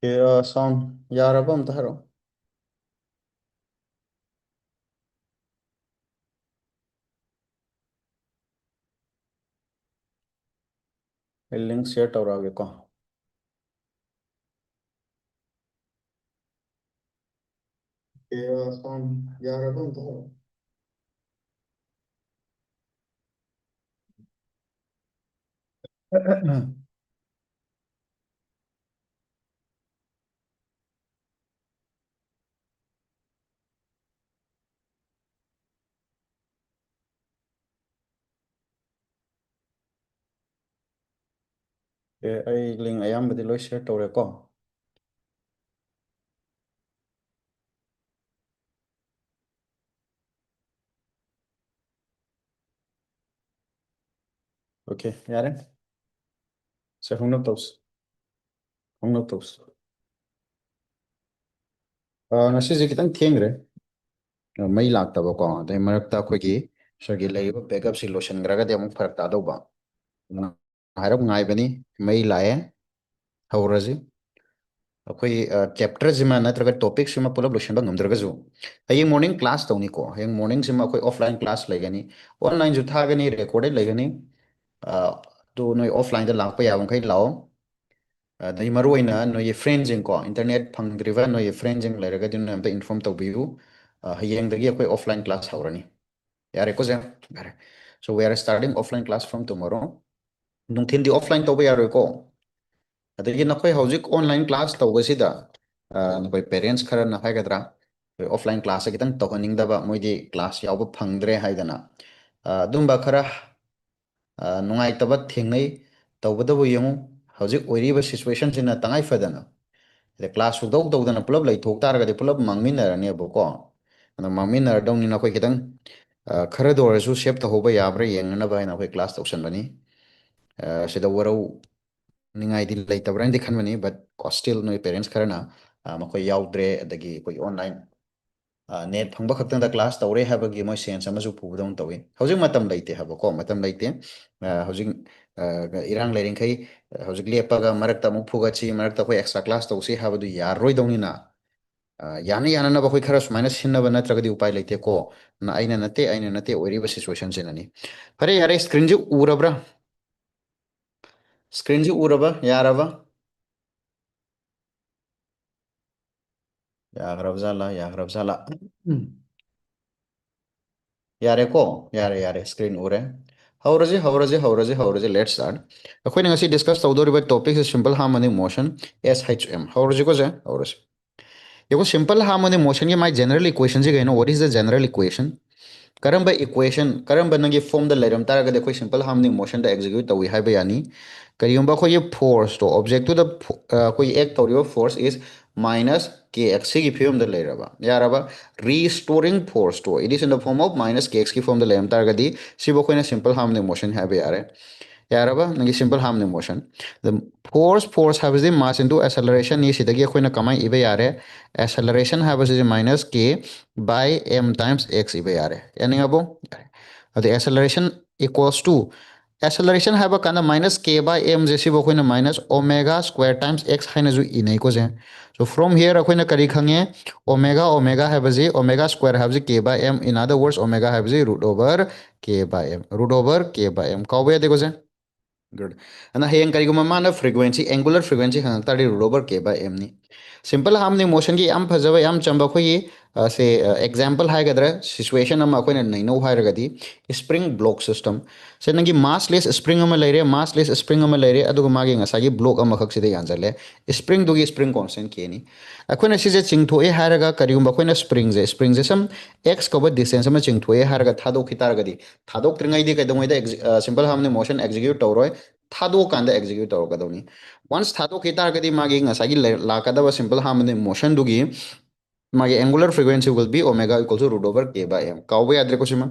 Sound yaraba amta haro. Link share tawrage ko. Sound yaraba amta haro. Ai link ayambadi loi share tawre ko. Okay, yare. Se hungnap taus. Hungnap taus. Ngasi je kitang thiengre. Mai laktaba ko. Dai marakta khoi sagi laiba backup si lotion graga de amuk farak ta dawba. Harap ngai bani mai lae hawraji. ꯑꯩꯈꯣꯏ ꯆꯦꯞꯇꯔꯁꯤꯃ ꯅꯠꯇ꯭ꯔꯒ ꯇꯣꯄꯤꯛꯁꯤꯃ ꯄꯨꯂꯞ ꯂꯣꯏꯁꯤꯟꯕ ꯉꯝꯗ꯭ꯔꯒꯁꯨ ꯍꯌꯦꯡ morning class ꯇꯧꯅꯤꯀꯣ ꯍꯌꯦꯡ ꯃꯣꯔꯅꯤꯡꯁꯤꯃ ꯑꯩꯈꯣꯏ offline class ꯂꯩꯒꯅꯤ ꯑꯣꯟꯂꯥꯏꯟꯁꯨ ꯊꯥꯒꯅꯤ ꯔꯦꯀꯣꯔꯗꯦड ꯂꯩꯒꯅꯤ ꯑꯗꯨ ꯅꯣꯏ ꯑꯣꯐꯂꯥꯏꯟꯗ ꯂꯥꯛꯄ ꯌꯥꯕ ꯃꯈꯩ ꯂꯥꯛꯑꯣ ꯑꯗꯩ ꯃꯔꯨꯑꯣꯏꯅ ꯅꯣꯏꯒꯤ ꯐ꯭ꯔꯦꯟꯁꯤꯡꯀꯣ ꯏꯟꯇꯔꯅꯦꯠ ꯐꯪꯗ꯭ꯔꯤꯕ ꯅꯣꯏꯒꯤ ꯐ꯭ꯔꯦꯟꯁꯤꯡ ꯂꯩꯔꯒꯗꯤ ꯅꯣꯏ ꯑꯝꯇ ꯏꯟꯐꯣꯔꯝ ꯇꯧꯕꯤꯌꯨ ꯍꯌꯦꯡꯗꯒꯤ ꯑꯩꯈꯣꯏ ꯑꯣꯐꯂꯥꯏꯟ ꯀ꯭ꯂꯥꯁ ꯍꯧꯔꯅꯤ ꯌꯥꯔꯦꯀꯣ ꯖꯦ ꯌꯥꯔꯦ so we are starting offline class from tomorrow ꯅꯨꯡꯊꯤꯟꯗꯤ ꯑꯣꯐꯂꯥꯏꯟ ꯇꯧꯕ ꯌꯥꯔꯣꯏꯀꯣ ꯑꯗꯒꯤ ꯅꯈꯣꯏ ꯍꯧꯖꯤꯛ ꯑꯣꯟꯂꯥꯏꯟ ꯀ꯭ꯂꯥꯁ ꯇꯧꯕꯁꯤꯗ ꯅꯈꯣꯏ ꯄꯦꯔꯦꯟꯁ ꯈꯔꯅ ꯍꯥꯏꯒꯗ꯭ꯔꯥ ꯑꯣꯐꯂꯥꯏꯟ ꯀ꯭ꯂꯥꯁꯁꯦ ꯈꯤꯇꯪ ꯇꯧꯍꯟꯅꯤꯡꯗꯕ ꯃꯣꯏꯗꯤ ꯀ꯭ꯂꯥꯁ ꯌꯥꯎꯕ ꯐꯪꯗ꯭ꯔꯦ ꯍꯥꯏꯗꯅ ꯑꯗꯨꯝꯕ ꯈꯔ ꯅꯨꯡꯉꯥꯏꯇꯕ ꯊꯦꯡꯅꯩ ꯇꯧꯕꯇꯕꯨ ꯌꯦꯡꯉꯨ ꯍꯧꯖꯤꯛ ꯑꯣꯏꯔꯤꯕ ꯁꯤꯆꯨꯋꯦꯁꯟꯁꯤꯅ ꯇꯉꯥꯏ ꯐꯗꯅ ꯀ꯭ꯂꯥꯁ ꯁꯨꯛꯇꯧ ꯇꯧꯗꯅ ꯄꯨꯂꯞ ꯂꯩꯊꯣꯛ ꯇꯥꯔꯒꯗꯤ ꯄꯨꯂꯞ ꯃꯥꯡꯃꯤꯟꯅꯔꯅꯦꯕꯀꯣ ꯑꯗꯣ ꯃꯥꯡꯃꯤꯟꯅꯔꯗꯧꯅꯤꯅ ꯑꯩꯈꯣꯏ ꯈꯤꯇꯪ ꯈꯔꯗ ꯑꯣꯏꯔꯁꯨ ꯁꯦꯞ ꯇꯧꯍꯧꯕ ꯌꯥꯕ꯭ꯔꯥ ꯌꯦꯡꯅꯅꯕ ꯍꯥꯏꯅ ꯑꯩꯈꯣꯏ ꯀ꯭ꯂꯥꯁ ꯇꯧꯁꯟꯕꯅꯤ ꯁꯤꯗ ꯋꯥꯔꯧ ꯅꯤꯡꯉꯥꯏꯗꯤ ꯂꯩꯇꯕ꯭ꯔꯥꯅꯗꯤ ꯈꯟꯕꯅꯤ ꯕꯠ ꯁ꯭ꯇꯤꯜ ꯅꯣꯏ ꯄꯦꯔꯦꯟꯁ ꯈꯔꯅ ꯃꯈꯣꯏ ꯌꯥꯎꯗ꯭ꯔꯦ ꯑꯗꯒꯤ ꯑꯩꯈꯣꯏꯒꯤ ꯑꯣꯟꯂꯥꯏꯟ ꯅꯦꯠ ꯐꯪꯕ ꯈꯛꯇꯪꯗ ꯀ꯭ꯂꯥꯁ ꯇꯧꯔꯦ ꯍꯥꯏꯕꯒꯤ ꯃꯣꯏ ꯁꯦꯟꯁ ꯑꯃꯁꯨ ꯄꯨꯕꯗꯧꯅ ꯇꯧꯏ ꯍꯧꯖꯤꯛ ꯃꯇꯝ ꯂꯩꯇꯦ ꯍꯥꯏꯕꯀꯣ ꯃꯇꯝ ꯂꯩꯇꯦ ꯍꯧꯖꯤꯛ ꯏꯔꯥꯡ ꯂꯩꯔꯤꯈꯩ ꯍꯧꯖꯤꯛ ꯂꯦꯞꯄꯒ ꯃꯔꯛꯇ ꯑꯃꯨꯛ ꯐꯨꯒꯠꯁꯤ ꯃꯔꯛꯇ ꯑꯩꯈꯣꯏ ꯑꯦꯛꯁꯇ꯭ꯔꯥ ꯀ꯭ꯂꯥꯁ ꯇꯧꯁꯤ ꯍꯥꯏꯕꯗꯨ ꯌꯥꯔꯔꯣꯏꯗꯧꯅꯤꯅ ꯌꯥꯅ ꯌꯥꯅꯅꯕ ꯑꯩꯈꯣꯏ ꯈꯔ ꯁꯨꯃꯥꯏꯅ ꯁꯤꯟꯅꯕ ꯅꯠꯇ꯭ꯔꯒꯗꯤ ꯎꯄꯥꯏ ꯂꯩꯇꯦꯀꯣ ꯑꯩꯅ ꯅꯠꯇꯦ ꯑꯣꯏꯔꯤꯕ ꯁꯤꯆꯨꯋꯦꯁꯟꯁꯤꯅꯅꯤ ꯐꯔꯦ ꯌꯥꯔꯦ ꯁ꯭ꯀ꯭ꯔꯤꯟꯁꯤ ꯎꯔꯕ꯭ꯔꯥ ꯁ꯭ꯀ꯭ꯔꯤꯟꯁꯤ ꯎꯔꯕ ꯌꯥꯔꯕ ꯌꯥꯈ꯭ꯔꯕꯖꯥꯠꯂꯥ ꯌꯥꯈ꯭ꯔꯕꯖꯥꯠꯂꯥ ꯌꯥꯔꯦꯀꯣ ꯌꯥꯔꯦ ꯁ꯭ꯀ꯭ꯔꯤꯟ ꯎꯔꯦ ꯍꯧꯔꯁꯤ ꯂꯦꯠꯁ ꯁ꯭ꯇꯥꯔꯠ ꯑꯩꯈꯣꯏꯅ ꯉꯁꯤ ꯗꯤꯁꯀꯁ ꯇꯧꯗꯧꯔꯤꯕ ꯇꯣꯄꯤꯛꯁꯦ ꯁꯤꯝꯄꯜ ꯍꯥꯔꯃꯣꯅꯤꯛ ꯃꯣꯁꯟ SHM ꯍꯧꯔꯁꯤꯀꯣ ꯁꯦ ꯍꯧꯔꯁꯤ ꯌꯦꯡꯉꯣ ꯁꯤꯝꯄꯜ ꯍꯥꯔꯃꯣꯅꯤꯛ ꯃꯣꯁꯟꯒꯤ ꯃꯥꯏ ꯖꯦꯅꯔꯦꯜ ꯏꯀ꯭ꯋꯦꯁꯟꯁꯤ ꯀꯩꯅꯣ ꯋꯥꯠ ꯏꯁ ꯗ ꯖꯦꯅꯔꯦल इक्वेशन ꯀꯔꯝꯕ इक्वेशन ꯀꯔꯝꯕ ꯅꯪꯒꯤ ꯐꯣꯝꯗ ꯂꯩꯔꯝ ꯇꯥꯔꯒꯗꯤ ꯑꯩꯈꯣꯏ ꯁꯤꯝꯄꯜ ꯍꯥꯔꯃꯣꯅꯤꯛ ꯃꯣꯁꯟꯗ ꯑꯦꯛꯖꯤक्यूट ꯇꯧꯏ ꯍꯥꯏꯕ ꯌꯥꯅꯤ ꯀꯔꯤꯒꯨꯝꯕ ꯑꯩꯈꯣꯏꯒꯤ ꯐꯣꯔꯁꯇꯣ ꯑꯣꯕꯖꯦक्टꯨꯗ ꯑꯩꯈꯣꯏ ꯑꯦꯛ ꯇꯧꯔꯤꯕ ꯐꯣर्स इज माइनस kx सिगी फिल्म द लेरबा यारबा रीस्टोरिंग फोर्स तो it is in the form of minus kx की फॉर्म द लेम तारगदी सिबो कोइना सिंपल हार्मोनिक मोशन है यारे यारबा नंगी सिंपल हार्मोनिक मोशन द फोर्स हाबजे मास इनटू एक्सेलरेशन नि सिदगी कोइना कमाई इबे यारे एक्सेलरेशन हाबजे माइनस k बाय m टाइम्स x इबे यारे यानी अबो the acceleration equals to acceleration have a kind of minus k by m जैसी वो कोई ना minus omega square times x है ना जो इन्हें को जे so from here अकोई ना करी खंगे omega है बजे omega square है बजे k by m in other words omega है बजे root over k by m cow देखो जे गुड अना हेयंग करीगुमा माना फ्रीक्वेंसी एंगुलर फ्रीक्वेंसी हंग तारी root over k by M knee simple harmonic motion की याम फजब याम चंबा खोई से एग्जांपल हाय गदर सिचुएशन अमा अखोइना नैनो हायरगदी स्प्रिंग ब्लॉक सिस्टम से नंगी मासलेस स्प्रिंग अमा लेरे मासलेस स्प्रिंग अमा लेरे अदुगा मागी ngसागी ब्लॉक अमा खक सिदे यानजले स्प्रिंग दुगी स्प्रिंग कांस्टेंट केनी अखोइना सिजे चिंगथोए हायरगा करीगुमा अखोइना स्प्रिंग जे सम x कवर डिस्टेंस अमा चिंगथोए हायरगा थादोक खितारगदी थादोक त्रिंगाइदी कदोंगैदा सिंपल हार्मोनिक मोशन एग्जीक्यूट तौरोय थादोकांदा एग्जीक्यूट तौरगदौनी वंस थादोखि तारगदी मागी ngसागी लाकदबा सिंपल हार्मोनिक मोशन दुगी मागी angular frequency will be omega equal to root over k by m काउबे याद्रे कोसिमा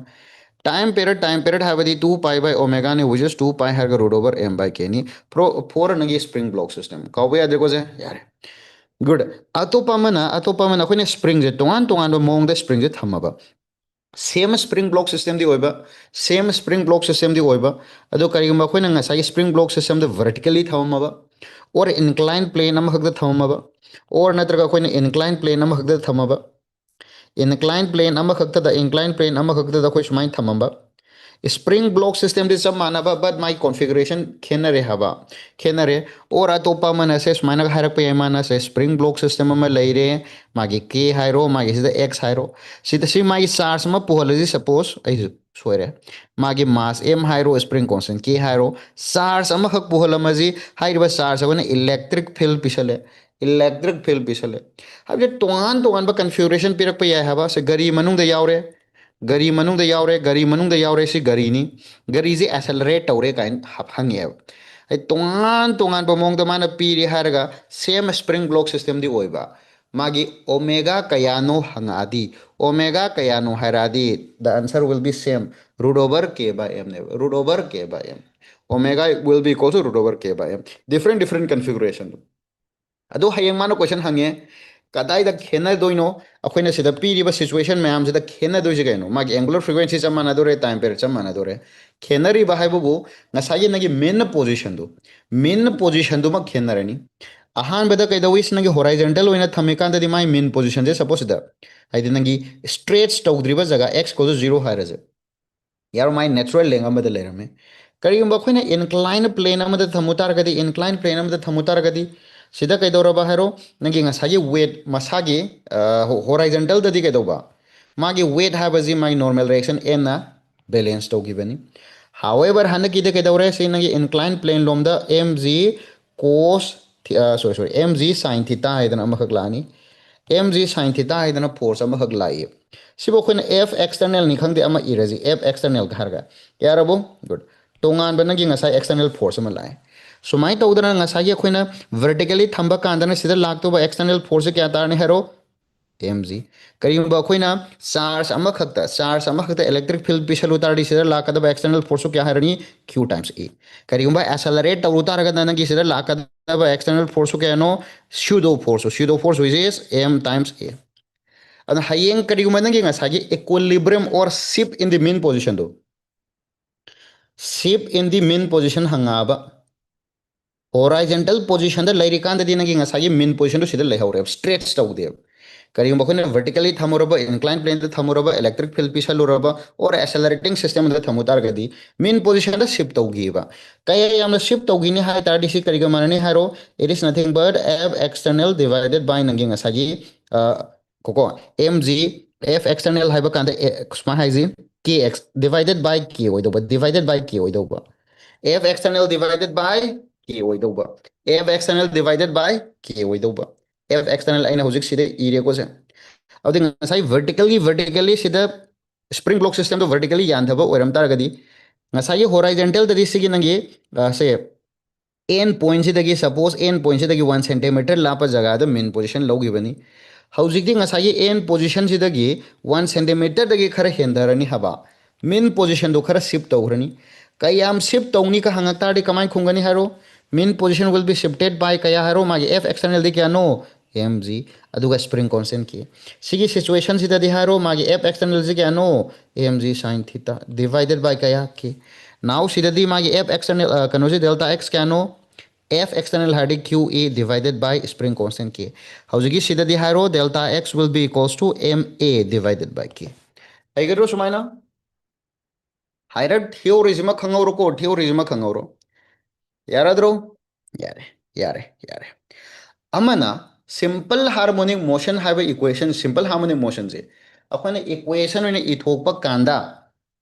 टाइम पीरियड हाबदी 2 पाई बाय ओमेगा ने विच इज 2 पाई हरगा root over m by k नी फोर नगी स्प्रिंग ब्लॉक सिस्टम काउबे याद्रे कोसे यारे गुड अतोपमना अखोइने स्प्रिंग जे तोंगान तोंगान मोंग दे स्प्रिंग जे थमबा सेम स्प्रिंग ब्लॉक सिस्टम दी होइबा सेम स्प्रिंग ब्लॉक सिस्टम दी होइबा अदो करिगुम अखोइना ngसाई स्प्रिंग ब्लॉक सिस्टम द वर्टिकली थमबा और इंक्लाइन प्लेन अम खक थमबा और नत्रगा अखोइना इनक्लाइन प्लेन अमखक्तदा थमबा इनक्लाइन प्लेन अमखक्तदा इंक्लाइन प्लेन अमखक्तदा अखोइ सुमाइन थमबा स्प्रिंग ब्लॉक सिस्टम चप मानब बट माई कॉन्फ़िगरेशन खेनरे हवा खेनरे और अतोपा मन से सुमाइना हारप मान से स्प्रिंग ब्लॉक सिस्टम में लेरे मागी के हाइरो मागी सिदा एक्स हाइरो सिदा सि मागी चार्ज में पुहलजी सपोज आई सोरे मागी मास एम हाइरो स्प्रिंग कांस्टेंट के हाइरो चार्ज अमखक पुहलमजी हाइरबा चार्ज अबने इलेक्ट्रिक फील्ड पिसले इलेक्ट्रिक फील्ड पिसले हाबजे तोंगान तोंगान बा कॉन्फ़िगरेशन पिरक पे हवा से गरी मनुंग यावरे गरी मनुंग यावरे गरी मनुंग यावरे सी गरीनी गरीजे एक्सेलरेट तौरे काइन हंगेब तोंगान तोंगान बमोंग माना पीरी हारगा सेम स्प्रिंग ब्लॉक सिस्टम दी ओइबा मागी ओमेगा कयानो हंगादी ओमेगा कयानो हारादी the answer will be same root over k by m ने root over k by m omega will be equal to root over k by m different different configuration अदो हयेंग मानो क्वेश्चन हंगे कदाइदा खेनदोइनो अखोइना सिदा पीरिबा situation ma'am सिदा खेनदोइसे कइनो मागी angular frequency चम मानदोरे time period चम मानदोरे खेनरीबा हाइबबु ngसाई नगी main position दु मा खेनरनी अहानबदा कइदोइस नगी हॉरिजॉन्टल ओइना थमिकांददि माई मेन पोजीशन जे सपोज सिदा हाइदि नगी स्ट्रेच तौद्रिबा जगह x को 0 हाइरजे यार माई नेचुरल लेंग अमदा लेरमे करिगुंबा अखोइना इनक्लाइन प्लेन अमदा थमुतारगदि इनक्लाइन प्लेन अमदा थमुतारगदि सिदा कइदौरबा हारो नगी ngसाई वेट मसागी हॉरिजॉन्टल ददि कइदौबा मागी वेट हाबजी माई नॉर्मल डायरेक्शन एम ना बैलेंस तौगिबनी हाउएवर हनकी दे कइदौरे से नगी इनक्लाइन प्लेन लोमदा mg cos sorry mg sin theta हाइदना अमखक लानी mg sin थीटा हाइदना फोर्स अमखक लाई सिबो खोइन f external नि खंगदे अमा इरजी f external घरगा यारबो गुड तोंगान बनगी ngसाई external force अमा लाए सुमाई तौदना ngसाई खोइना vertically थंबा कांदना सिदा लाक्तोबा external force क्या तारने हेरो mg करीबा अखोइना चार्ज अमखक्ता इलेक्ट्रिक फील्ड पिसलु तारडी सिदा लाकदबा एक्सटर्नल फोर्स क्या हारनी q टाइम्स e करीबा एक्सेलरेट तौरु तारगदा नगी सिदा लाकदबा एक्सटर्नल फोर्स क्या no pseudo force which is m times a अन हयेंग करीगुमा नगी ngसागी इक्विलिब्रियम और shift in the mean position दो shift in the mean position हंगाबा हॉरिजॉन्टल पोजीशन द लैरिकांददि नगी ngसागी मीन पोजीशन दो सिदा लेहौरे स्ट्रेच तौदे करीगुमा खोइना वर्टिकली थमुरबा इंक्लाइन प्लेन द थमुरबा इलेक्ट्रिक फील्ड पिसलुरबा और एक्सेलरेटिंग सिस्टम द थमुतारगदि मीन पोजीशन द शिफ्ट तौगीबा कया यामना शिफ्ट तौगिनी हाय तारदि सि करीगा माननी हारो it is nothing but f external divided by नगी ngसागी कोको mg f external हाइबा कांदा स्मा हाइजी kx डिवाइडेड बाय k ओइदोबा डिवाइडेड बाय k ओइदोबा f external divided by k ओइदोबा f external divided by k ओइदोबा f external आइना हुजिक सिदे इरेको से अदि ngसाई वर्टिकली सिदा स्प्रिंग ब्लॉक सिस्टम तो वर्टिकली यानथबा ओइरम तारगदि ngसाई हॉरिजॉन्टल ददि सिगी नंगी से any point सिदगी suppose any point सिदगी 1 सेंटीमीटर लाप जगह द मेन पोजीशन लौगिबनी हौजिकदी ngसाई एन पोजीशन सिदगी 1 सेंटीमीटर दगी खरा हेंदरनी हबा मेन पोजीशन दो खरा शिफ्ट तौरनी कयाम शिफ्ट तौनी का हंगक तारदी कमाई खुंगनी हारो mean position will be shifted by कया हारो मागी एफ एक्सटर्नल दी क्या नो mg अदुगा स्प्रिंग कांस्टेंट की सिगी सिचुएशन सिददी हारो मागी एफ एक्सटर्नल जी क्या नो mg sin theta divided by कया के नाउ सिददी मागी एफ एक्सटर्नल कनो जी डेल्टा x क्या नो f external hardy QE divided by spring constant K. Howzigi sida di haro delta x will be equals to MA divided by K. Aigaro sumaina? Hairat theorism khangoro ko theorism khangoro. Yaradro? Yare, yare. Amana simple harmonic motion have equation simple harmonic motion se. Akhone equation ne ithokpa kanda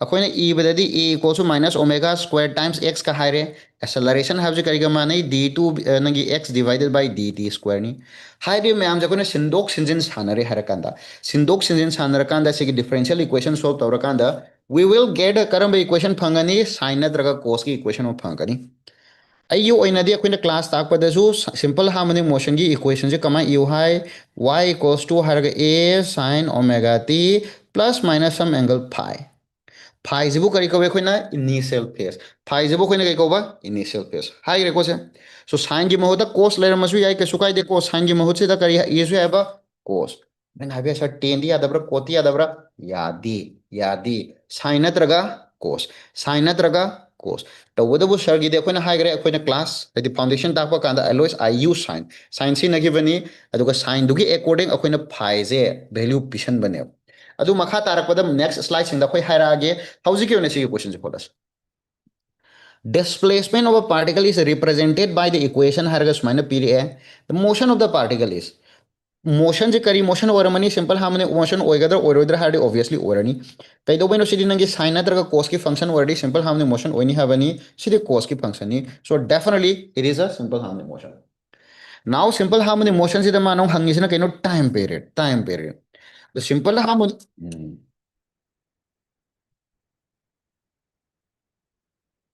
अखोने e बददी e equals to minus omega square times x का हायरे acceleration हाइबजे करिगा माने d2 नगी x divided by dt square नि हाइदे मैम जकोने सिंदोक सिंजिन सानरे हरकांदा सिंदोक सिंजिन सानरकांदा सिगी डिफरेंशियल इक्वेशन सॉल्व तौरकांदा वी विल गेट करम इक्वेशन फंगनी sin नत्रगा cos की इक्वेशन फंगनी अयो ओइनदी अखोने क्लास ताकपदसु सिंपल हार्मोनिक मोशन की इक्वेशन से कमा यू हाई y इक्वल्स टू हरगा a sin omega t plus minus some angle phi फाइजिबु करी कबे खोइना इनिशियल फेज फाइजिबु खोइना कई कोबा इनिशियल फेज हाई रेको से सो साइन की महोदा कोस लेर मसु याई के सुकाई दे को साइन की महोद से दा करी ये सु हैबा कोस मैं हाबे स टेन दी यादब्रा कोती यादब्रा यादी sign नत्रगा cos cos tawadabu sir gi de akoina haigre akoina class the foundation takpa kanda always I use sin si na giveni aduga sin dugi according akoina phi je value pisan bane adu makha tarakpada next slide sing da khoi haira age hauji ki one si question je kholas displacement of a particle is represented by the equation harga smaina pire the motion of the particle is motion je kari motion oramani simple hamne motion oigadra oirodra hadi obviously orani kaido beno sidi nangi sin nadraga cos ki function already simple harmony motion oini habani sidi cos ki function ni so definitely it is a simple harmony motion now simple harmony motion sida mano hangisina kaino time period the simple harmony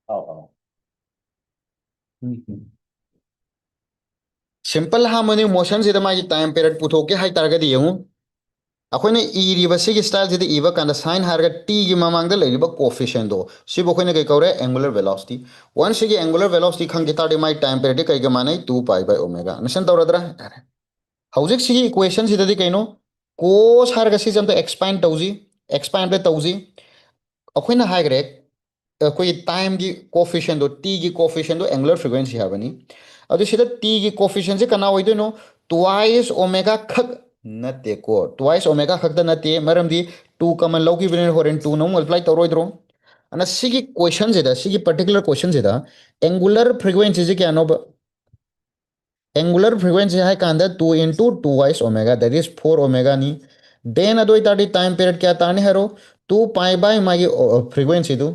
oh. Simple harmony motion sida magi time period puthoke hai targadi yengu अखोने इरिबा सिगी style सिदि इबा कांदा sine हारगा t गी ममांगदा लेरिबा coefficient दो सिबो खोने कई कौरे एंगुलर वेलोसिटी वन सिगी एंगुलर वेलोसिटी खंगे ताडे माई टाइम पीरियड कई ग माने 2 पाई बाय ओमेगा नसन तौरदरा हौजिक सिगी इक्वेशन सिदि कइनो cos हारगा सि जम एक्सपांड तौजी अखोने हाइग्रे कोई टाइम की कोफिशिएंट दो t की कोफिशिएंट दो एंगुलर फ्रीक्वेंसी हाबनी अदु सिदा t की कोफिशिएंट से कना होइदोनो ट्वाइस ओमेगा खक नते को ट्वाइस ओमेगा खक द नते मरमदी 2 कमन लौकी बिने होरेन 2 नो मल्टीप्लाई तौरोइद्रो अना सिगी क्वेश्चन जेदा सिगी पर्टिकुलर क्वेश्चन जेदा एंगुलर फ्रीक्वेंसी जे क्या नो एंगुलर फ्रीक्वेंसी है कांदा 2 into 2 twice omega that is 4 omega नी देन अदोई ताडी टाइम पीरियड क्या ताने हरो 2 पाई बाय मागी फ्रीक्वेंसी दो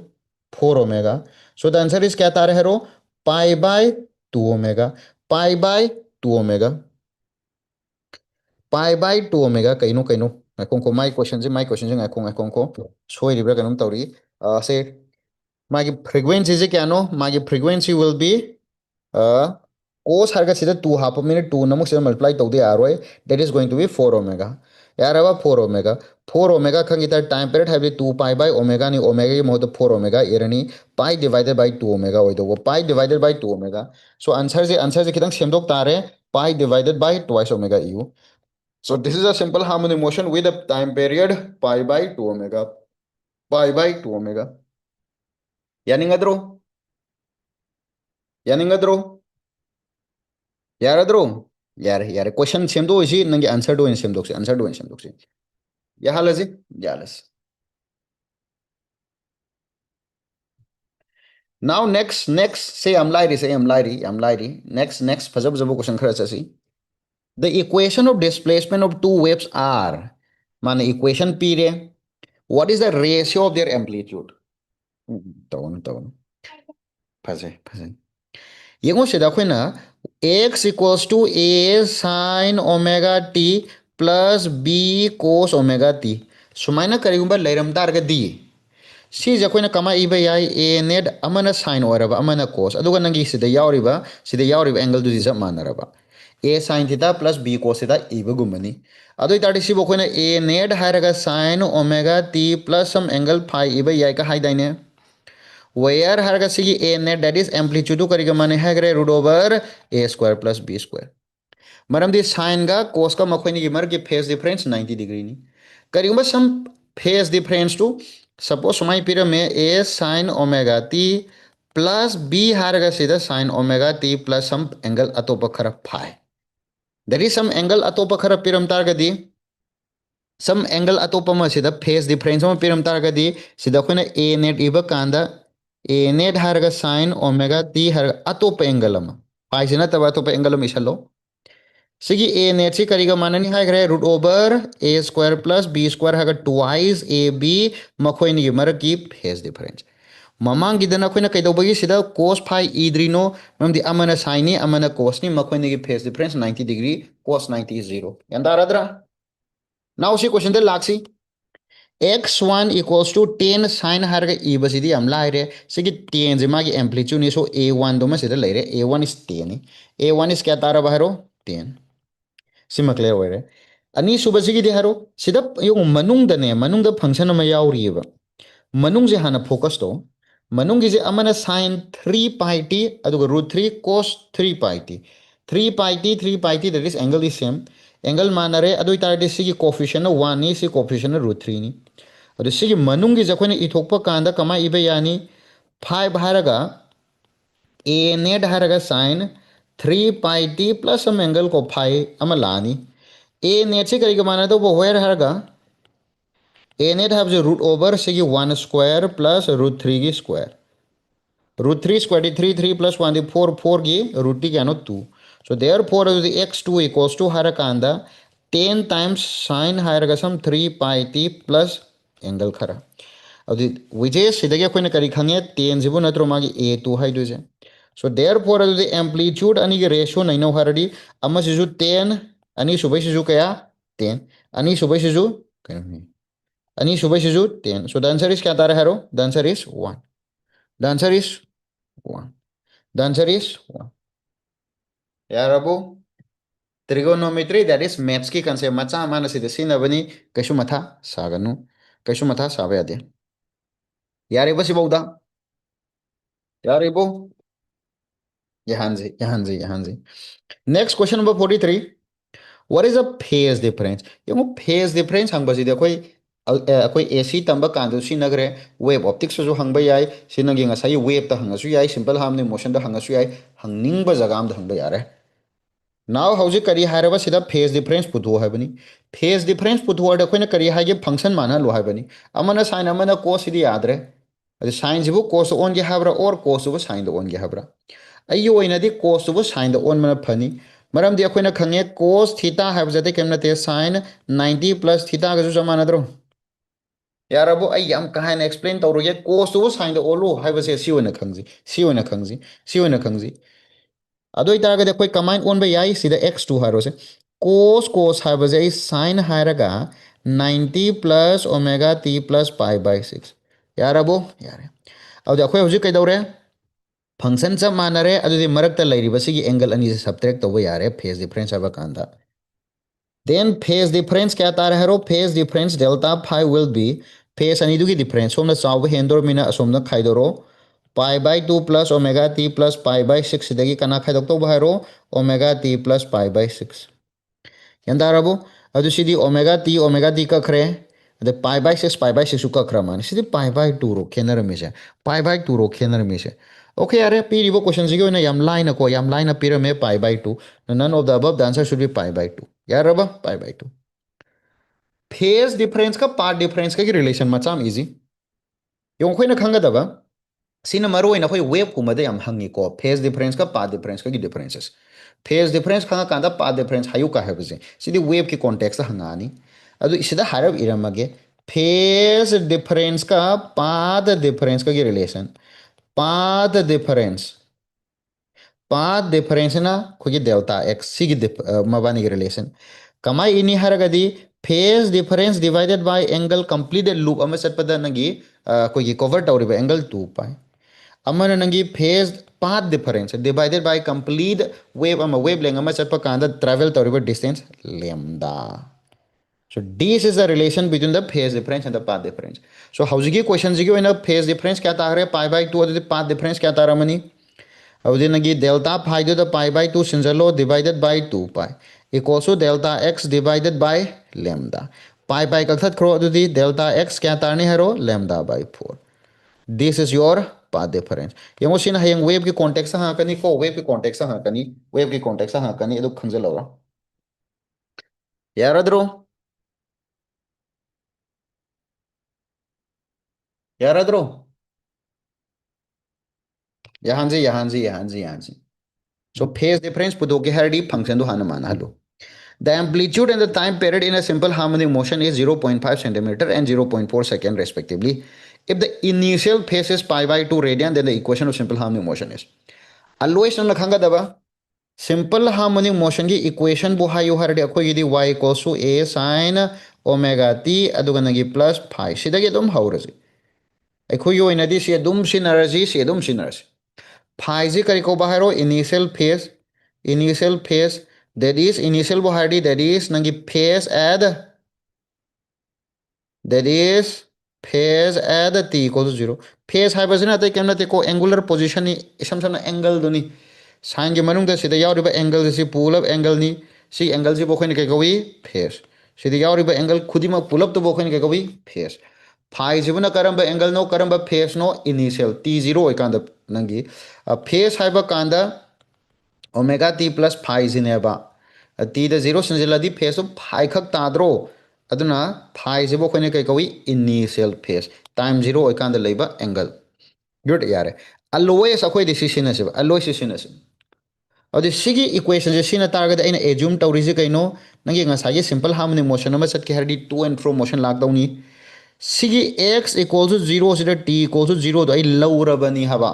4 omega so the answer is क्या तारे हरो pi by 2 omega pi by 2 omega pi by 2 omega कइनो कइनो को माई क्वेश्चन से को सोई रिब्रा कनम तौरी से मागी फ्रीक्वेंसी से क्या नो मागी frequency will B cos harga sida 2 half minute 2 namuk sida multiply tawde aroi that is going to be 4 omega yaraba 4 omega 4 omega khangita time period have 2 pi by omega ni omega ki mohta 4 omega erani pi divided by 2 omega oido pi divided by 2 omega so answer je kitang semdok tare pi divided by twice omega u so this is a simple harmonic motion with a time period pi by 2 omega pi by 2 omega yaningadro yaningadro यारद्रो यार question सेमदोसी नंगे answer दो सेमदोसी answer दो सेमदोसी याहालजी यालस नाउ नेक्स्ट से नेक्स्ट फजब जब क्वेश्चन खरा चसी the equation of displacement of two waves are माने इक्वेशन पी रे what is the ratio of their amplitude तवन फजे फजे येगो सिदा खोइना x equals to a sin omega t plus b cos omega t सुमाइना करिगुंबा लेरम तारगदी सी जखोइना कमा इबा याई a net amana sin ओरबा amana cos अदुगा नंगी सिदा यावरिबा एंगल दुजी जब मानरबा a sin theta plus b cos theta इबा गुमनी अदुई ताडी C बखोइना a net हारगा sin omega t plus some angle phi इबा याई का हाइदाइने where harga sigi a net that is amplitude kariga mane hagre root over a square plus b square maram di sin ga cos ka makhoni gi mar ki phase difference 90 degree ni kariga some phase difference to suppose my pira me a sin omega t plus b harga sida sin omega t plus some angle atopa khara phi there is some angle atopa khara piram targadi some angle atopa ma sida phase difference ma piram targadi sida khona a net iba kanda a net harga sin omega t harga atopa angle ama pi sina taba atopa angle ma isalo sigi a net si kariga manani haigre root over a square plus b square harga twice ab makhoi ni mar ki phase difference mamang gidana khoina kaidobagi sida cos phi idrino mamdi amana sin ni amana cos ni makhoi ni phase difference 90 degree cos 90 is 0 yanda aradra now si question de laksi x1 equals to 10 sin harga e basidi am laire sigi 10 je magi amplitude ni so a1 do ma sida laire a1 is 10 ni a1 is kya tara baharo 10 sima clear hoire ani suba sigi de haro sida yung manung da ne manung da function ma yauri ba manung je hana focus to manung gi je amana sin 3 pi t aduga root 3 cos 3 pi t 3 pi t that is angle is same angle manare adu itarde sigi coefficient 1 ni si coefficient root 3 ni अदु सिगी मनुंगी जखोने इथोकपा कांदा कमा इबे यानी 5 हारगा ए net हारगा sign 3 पाई t plus some angle को phi अमा लानी ए net से करी माना तो वो वेयर हारगा ए नेट हाफ जो रूट ओवर से 1 स्क्वायर प्लस रूट 3 की square root 3 square is 3 3 plus 1 is 4 4 gi root t cannot 2 so therefore the x2 equals to harakanda 10 times sine haragasam 3 pi t plus angle khara adi which is sidagi akoina kari khange 10 jibu natro magi a2 haiduje so therefore the amplitude ani gi ratio naino haradi amma sisu 10 ani subai sisu kaya 10 ani subai sisu ani subai sisu 10 so the answer is kya tara haro the answer is 1 the answer is 1 the answer is 1 यार अबो trigonometry that is maths की concept मचा माना सिद्ध सिनबनी कैसु मथा सागनु कैसु मथा साबे यादे यार इबो सिबौदा यार इबो यहाँ जी next question number 43 what is a phase difference यंगो phase difference हंग बसी देखो कोई एसी तंबा कांदो सिनगरे वेव ऑप्टिक्स जो हंग याय सिनगी ngasai wave ता हंगसु याय सिंपल हार्मोनिक मोशन ता हंगसु याय हंगनिंग जगह am हंग यारे नाउ हौजिक करी हायरबा सिदा फेज डिफरेंस पुथो हायबनी फेज डिफरेंस पुथोर अखोइना करी हायगे फंक्शन माना लो हायबनी अमना साइन अमना कोस सिदी यादरे अदि साइन जिबु कोस ओन गे हाबरा और कोस बु साइन द ओन गे हाबरा अयो ओइनादि कोस बु साइन द ओन मना फनी मरम दि अखोइना खंगे कोस थीटा हायब जते केमना ते साइन 90 प्लस थीटा गजु समानद्रो यार अब आई याम कहान एक्सप्लेन तौरोगे कोस बु साइन द ओलो हायबसे सी ओना खंगजी सी ओना खंगजी सी ओना खंगजी अदो इतारगदे कोई कमाइन ओन बे याई सीधा x2 हारोसे कोस कोस हाबजे साइन हायरगा 90 plus omega t plus pi by 6 यार अबो यार अदो अखोय हुजि कइदौरे फंक्शन सब मानरे अदुदि मरक्ता लैरिबसिगी एंगल अनि से सबट्रैक्ट तौबो यारे फेज डिफरेंस हाबा कांदा देन फेज डिफरेंस क्या तार हेरो phase difference delta phi will be phase अनि दुगी डिफरेंस सोमना चाव हेंदोर मिना असोमना खाइदोरो pi by 2 plus omega t plus pi by 6 सिदगी कना खाइदोक तो बहारो omega t plus pi by 6 यंदारबो अदु सिदी ओमेगा t कखरे अदे पाई बाय 6 सु कखरा मान सिदी पाई बाय 2 रो खेनर मिसे पाई बाय 2 रो खेनर मिसे ओके यारे पीरिबो क्वेश्चन सिगी ओना याम लाइन को याम लाइन पिरमे pi by 2 none of the above the answer should be pi by 2 यार रबा पाई बाय 2 फेज डिफरेंस का पार्ट डिफरेंस का रिलेशन मचाम इजी यों खोइना खंगदबा सिना मरोइना खोइ वेव कुमदे याम हंगिको फेज डिफरेंस का पार्ट डिफरेंस का डिफरेंसेस फेज डिफरेंस खंगा कांदा पार्ट डिफरेंस हायु का हेबजे सिदी वेव की कॉन्टेक्स्ट हंगानी अदु इसिदा हारब इरमगे फेज डिफरेंस का पाथ डिफरेंस का रिलेशन पाथ डिफरेंस ना खुगी डेल्टा एक्स सिगी मबानी की रिलेशन कमाई इनी हरगदी phase difference divided by angle completed loop अमा चटपदा नगी खुगी कवर तौरिबा एंगल 2 पाई अमन नंगी phase path difference divided by complete wavelength अमा चटपा कांदा ट्रैवल तौरिबा distance lambda so this is the relation between the phase difference and the path difference so howji question ji gi phase difference kya ta pai by 2 adi path difference kya ta ramani howji nagi delta phi to the pi by 2 sinjalo divided by 2 pi equals to delta x divided by lambda pi by ka that kro adi delta x kya ta ni hero lambda by 4 this is your path difference yengo sin hayang wave ki context ha kani ko wave ki context ha kani wave ki context ha kani edu khanjalo yaradro yaradro यहाँ जी so phase difference पुदो के हर D function दो हान माना लो the amplitude and the time period in a simple harmonic motion is 0.5 centimeter and 0.4 second respectively if the initial phase is pi by 2 radian then the equation of simple harmonic motion is always न लखंगा दबा simple harmonic motion की equation बो हायो हर D अखो यदि y equals to a sin omega t अदुगा Negi plus phi सिदगी तुम हाउरजी अखो यो इनदी से दुम सिनरजी से दुम सिनरजी phi करी को बाहरो initial phase that is initial bohari that is nangi phase at t equals to 0 phase hai basina te kemna te ko angular position ni isam sam angle do ni sin ge manung da sida yauriba angle si pull up angle ni si angle si bokhoin ke gowi phase sida yauriba angle khudima pull up to bokhoin ke gowi phase phi jibuna karamba angle no karamba phase no initial t zero oikanda nangi phase haiba kanda omega t plus phi jineba t the zero sinjiladi phase of phi khak tadro aduna phi jibo khone kai kawi initial phase time zero oikanda leiba angle good yare always akhoi decision asib always decision asib adi sigi equation je sina target aina assume tawrisi kaino nangi ngasagi simple harmonic motion ama chat ke hardi to and fro motion lak dawni sigi x equals to 0 sida t equals to 0 do ai lawrabani haba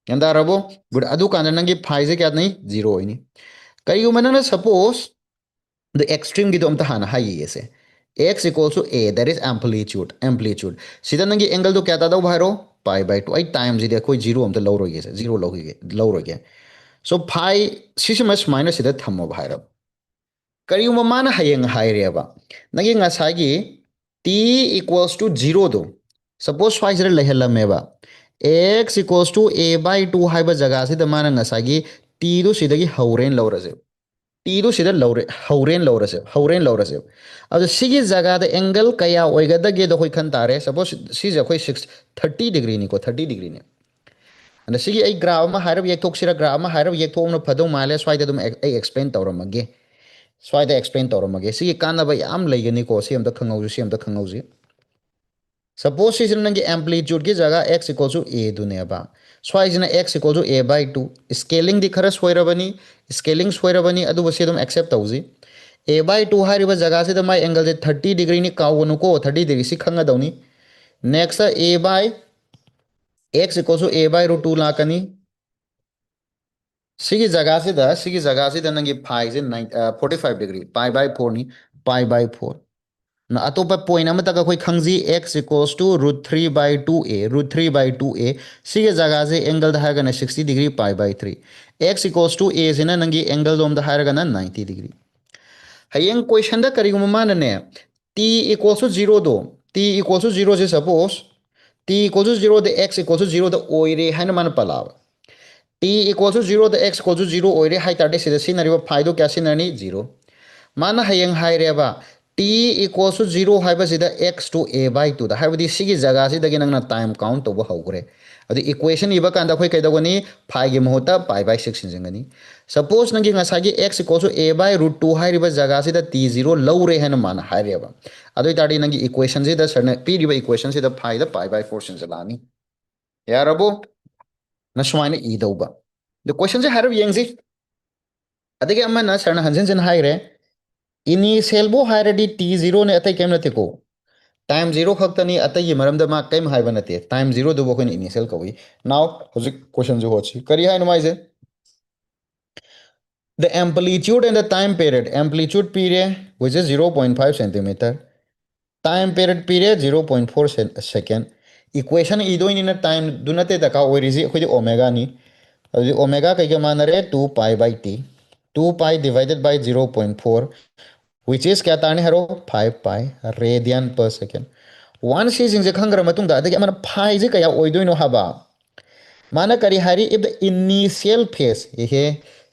yanda rabo good adu kana nangi phi je kya nahi 0 ini kayu manana suppose the extreme gi dom ta hana hai yese x equals to a that is amplitude sida nangi angle do kya ta daw bhairo pi by 2 ai times ide koi 0 am ta lawro ge 0 lawro ge so phi sisimas minus sida thammo bhairo करियुम माना हयेंग हायरेबा नगी ngasagi t equals to 0 do suppose फाइज रे लेहलमेबा x equals to a by 2 हाइबा जगह से माना ngasagi t do सिदगी हौरेन लौरसे t do सिदा लौरे हौरेन लौरसे अब सिगी जगह the angle कया ओइगदगे दो खन तारे सपोज सिजे खोई 30 डिग्री नि को 30 डिग्री ने and सिगी आई ग्राफ मा हारब येक्थोक सिरा ग्राफ मा हारब येक्थोक न फदो माले स्वाइदा दुम आई एक्सप्लेन तौरमगे स्वाइदा एक्सप्लेन तौरमगे सिगी कानबा याम लेगनी को सेम द खंगौजु सेम द खंगौजु सपोज सिजन नंगे एम्पलीट्यूड की जगह x इक्वल टू a दुनेबा स्वाइजना x equal to a by 2 scaling दि खरा सोइरबनी स्केलिंग सोइरबनी अदु बसे दम एक्सेप्ट तौजी a by 2 हारिबा जगह से दमाय एंगल जे 30 डिग्री नि कावनु को 30 डिग्री सि खंगा दौनी next a by x equal to a by √2 लाकनी सिगी जगह से द नंगे फाइ जे 45 डिग्री pi by 4 नि pi by 4 ना अतोपा पॉइंट अमता का कोई खंगजी x equals to √3 by 2a √3 by 2a सिगे जगह से एंगल द हारगना 60 degree pi by 3 x equals to a से ना नंगी एंगल दोम द हारगना 90 डिग्री हयेंग क्वेश्चन द करिगुम मानने t इक्वल्स टू 0 दो t इक्वल्स टू 0 से सपोज t इक्वल्स टू 0 द x इक्वल्स टू 0 द ओइरे हाइन मान पलाव t इक्वल्स टू 0 द x इक्वल्स टू 0 ओइरे हाइ तारदे सिदा सिनरिबा फाइदो क्या सिनरनी 0 माना हयेंग हाइरेबा t equals to 0 हाइबसिदा x to a by 2 दा हाइबदि सिगी जगह से दगे नंगना टाइम काउंट तोबो हौगरे अदि इक्वेशन इबा कांदा खोय कैदगोनी फाइ गे मोहता pi by 6 सिंजंगनी सपोज नंगी ngasagi x equals to a by √2 हाइरिबा जगह से दा t 0 लौरे हेन मान हाइरेबा अदि ताडी नंगी इक्वेशन से दा सरने पीरिबा इक्वेशन से दा फाइ दा pi by 4 सिंजलानी यारबो न सुमाइने ई दौबा द क्वेश्चन से हाइरब येंगजी अदगे अमना सरना हंजन जन हाइरे इनिशियल बो हाइरडी t 0 ने अतै केम नतेको टाइम 0 खक्तनी अतै गी मरमदा मा केम हाइबा नते टाइम 0 दो बखन इनिशियल कवी नाउ हुजिक क्वेश्चन जो होछि करी high नमाइजे the amplitude and the time period amplitude period which is 0.5 centimeter time period period 0.4 second equation ido in time dunate daka orisi khodi omega ni omega kai ga manare 2 pi by t 2 pi divided by 0.4 which is क्या ताने हरो 5 pi radian per second one से जिंजे खंगर मतुंग दा दगे मन pi जे कया ओइदोइनो हबा माना करी हरी if the initial phase ये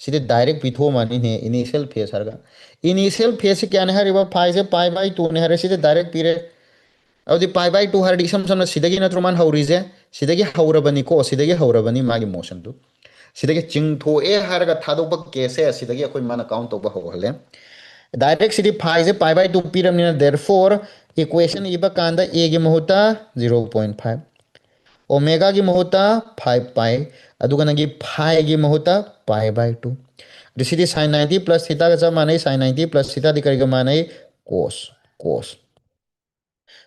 सिदे डायरेक्ट पिथो मानी ने initial phase हरगा initial phase क्या ने हरी बा pi से pi by 2 ने हरे सिदे डायरेक्ट पीरे अवधि pi by 2 हरडी सम सम सिदगी नत्रमान हौरीजे सिदगी हौरबनी को सिदगी हौरबनी मागी मोशन दु सिदगी चिंगथो ए हरगा थादोबक केसे सिदगी अखोय माना काउंट तोबा होले डायरेक्ट सिटी फाइ से पाई बाय 2 पीरमनिना देयरफॉर इक्वेशन इबा कांदा a गी महुता 0.5 ओमेगा गी महुता 5 पाई अदुगा नगी फाइ गी महुता पाई बाय 2 दिसिदी sin 90 प्लस थीटा का जमा नहीं sin 90 प्लस थीटा दिकरी का माने cos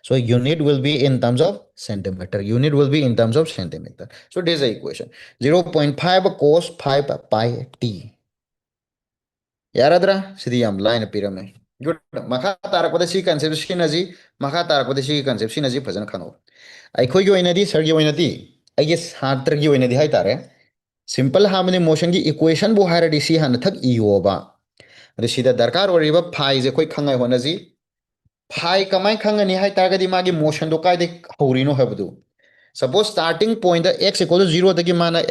so unit will be in terms of centimeter so this is the equation 0.5 cos 5 pi t यारद्रा सिदी याम लाइन पिरमे गुड मखा तारकपदा सी कन्सेप्ट सिनजी मखा तारकपदा सी कन्सेप्ट सिनजी फजन खनो अखोई गी ओइनदी सर गी ओइनदी आइगे छात्र गी ओइनदी हाय तारे सिंपल हार्मोनिक मोशन की इक्वेशन बो हायरडी सी हन थक इयोबा अदे सिदा दरकार ओरिबा फाइ जे खोई खंगाय होनजी फाइ कमाय खंगनी हाय तारगदी मागी मोशन दो कायदे हौरिनो हबदु suppose starting point x equal to 0 दगी माना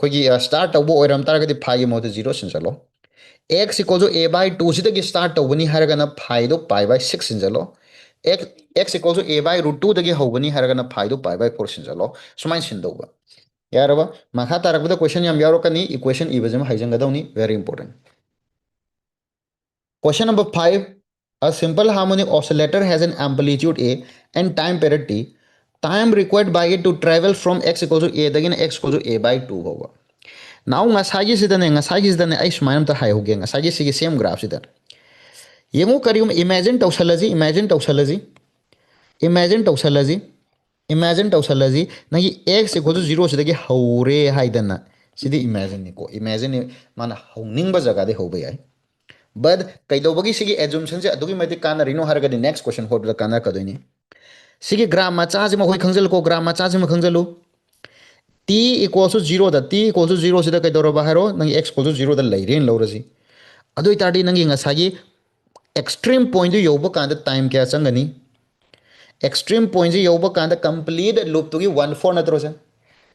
खोगी स्टार्ट तबो ओइरम तारगदी फाइ गी मोद 0 सिनचलो x equal to a by 2 सिदगी स्टार्ट तौबनी हारगना फाइदो pi by 6 सिंजलो x equal to a by root 2 dagi hogani haragana phi do pi by 4 sinjalo sumai sindoba yaraba makha tarakbada question yam yarokani equation ibajam haijangadawni very important. Question number 5. A simple harmonic oscillator has an amplitude A and time period T. Time required by it to travel from x equal to A dagina x equal to A by 2 hoba. Now ngasagi sidane ay sumayam ta hai hoge ngasagi sige same graph sidan. Yemu karium imagine tawsalaji imagine tawsalaji nagi x equal to 0 sidagi haure haidana sidi imagine ni ko imagine mana hauning ba jaga de hoba yai. But kaidobagi sigi assumption se adugi mati kana rino harga the next question hobda kana kadoni sigi gram macha ma hoi khangjal ko gram macha ma khangjalu t equals to 0 da t equals to 0 sida kaidoroba haro nang x equals to 0 da leiren lorasi adu itadi nang ngasagi extreme point du yoba kanda time kya changani extreme point ji yoba kanda complete loop to gi 1/4 natro se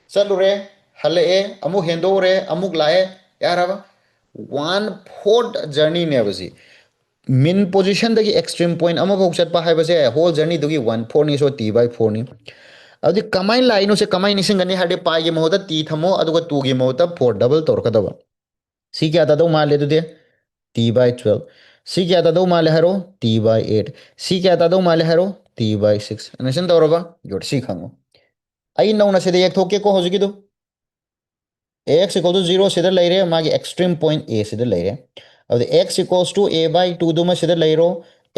chalure hale amu hendore amuk lae yaraba 1/4 journey ne basi min position dagi extreme point ama bok chat pa hai base whole journey dugi 1/4 ni so t by 4 ni adi kamai lai no se kamai ni singani hade pi gi moda t thamo aduga 2 gi moda 4 double tor ka daba si kya ta do मान ले दे t by 12 si kya ta do मान ले हरो t by 8 si kya ta do मान ले हरो t by 6 अनशन तौरबा जोड़ सी खांगो आई नौ न से एक थोके को हो जगी दो x equal to 0 sida leire magi extreme point a sida leire अब x equals to a by 2 दुमा sida leiro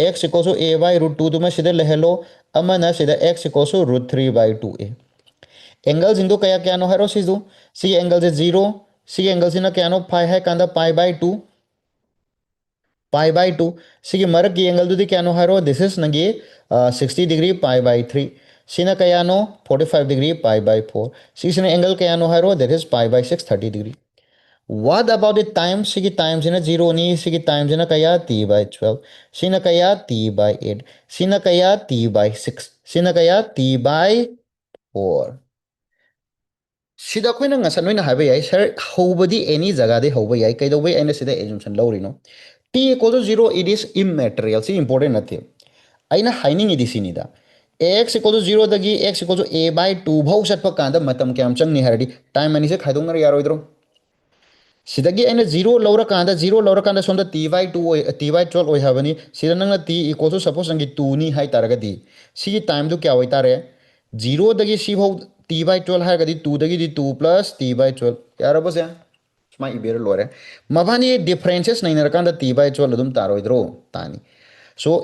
x equals to a by root 2 दुमा sida lehelo amana sida x equals to root 3 by 2a angles indo kaya kya no hero sidu si angle is 0 si angle sina kya no pi hai kanda pi by 2 pi by 2 si marak ki angle du kya no hero this is nagi 60 degree pi by 3 sina kaya no 45 degree pi by 4 si sina angle kaya no hero that is pi by 6 30 degree. What about the time? Sigi times in a 0 ni, sigi times in a kaya t by 12, sina kaya t by 8, sina kaya t by 6, sina kaya t by 4. Sida ko na nga sa noy na habi ay sir hobadi any jaga de hobi ay kay way ay na sida assumption lawri no t equal to 0 it is immaterial si important nathi ay na hiding idi sinida x equal to 0 dagi x equal to a by 2 bhau sat pa kanda matam kyam chang ni hardi time ani se khaidong na yaro idro सिदगी अने zero लौरकांदा सोंदा t by 2 t by 12 ओइ हाबनी सिदा नंगना t equal to suppose नंगी 2 नी high तारगदी सी time दु क्या होई तारे 0 दगी सी भौ t by 12 हारगदी 2 दगी the 2 plus t by 12 यार बस या स्मा इबेर लोरे मबानी डिफरेंसेस नहीं नरकांदा t by 12 अदुम तारोइद्रो तानी so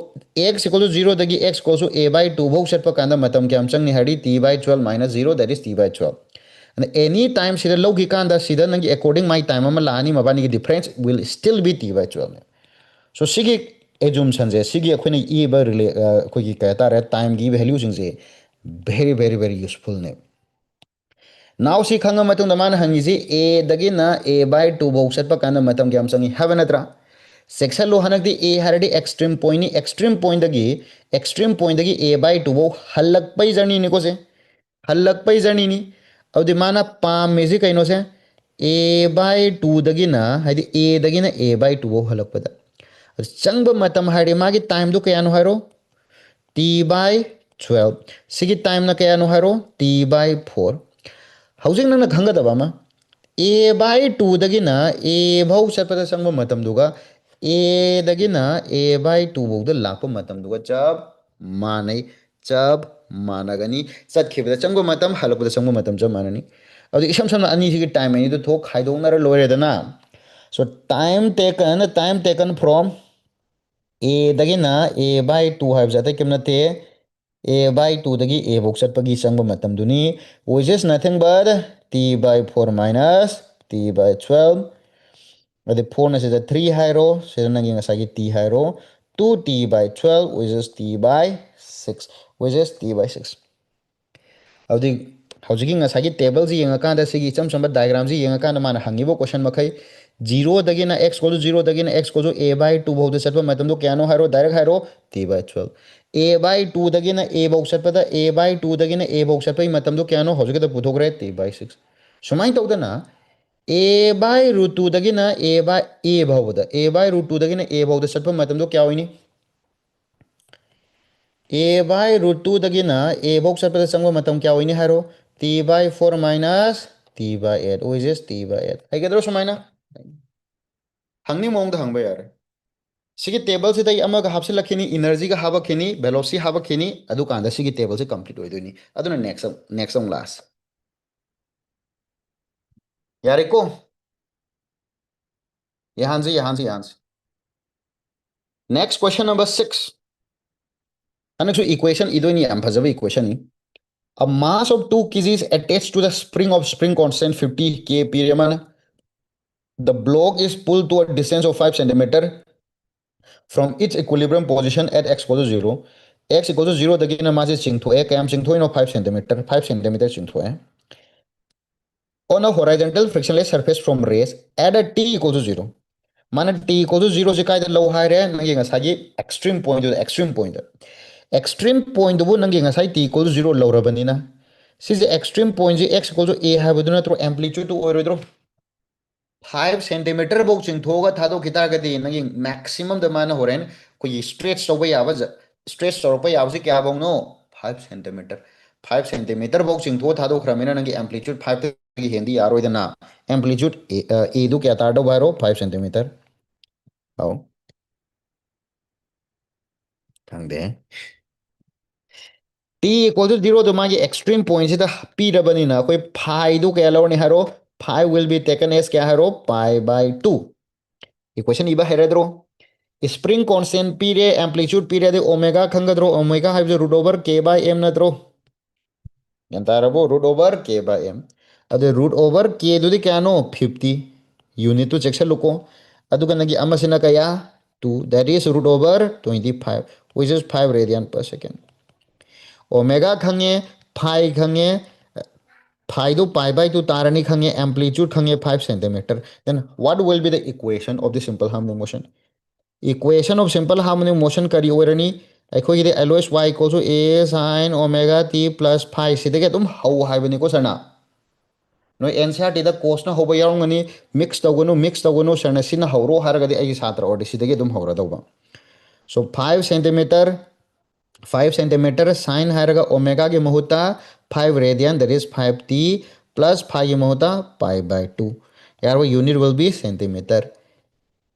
x equal to 0 dagi x equals to a by 2 भौ set pa kanda matam kyam changni hadi t by 12 minus 0 that is t by 12 and any time sida logi kanda sida nangi according my time ama lani mabani ki difference will still be t by 12 so sigi assumption je sigi akhoi e ba khoi ki ka ta time gi value jing je very very very useful ne now si khanga matung da man hangi ji a dagi na a by 2 box set pa kana matam gyam changi have natra section lo hanak di a haradi extreme point ni extreme point dagi a by 2 bo halak pai journey ni ko se halak pai journey ni अब माना palm में कहीं से ए bye 2 दगिना हाइदी ए दगिना ए bye 2 हलकपदा चंग है मागी time दो क्या है टी बाय 12 सिगी टाइम ना क्या है टी बाय 4 हौजिक नंग खंगदबा मा ए बाय 2 दगिना ए भौ चपदा चंग मतम ए दगिना ए बाय 2 भौ द लाप मतम चब मानै चब मानगनी चतखिबदा चंगो मतम हलपदा चंगो मतम चब माननी अब इसम सम अनि सिगी टाइम अनि तो थोक खाइदोंनर लोरेदना so time taken from a dagina a by 2 HYBE जाते किम नते a by 2 दगी a बोक चटपगी चंगो मतम दुनी which is nothing but t by 4 minus t by 12 अदे 4 न से 3 हाइरो से नगी ngसागी t हाइरो 2t by 12 which is t by 6 which is t by 6 अवधि हौजिकी ngसागी table जी यंगकांदा सिगी चम चम डायग्राम जी यंगकांदा मान हंगिबो क्वेश्चन मखै 0 दगिना x को 0 दगिना x को a by 2 बहु चटप मतम दो क्यानो हारो डायरेक्ट हारो t by 12 a by 2 दगिना a बहु चटपदा a by 2 दगिना a बहु चटपै मतम दो क्यानो हौजिकी द पुथोग्रे t by 6 सुमाइन तौदना a by root 2 दगिना a by a बहुदा a by root 2 दगिना a बहु चटप मतम दो क्या होइनी a by root 2 दगिना a box चलपदा चंगो मतम क्या होइनी हारो t by 4 minus t by 8 which is t by 8 hay gedro sumaina hangni mong da hangba yare sigi table se dai ama ga hapse lakhini energy ga haba khini velocity haba khini adu kanda sigi table se complete hoidoni aduna next on last yare ko yahan se next question number 6 anaksu equation idoni am phajaba equation ni a mass of 2 kgs attached to the spring of spring constant 50 kPa. The block is pulled to a distance of 5 centimeter from its equilibrium position at x equals to 0. X equals to 0 again a mass is chingtho a kayam chingtho no 5 centimeter 5 centimeter chingtho on a horizontal frictionless surface from race at a t equals to 0. Mana t equals to 0 se kai da low high re nangi ngasagi extreme point bu nangi ngasai t equals to 0 low rabani na sise extreme point ji x equals to a habadu na tro amplitude to oirodro 5 centimeter box चिंथोगा था तो कितना गति नगी maximum the मान हो रहे हैं कोई stretch तो भाई आवाज स्ट्रेच तो भाई आवाज क्या बोंगनो 5 centimeter 5 centimeter box चिंथो था तो क्रमेना नगी एम्पलीट्यूड 5 की हिंदी यारो इतना एम्पलीट्यूड ए दो क्या ताड़ो बारो 5 centimeter आओ खंगदे t equal to 0 तो मागी एक्सट्रीम पॉइंट से तो p डबनी ना कोई pi दो क्या लो ने हरो pi will be taken as क्या हरो pi by 2 इक्वेशन इबा हेरेद्रो स्प्रिंग कांस्टेंट पीरे एम्पलीट्यूड पीरे ओमेगा खंगद्रो ओमेगा है root over k by m नद्रो यंतारबो root over k by m अदे रूट ओवर के दुदी क्यानो 50 यूनिट टू सेक्शन लुको अदुगा नगी अमसिना कया 2 that is root over 25 which is 5 radian per second omega खंगे फाइ खंगे फाइ दो पाई बाय 2 तारनी खंगे एम्पलीट्यूड खंगे 5 centimetre then what will be the equation of the simple harmonic motion equation of simple harmonic motion kari oirani ꯑꯩꯈꯣꯏꯒꯤꯗꯤ LOS y equals to a sin omega t plus phi सिदगे तुम हौ हाइबनी को Sarna no NCERT दा course ना होबा यारंगनी mix तगोनो Sarna सिना हौरो हारगदि आई छात्र और सिदगे तुम हौरा दौबा सो 5 centimetre 5 centimetre sin हारगा omega के महुता 5 radian that is 5t plus phi के महुता pi by 2 यार वो यूनिट विल बी सेंटीमीटर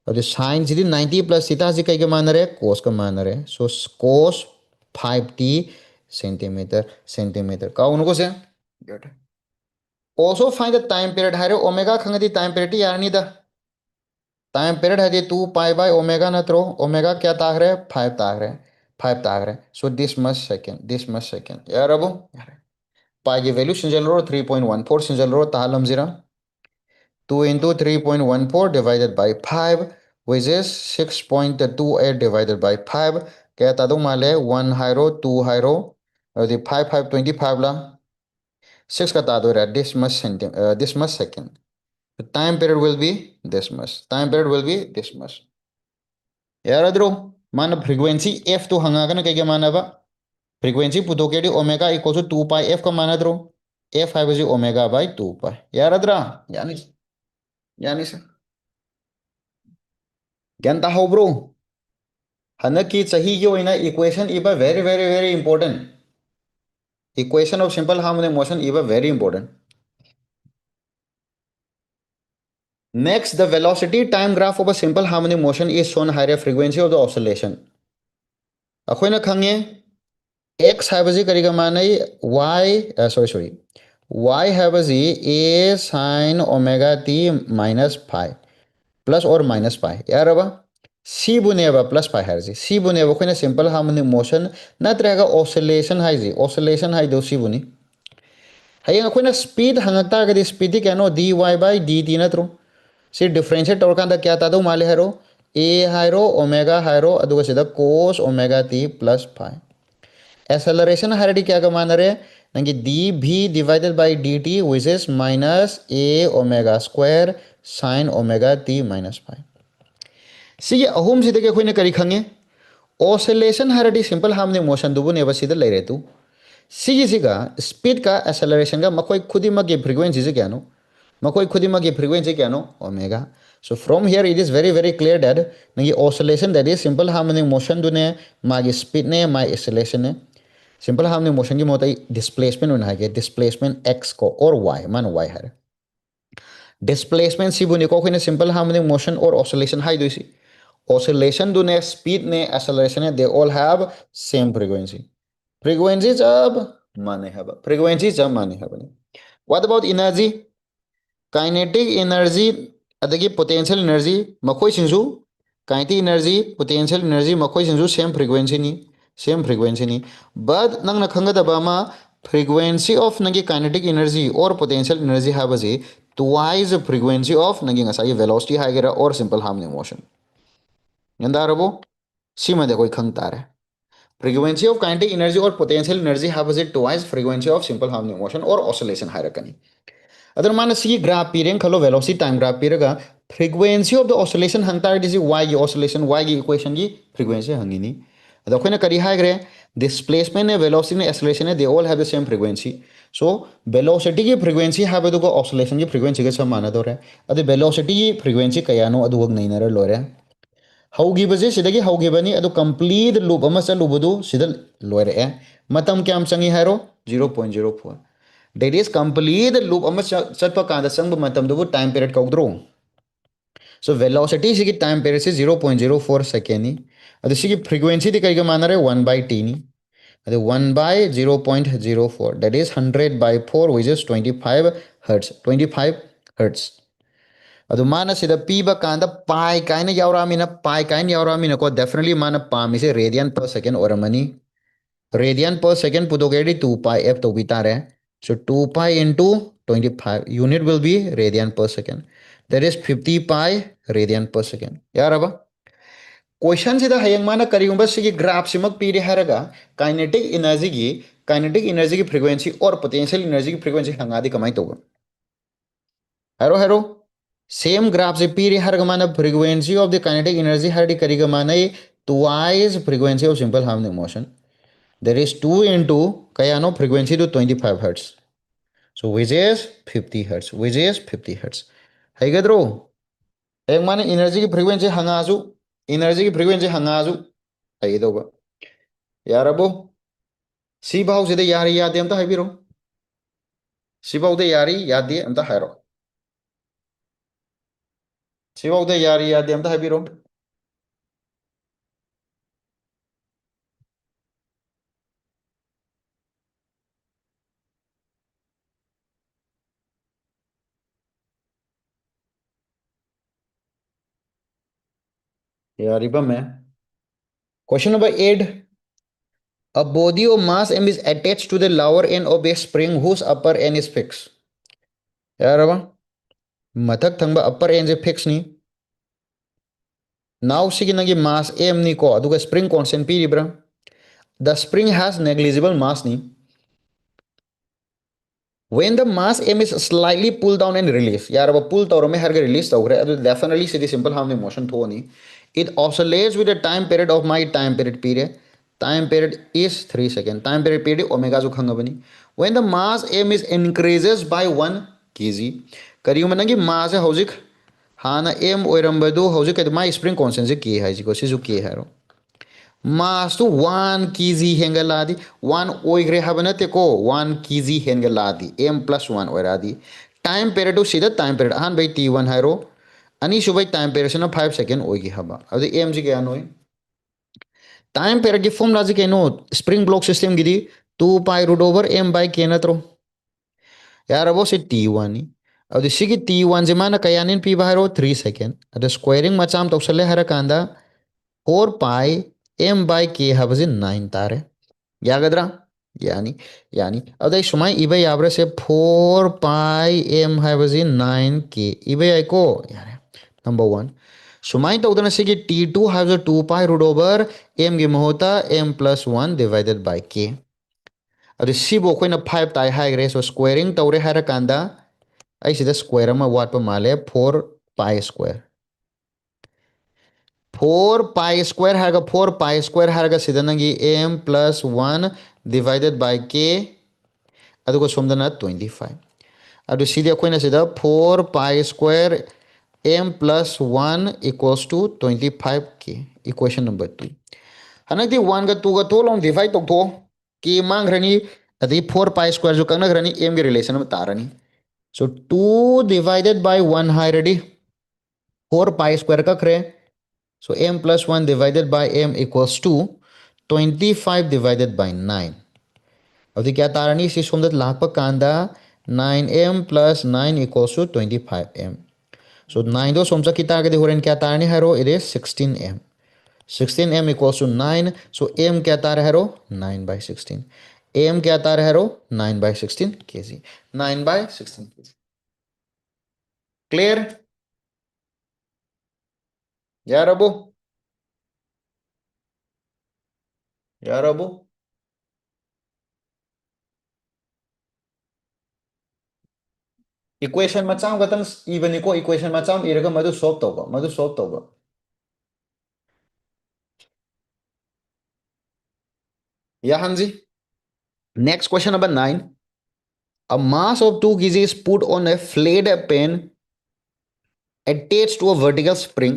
अब साइन जी 90 प्लस थीटा जी कई के मान रहे कोस का मान रहे सो कोस 5t सेंटीमीटर का उनको से also find the time period है ओमेगा खंगदी टाइम पीरियड यारनी द टाइम पीरियड है 2 पाई बाय ओमेगा नत्रो ओमेगा क्या ताग रहे 5 ताग रहे सो दिस मच सेकंड यार अब पाई की वैल्यू सिंजल रो 3.14 सिंजल रो तालम जीरा 2 into 3.14 divided by 5 which is 6.28 divided by 5 kaya tadong male 1 hairo 2 hairo the 5 5 25 la 6 ka tado ra this much second the time period will be this much yaradro mana frequency f to hanga kana kaya mana ba frequency puto ke omega equals to 2 pi f ka mana dro f hai baji omega by 2 pi yaradra yani gyan ta hobro हनकी सही की ओइना equation इबा very very very important equation of simple harmonic motion इबा very important next the velocity time graph of a simple harmonic motion is shown हायर frequency of the oscillation अखोइना खंगे x हाइबजी करिगा मानै y सॉरी y हाइबजी a sin omega t minus phi plus or minus pi यार अब सी बुनेबा प्लस पाई है सी बुनेबा अखोइना सिंपल हार्मोनिक मोशन नत्रगा ऑसिलेशन है दो सी बुनी हयेंग अखोइना स्पीड हंगता गदि स्पीड केनो dy by dt नत्रो सी डिफरेंशिएट तौरकांदा क्या तादो माले हैरो a हायरो ओमेगा हायरो अदुगा सिदा cos omega t plus phi acceleration हायरडी क्या का मान रहे नंगी dv divided by dt which is minus a omega square sin omega t minus phi सी अहुम सिदगे अखोइना करी खंगे ऑसिलेशन हायरडी सिंपल हार्मोनिक मोशन दुबु नेबा सिदा लेरे तू सिगी सिगा स्पीड का एक्सेलरेशन का मकोई खुदी मगे फ्रीक्वेंसी से क्या no makoi khudimagi frequency kano omega. So from here it is very very clear that nagi oscillation, that is simple harmonic motion dune magi speed ne my acceleration ne. Simple harmonic motion ki motai displacement un hai, displacement x ko or y man y hai. Displacement si buni ko khine simple harmonic motion or oscillation hai doisi. Oscillation dune speed ne acceleration ne, they all have same frequency. Frequency jab mane haba, frequency jab mane haba. What about energy? Kinetic energy adagi potential energy makoi singsu, kinetic energy potential energy makoi singsu same frequency ni, same frequency ni. But nang na khanga daba ma frequency of nangi kinetic energy or potential energy habaji twice the frequency of nangi ngasai velocity hagera or simple harmonic motion. Yandarabo sima de koi khang tare. Frequency of kinetic energy or potential energy habaji twice frequency of simple harmonic motion or oscillation hierarchy. अदर मान सी graph पीरें खलो velocity time graph पीरगा frequency of the oscillation हंगतार दिसी y की oscillation y की इक्वेशन की फ्रीक्वेंसी हंगिनी अदर कोई ना करी हाइग्रे डिस्प्लेसमेंट ने वेलोसिटी ने एक्सेलरेशन ने they all have the same frequency so velocity की फ्रीक्वेंसी हाबे दुको ऑसिलेशन की फ्रीक्वेंसी के समान दोरे अदर वेलोसिटी की फ्रीक्वेंसी कयानो अदु वग नहीं नरे लोरे हौगिबजे सिदगी हौगिबनी अदु कंप्लीट लूप अमा चलुबदु सिदा लोरे मतम क्याम चंगी हारो 0.04 that is complete loop amma chatpa kanda changba matam du time period kaudro. So velocity sigi time period se 0.04 second ni adu sigi frequency di kaiga manare 1 by t ni adu 1 by 0.04 that is 100 by 4 which is 25 hertz 25 hertz adu mana sida piba kanda pi kaina yauramina pi kaina yauramina ko definitely mana pami se radian per second oramani radian per second pudogedi 2 pi f to bitare. So 2 pi into 25 unit will be radian per second. That is 50 pi radian per second. Yaraba. Question sida hayang mana kariyumba sigi graph simak piri haraga kinetic energy ki frequency or potential energy ki frequency hangadi kamai toga. Haro haro. Same graph se piri haraga mana frequency of the kinetic energy hardi kariga mana twice frequency of simple harmonic motion. There is 2 into kayano frequency to 25 hertz. So which is 50 hertz, which is 50 hertz. Hay gadro. Ek mana energy ki frequency hangazu, energy ki frequency hangazu. Hay do ba. Yarabo. Si bahu sida yari yadi amta hay biro. Si bahu de yari yadi amta hayro. Si bahu de yari yadi amta hay biro. Yari ba me. Question number 8. A body of mass m is attached to the lower end of a spring whose upper end is fixed. Yaraba. Mathak thangba upper end is fixed ni. Now sige nagi mass m ni ko aduga spring constant p libra. The spring has negligible mass ni. When the mass m is slightly pulled down and released, यार अब pull तौर में हर के release तो करे, तो definitely सीधी simple harmonic motion तो नहीं. It oscillates with the time period of my time period period. Time period is 3 seconds. Time period omega जो खंगा बनी. When the mass m is increases by 1 kg, करियो मना कि mass है हौजिक हाँ ना m ओरम बदो हौजिक के my spring constant से k है जी को सिजु k है रो. Mass to 1 kg hengaladi 1 oigre habanate ko 1 kg hengaladi m plus 1 oiradi time period to sida time period han by t1 hairo ani subai time period na 5 second oigi haba adi m ji kya noi time period ki formula ji keno spring block system gidi 2 pi root over m by k na tro यार वो से t1 ni adi sigi t1 je mana kayanin p baharo 3 second ada squaring macham to sale hara kanda 4 pi m by k habazin 9 tare yagadra yani yani adai sumai ibe yabre se 4 pi m habazin 9 k ibe ai ko yare number 1 sumai to udana se ki t2 has a 2 pi root over m gi mohota m plus 1 divided by k adu sibo koina 5 tai haigre so squaring tawre hara kanda ai sida square ma wat pa male 4 pi square 4 pi square harga 4 pi square harga sidanagi m plus 1 divided by k adugo somdana 25 ꯑꯗꯨ ꯁꯤꯗꯤ ꯑꯩꯈꯣꯏꯅ ꯁꯤꯗ 4 pi square m plus 1 equals to 25k equation number 2 ꯍꯟꯗꯛꯇꯤ 1ꯒ 2ꯒ ꯊꯣꯛꯂꯥꯎ divide ꯇꯧꯊꯣꯛꯑꯣ k ꯃꯥꯡꯈ꯭ꯔꯅꯤ ꯑꯗꯩ 4 pi square ꯁꯨ ꯀꯛꯅꯈ꯭ꯔꯅꯤ m ꯒꯤ relation ꯑꯃ ꯇꯥꯔꯅꯤ so 2 divided by 1 ꯍꯥꯏꯔꯗꯤ 4 pi square कखरे so m plus 1 divided by m equals to 25 divided by 9 अभी क्या तारनी सी सोमदत लाख कांदा 9m plus 9 equals to 25m so 9 दो सोमचा की तारगे होरेन क्या तारनी है रो it is 16m 16m equals to 9 so m क्या तार है रो 9 by 16 m क्या तार है रो 9 by 16 kg 9 by 16 kg clear यार अबू यार अबू इक्वेशन मचाम गतन इवन को इक्वेशन मचाम इरगा मधु सॉल्व तौबा या हांजी next question number 9 a mass of 2 kg is put on a flayed pen attached to a vertical spring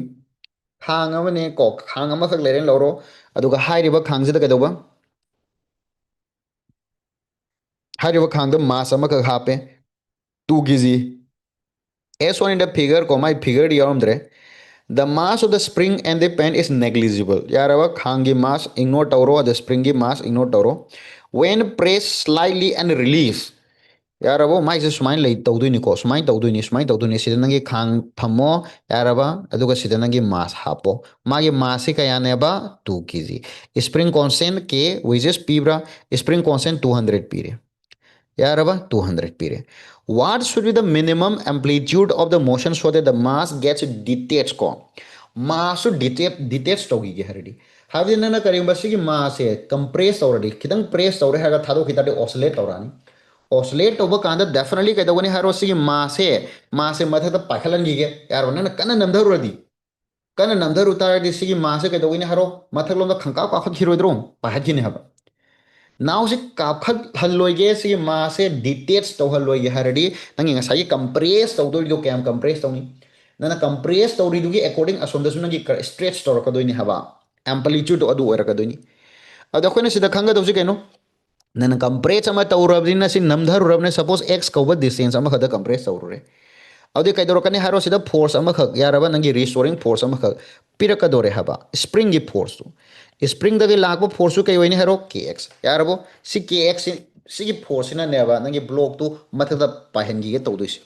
khang amane ko khang ama khak leren loro aduga hairiba khang sida kadoba hairiba khang da mass ama khak hape 2 kg as one in the figure ko my figure yaramdre the mass of the spring and the pen is negligible yaraba khangi mass ignore toro the springy mass ignore toro when pressed slightly and release यारबो माइसे सुमाइन लई तौदुनी को सुमाइन तौदुनी सिदा नंगी खांग थमो यारबा अदुगा सिदा नंगी मास हापो मागी मास से कया नेबा 2 केजी स्प्रिंग कांस्टेंट के विच इज पीब्रा स्प्रिंग कांस्टेंट 200 पीरे यारबा 200 पीरे what should be the minimum amplitude of the motion so that the mass gets detached ko mass detach togi ge haridi हावी नना करिंग बस की मास है कंप्रेस तौरदी खितंग प्रेस तौरे हागा थादो खितादे ऑसिलेट तौरानी ऑसिलेट तौब कांदा definitely कदवनी हारो सी मास है मथे त पाखलन गिगे यारो नना कन नमधरुदी कन नमधरु तारदी सी मास है कदवनी हारो मथक लोंदा खंका काखत खिरोद्रो पाहत हाबा नाउ से काखत हल्लोगे सी मास है डिटेच तौहल्लोगे हरडी नंगी ngसाई कंप्रेस तौदोइदो कैम कंप्रेस तौनी नना कंप्रेस तौरीदुगी अकॉर्डिंग असोमदसु नंगी स्ट्रेच तौरकदोइनी हाबा एम्पलीट्यूड अदु ओरकदोइनी अद अखोइना सिदा खंगदौसी कैनो नन कंप्रेस अमा तौरबदिना सि नमधरुरबने सपोज x कौब डिस्टेंस अमा खदा कंप्रेस तौरुरे अदि कैदोरकने हारो सिदा फोर्स अमा खक यारबा नंगी रिस्टोरिंग फोर्स अमा खक पिरकदोरे हाबा स्प्रिंग की फोर्स तु स्प्रिंग दगे लागबो फोर्स सु कैवैनि हारो kx यारबो सि kx सि की फोर्स सिना नेबा नंगी ब्लॉक तु मथदा पाहनगी के तौदोइस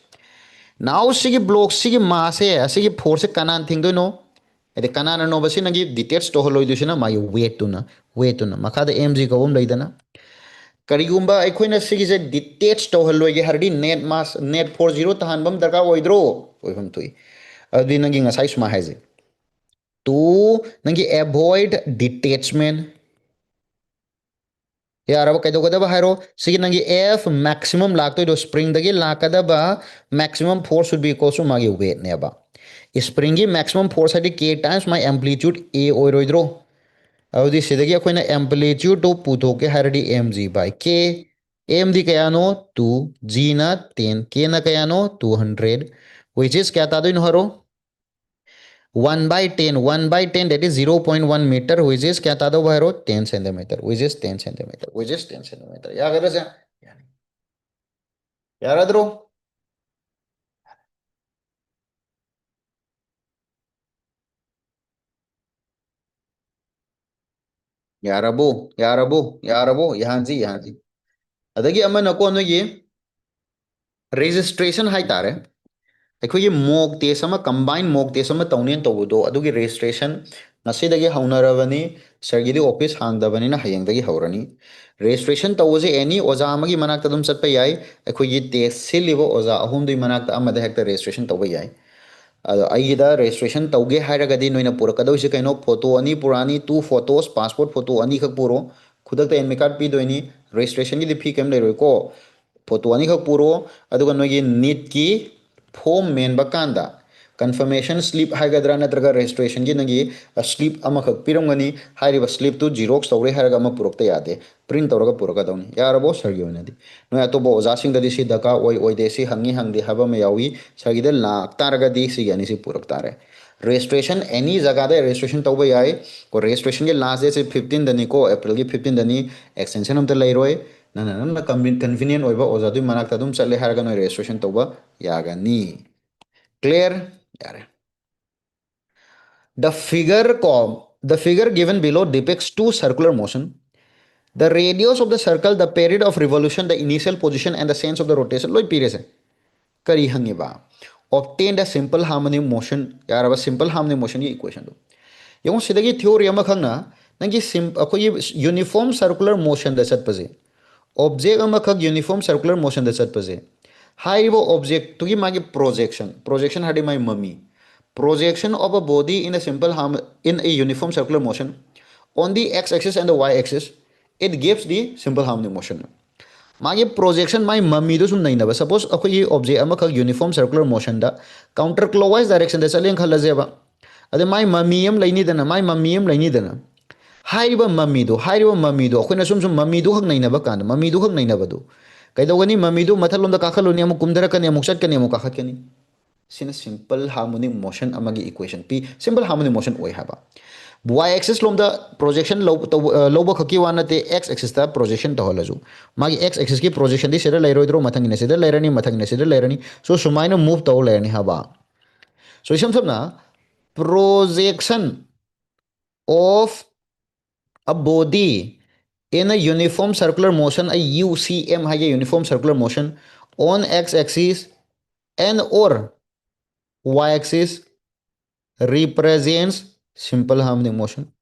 नाउ सि की ब्लॉक सि की मास है सि की फोर्स कनान थिंगदोइनो एदे कनाना नो बसि नंगी डिटेच तो हलोइदुसिना मागी वेट तुना मखादा mg कवम लैदना करीगुंबा अखोइना सिगिसे डिटेच तौहल्लोगे हरडी नेट मास नेट 40 तहानबम दरकार ओइद्रो ओइफम तुई अदि नंगी ngसाई सुमा हाइजे टू नंगी अवॉइड डिटेचमेंट यारब कैदोगदब हाइरो सिगी नंगी एफ मैक्सिमम लाक्तोइदो स्प्रिंग दगी लाकदब maximum force should be equals to मागी वेट नेबा स्प्रिंग की मैक्सिमम फोर्स है के टाइम्स माई एम्पलीट्यूड ए ओइरोइद्रो अवधि सिदगी अखोइना एम्पलीट्यूड तो पुथोके हरडी एम जी बाय के एम दी कयानो 2 जी ना 10 के ना कयानो 200 which is क्या तादो इन हरो 1 by 10 that is 0.1 meter which is क्या तादो हरो 10 centimeter which is 10 centimeter which is 10 centimeter या गदस याराद्रो यारबो यारबो यारबो यहाँ जी अदगी अमा नको नोगी registration हाई तारे अखोई mock test combine mock test तौने तौबदो अदुगी रजिस्ट्रेशन ngasiदगी हौनरबनी सरगिदी ऑफिस हांगदबनीना हयेंदगी हौरनी रजिस्ट्रेशन तौजे एनी ओजा अमगी मनाक्ता दुम चटपा याई अखोई टेस्ट सिलिबो ओजा अहुमदुई मनाक्ता अमदा हेक्ता रजिस्ट्रेशन तौबा याई अदा रजिस्ट्रेशन तौगे हायरगदी नोइना पुरकदौसे कैनो फोटो अनी पुरानी 2 फोटोस पासपोर्ट फोटो अनी खक पुरो खुदकता एडमिट कार्ड पीदोइनी रजिस्ट्रेशन की फी केम लेरोइको फोटो अनी खक पुरो अदुगा नोइगी नीट की फॉर्म मेनबा कांदा confirmation slip hagadra natraga registration gi nangi slip amakhak pirongani hairiba slip tu xerox tawre haraga ama purokta yade print tawraga puraga dawni yarabo sargi onadi no atobo oja sing dadi si daka oi de si hangi hangdi haba me yawi sargi de lak taraga di si yani si purak tare registration any jaga de registration tawba yai ko registration ge last day se 15 dani ko april gi 15 dani extension am ta lairoi na convenient oiba oja du manak ta dum challe haraga no registration tawba yagani clear yare the figure given below depicts two circular motion. The radius of the circle, the period of revolution, the initial position, and the sense of the rotation. Loi pire se. Kari hangi ba. Obtained a simple harmonic motion. Yara ba simple harmonic motion ki equation do. Yung sidagi theory ama khang na nangi ako uniform circular motion da sat paze. Object ama khag uniform circular motion da sat paze. Hai bo object to gi magi projection. Projection hadi my mummy. Projection of a body in a in a uniform circular motion on the x-axis and the y-axis, it gives the simple harmonic motion. Magi projection my mummy do sum nahi na ba. Suppose ako ye object ama khag uniform circular motion da counterclockwise direction da chalen khala jeba. Ade my mummy am laini dana my mummy am laini dana. Hairiba mummy do akhona sum mummy do hak nahi na ba kan mummy do hak nahi na ba do. Kaidawani mummy do mathalom da kakhaluni am kumdara kani am sat kani am kakhat kani. Sina simple harmonic motion amagi equation p simple harmonic motion oi haba y axis lom da projection loba khaki wana te x axis da projection to holaju magi x axis ki projection di sida lairoi dro mathang ne sida lairani so sumaina move to lairani haba so samna projection of a body in a uniform circular motion a UCM high uniform circular motion on x axis and or y-axis represents simple harmonic motion.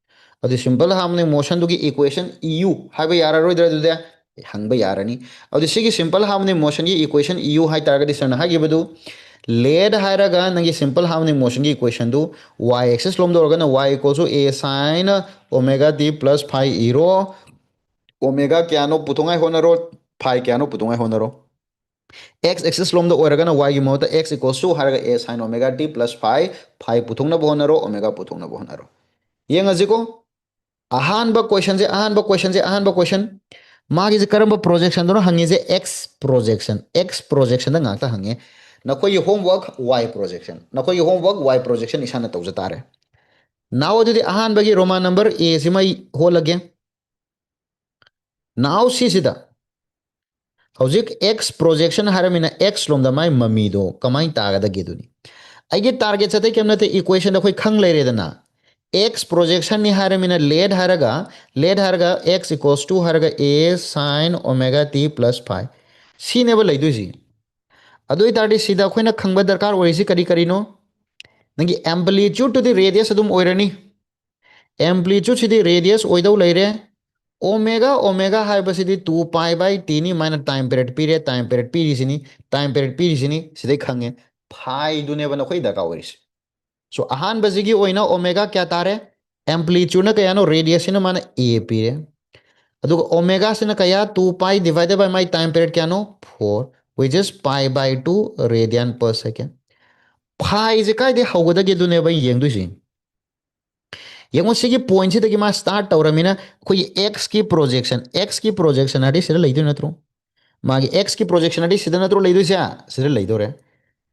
The simple harmonic motion to equation EU. Have a yara there hang by yarani. Of the simple harmonic motion equation EU high target is an hagibadu. Lead hiragan and simple harmonic motion equation do y-axis from the organ y equals to a sine omega t plus pi ero omega kiano putunga honoro pi kiano putunga honoro. X axis lom the organa y gi mota x equals to haraga a sin omega t plus phi puthungna bonaro omega puthungna bonaro yenga jiko ahan ba question magi je karamba projection do hangi je x projection da ngakta hange nakoi homework y projection isana tawjatare now the ahan bagi roman number a simai hol again now see sida Howzik X projection haramina X lom da mai mamido kamai taga da geduni. Aige target sate kemna te equation da koi khang lere dana. X projection ni haramina lead haraga X equals to haraga A sin omega t plus pi. C never lai duzi. Adoi tardi sida koi na khang ba darkar orisi kari no. Nangi amplitude to the radius adum oirani. Amplitude to the radius oidau laire. Omega hai basidi 2 pi by t ni minus time period time period sidai khange phi dune bana khoi da ka oris so ahan basigi oina omega kya tare amplitude na kaya no radius na mana a period adu omega sina kaya 2 pi divided by my time period kya no 4 which is pi by 2 radian per second phi is kai de hawada ge dune ba yeng du si yengo sigi point si ma start tawramina koi x की projection adi sida leidu natro magi x की projection adi sida natro leidu sia sida leidu re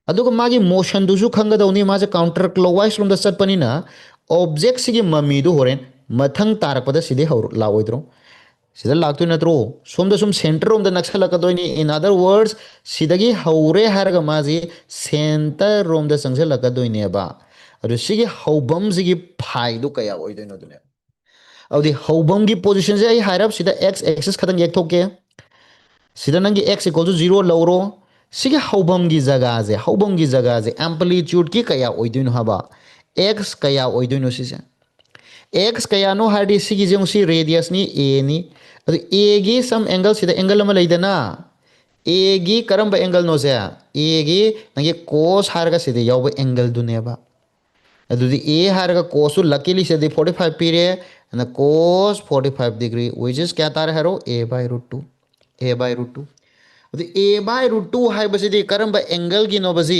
aduga magi motion du su khanga dawni ma je counter clockwise from the sat panina object sigi mami du horen mathang tarakpada sidi haur lawoidro sida lagtu natro somda sum center of the naxala kadoini in other words sidagi haure harga maji center rom the sangsela kadoini ba adu sigi haubam sigi phai du kaya oidoino dune audi haubam gi position se ai hairap sida x axis khatang yek thoke sida nangi x equal to 0 lawro sigi haubam gi jaga je amplitude ki kaya oidoino haba x kaya oidoino sise x kaya no hardi sigi jeng si radius ni a ni adu a gi some angle sida angle ama leidana a gi karamba angle no se a gi nangi cos harga sida yawa angle duneba adudi a harga cos to luckily sida 45 period and the cos 45 degree which is kya tar haro a by root 2 a by root 2 the a by root 2 hai basidi karamba angle gi no basi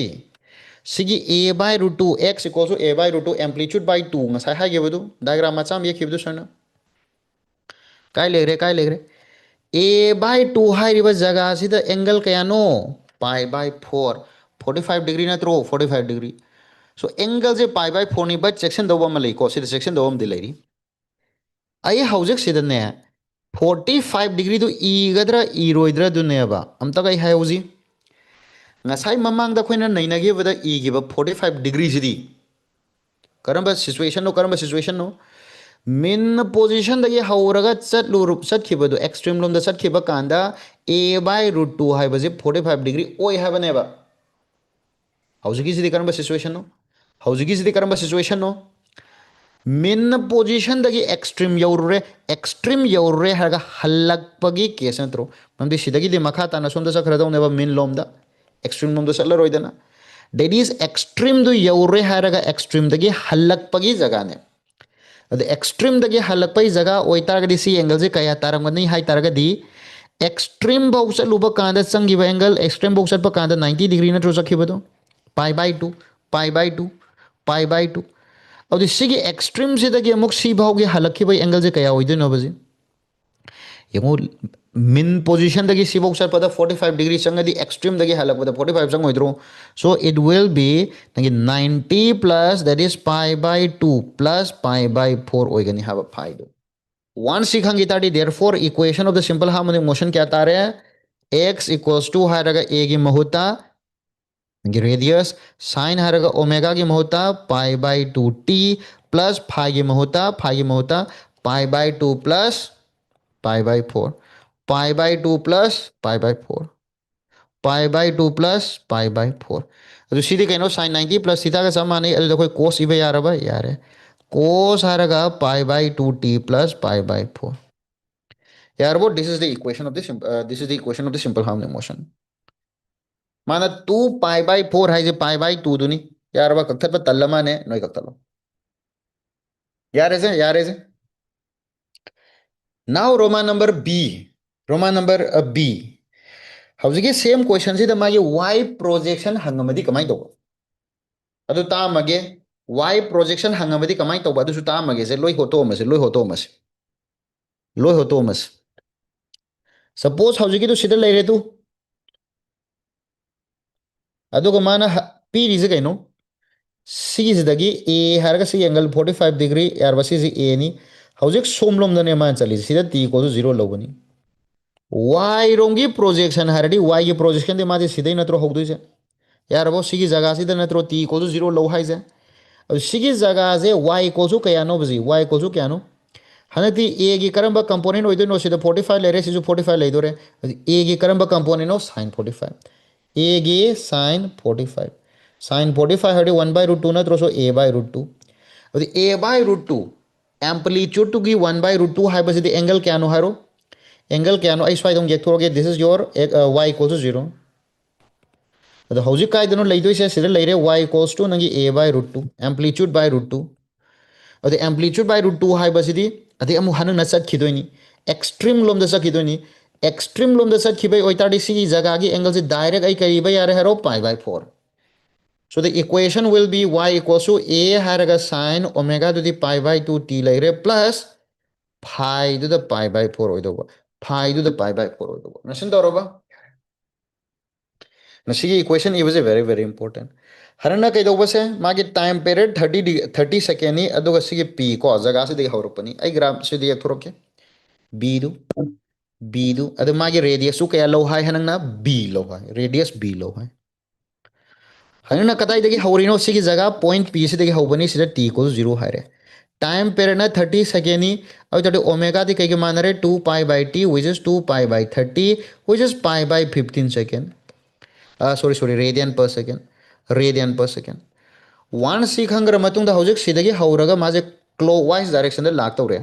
सिगी a by root 2 x equals to a by root 2 amplitude by 2 ngasai hagebadu diagram macham yekhibdu sarna काय लेख रहे a by 2 हाइरिबा जगह सिदा angle कयानो pi by 4 45 degree नत्रो 45 degree so angle से pi by 4 नि बट सेक्शन दो बम लेको सिदा सेक्शन दो बम दिलेरी आई हाउजेक सिदने 45 डिग्री तो ईगद्रा ईरोइद्रा दुनेबा अमता कई housie ngasai mamang da khoina nainagibada igiba 45 degree sidi karamba situation no min position dagi hauraga chatlu rup chatkibadu extreme lom da chatkiba kanda a by root 2 haibaje 45 degree oi habaneba haujigi sidi karamba situation no haujigi sidi karamba situation no min position dagi extreme yaurre haga halakpagi case natro mamdi sidagi di makha tana somda sakhradau neba min lomda extreme lomda chatlaroidana that is extreme du yaurre haraga extreme dagi halakpagi jaga ne ಅದು ಎಕ್ಸ್ಟ್ರೀಮ್ದಾಗೆ ಹಲಕ್ಪೈ ಜಾಗ ಒಯ್ತಾರಗದಿ ಸಿ ಎಂಗಲ್ಸೆ ಕಯ ತಾರಂಗನಿ ಹಾಯ್ ತಾರಗದಿ ಎಕ್ಸ್ಟ್ರೀಮ್ ಬೌ ಚಲುಬ ಕಾಂದ ಚಂಗಿಬ ಎಂಗಲ್ ಎಕ್ಸ್ಟ್ರೀಮ್ ಬೌ ಚಲ್ಪ ಕಾಂದ 90 ಡಿಗ್ರಿ ನಟ್ರೋ ಚಕ್ಕಿಬದು pi by two pi by two pi by two ಅದು ಸಿಗಿ ಎಕ್ಸ್ಟ್ರೀಮ್ ಸಿದಾಗೆ ಅಮುಕ್ ಸಿ ಭಾವ್ಗೆ ಹಲಕ್ಕಿಬ ಎಂಗಲ್ಸೆ ಕಯ ಒಯ್ದನೋಬಜಿ यमो min position dagi sibok sar pada 45 degree changa di extreme dagi halak pada 45 chang hoidro so it will be nagi 90 plus that is pi by 2 plus pi by 4 oigani have a pi do one sikhangi tadi therefore equation of the simple harmonic motion kya ata raha hai x equals to haraga a ki mahuta nagi radius sin haraga omega ki mahuta pi by 2 t plus phi ki mahuta pi by 2 plus pi by 4 pi by 2 plus pi by 4 pi by 2 plus pi by 4 अदु सीधे कहिनो sin 90 plus theta का सम माने अदु कोई cos इबे यार बा यार cos हारेगा pi by 2t plus pi by 4 यार वो this is the equation of the simple harmonic motion माना 2 pi by 4 है जे pi by 2 दुनी यार बा कथत पर तल्लमा ने नोई कथलो यार ऐसे now roman number b हौजिके सेम क्वेश्चन से मागी y प्रोजेक्शन हंगमदी कमाई तौबा अदु तामगे y प्रोजेक्शन हंगमदी कमाई तौबा अदुसु तामगे से लोई होतो मस सपोज हौजिके तो सिदा लेरे तू अदुगा माना पीरिजे कइनो सिगिजदगी a हारगा सी एंगल 45 डिग्री यार बसी सी a नी हौजिक सोमलोम दने मा चली सिदा t को 0 लौबनी y रोंगी प्रोजेक्शन हारडी y की प्रोजेक्शन दे माजे सिदै नत्रो हौदुइसे यार वो सिगी जगह सिदा नत्रो t को 0 लौ हाइजे अब सिगी जगह से y को कया नो बजी y को क्या नो हनती a की करंबा कंपोनेंट होइदो नो सिदा 45 लेरे सिजु 45 लेदोरे a की करंबा कंपोनेंट नो sin 45 a की sin 45 हडी 1 by root 2 नत्रो सो a by root 2 अब a by root 2 एम्पलीट्यूड टू की 1 by root 2 हाइबसिदी एंगल क्या नो हारो एंगल क्या नो आई स्वाइदों गेथोगे this is your y equal to 0 अदो हौजिक कायदनो लेदोइसे सिदा लेरे y इक्वल्स टू नंगी a by root 2 amplitude by root 2 अदो एम्पलीट्यूड by root 2 हाइबसिदी अदे अमु हन न चटखिदोइनी एक्सट्रीम लोम द चटखिदोइनी एक्सट्रीम लोम द चटखिबै ओइताडी सिगी जगह की एंगल से डायरेक्ट आई करिबा यारे हारो pi by 4 so the equation will be y equals to a haraga sin omega to the pi by 2 t laire plus phi to the pi by 4 oidoba phi to the pi by 4 oidoba nasin doroba नसीगी equation ये वजे very important हरना कई दोबा से मागे time period 30 second ni अदुगा सिगी p को जगह से दे हौरपनी I graph से दे थोरके b दु अदु मागे रेडियस सु कया लो हाय हनंगना b लो हाय रेडियस b लो हाय हनना कताई देगी हौरिनो सिगी जगह पॉइंट p से देगी हौबनी सिदा t को 0 हाय रे टाइम पीरियड ना 30 सेकेंड ni अब तड़े ओमेगा दी कई के मान रे 2 pi by t which is 2 pi by 30 which is pi by 15 second sorry radian per second वन सीखंग्र मतुंग दा हौजिक सिदगी हौरगा माजे क्लॉकवाइज डायरेक्शन दे लाक्तौरे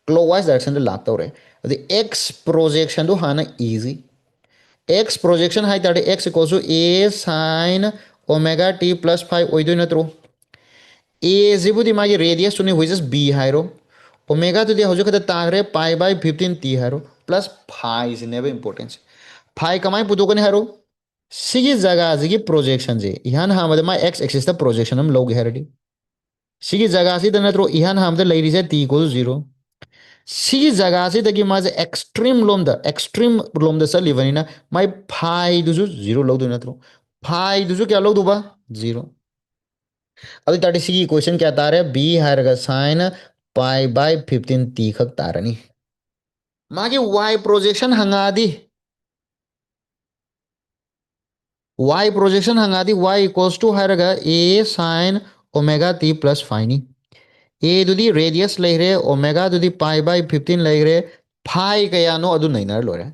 क्लॉकवाइज डायरेक्शन दे लाक्तौरे अदि x प्रोजेक्शन दो हाना इजी x प्रोजेक्शन हाइ ताडे x equals to a sin omega t plus 5 ओइदो नत्रो a जिबुदि मागे रेडियस सुनि व्हिच इज b हाइरो ओमेगा तो दे हौजिक द तागरे pi by 15 t हाइरो plus phi is never importance phi कमाई पुदोकने हाइरो सिगी जगह सिगी प्रोजेक्शन जे इहान हामद मा x एक्सिस द प्रोजेक्शन हम लोगे हरडी सिगी जगह सी द नत्रो इहान हामद लेरी से t इक्वल 0 सिगी जगह सी दगी माजे एक्सट्रीम लोम द सलीवनी ना माय फाई दुजु 0 लोग दो नत्रो फाई दुजु क्या लोग दुबा 0 अभी ताटी सिगी क्वेश्चन क्या तारे b हारगा साइन पाई बाय 15 t खक तारनी मागे y प्रोजेक्शन हंगादी y projection hangadi y equals to haraga a sin omega t plus phi ni a dudi radius leire omega dudi pi by 15 leire phi kaya no adu nainar lore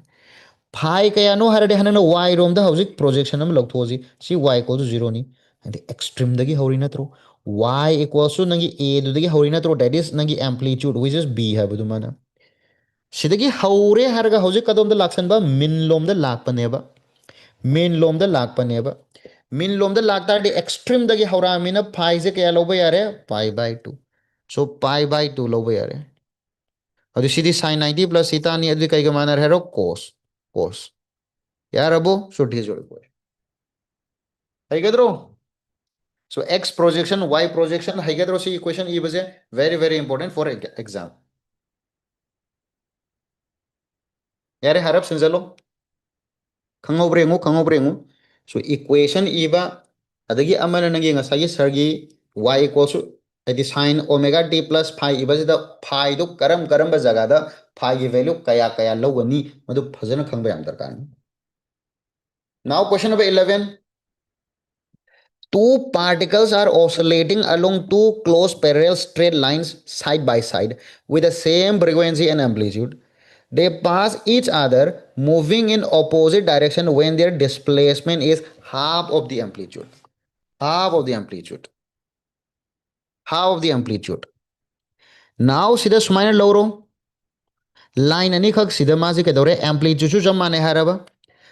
phi kaya no harade hanana y rom da hauzik projection am logthoji si y equals to 0 ni and extreme dagi hori na tro y equals to nangi a dudi hori na tro that is nangi amplitude which is b habadu mana sidagi haure haraga hauzik kadom da laksan ba min lom da lakpaneba mean लोम द लाकपनेबा mean लोम द लाकता दी extreme दगी हौरामीना pi से क्या लोबा यारे पाई बाय 2 सो पाई बाय 2 लोबा यारे अदु सिदी sin 90 प्लस थीटा नि अदु कई मानर हेरो cos cos यार अबो सुठी जोड़ को है गदरो सो x projection y projection है गदरो सी इक्वेशन ई बजे very very important for exam यारे हरब सिंजलो खंगोब्रेंगो सो इक्वेशन इबा अदगी अमन नंगी ngसाई सरगी y equals to sin omega t plus phi इबजिदा फाई दो करम जगह दा फाई की वैल्यू कया कया लौगनी मदु फजन खंगबा याम दरकार now question number 11 two particles are oscillating along two close parallel straight lines side by side with the same frequency and amplitude. They pass each other moving in opposite direction when their displacement is half of the amplitude. Half of the amplitude. Half of the amplitude. Now see the smile low line and sida mazi kadore amplitude jamane haraba.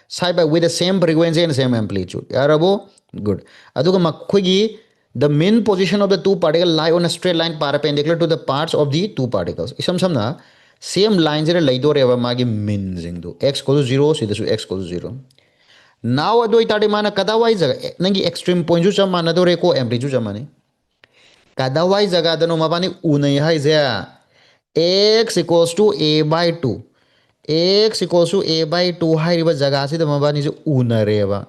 Side by with the same frequency and same amplitude. Yarabo, good. Aduga makwigi, the mean position of the two particles lie on a straight line perpendicular to the parts of the two particles. Isam samna same lines are laido reva magi mean zingdu. X equals 0, see this x equals 0. Now adu itade mana kadawai jaga nangi extreme point ju chamana do reko amplitude chamane. Kadawai jaga dano mabani unai hai zya. X equals to a by 2. x equals to a by 2 हाइरिबा जगह से मबानी जो उनरेबा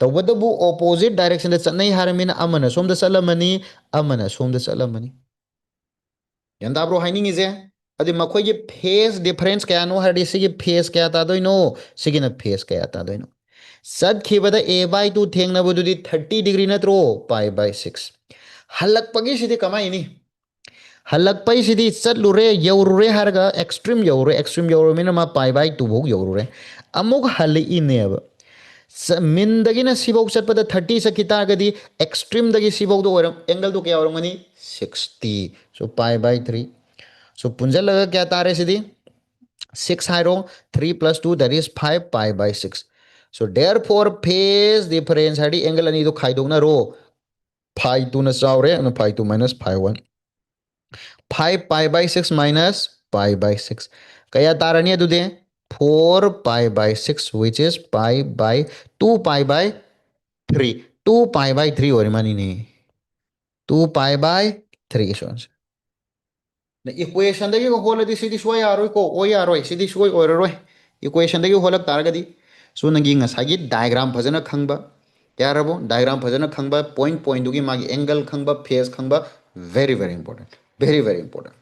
तबदबु opposite direction the Chennai हारमिना Amna Som the चलमनी Amna Som the चलमनी यंदाब्रो हाइनिंग इजे अदि मखोय phase difference क्या no हरदि सिगी face क्या ता दोइनो सिगी न फेस क्या ता दोइनो सद खिबदा a by 2 थेंगनबुदुदि 30 डिग्री नत्रो pi by 6 हलक पगी सिदि कमाइनी हलकपै सिदी चलुरे यौरुरे हरगा एक्सट्रीम यौरे मिना मा पाई बाय 2 भोग यौरुरे अमुक हल इनेब मिनदगिना सिबोक चटपद 30 सकितागदी एक्सट्रीम दगी सिबोक दो ओरम एंगल दो क्या ओरमनी 60 सो पाई बाय 3 सो पुंजल लगा क्या तारे सिदी 6 हाइरो 3 plus 2 that is 5 pi by 6 so therefore phase difference हडी एंगल अनि दो खाई दोगना रो phi 2 ना चावरे and phi 2 minus phi 1 5 pi by 6 minus pi by 6 kaya tarani adude 4 pi by 6 which is pi by 2 pi by 3 2 pi by 3 ori mani ni 2 pi by 3 so the equation dagi ko holadi sidi soy aroi ko oi aroi sidi soy oiroi equation dagi holak targadi so nangi ngasagi diagram phajana khangba yarabo diagram phajana khangba point dugi magi angle khangba phase khangba very very important very important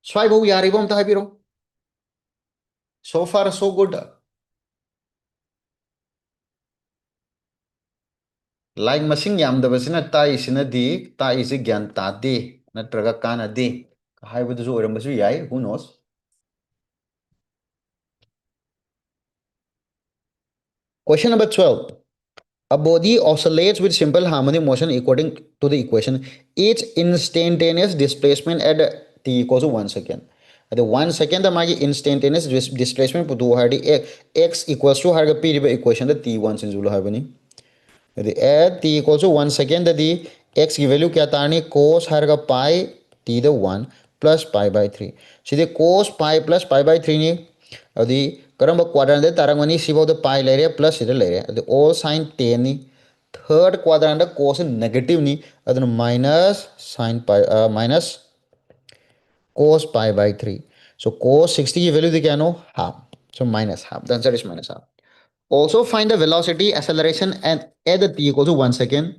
Swai bhau yari bom ta biro. So far so good. Like masing yam da basina ta isina di ta isi gyan ta di na traga kana di. Hai bu du oram basu yai who knows. Question number 12. A body oscillates with simple harmonic motion according to the equation. Each instantaneous displacement at t equals to 1 second. At the 1 second the magi instantaneous displacement putu hardi x equals to harga p equation the t1 sinjulu habani. At t equals to 1 second the x की value क्या तारनी cos हरगा pi t the 1 plus pi by 3 सीधे cos pi plus pi by 3 नहीं अभी करम quadrant तारंगनी सिबो the पाई लेरे plus इधर लेरे all sin 10 नी थर्ड क्वाड्रेंट cos नेगेटिव नी अदन minus sin pi minus cos pi by 3. So cos 60 की वैल्यू क्या no half. So minus half. The answer is minus half. Also find the velocity, acceleration and at the t equal to 1 second.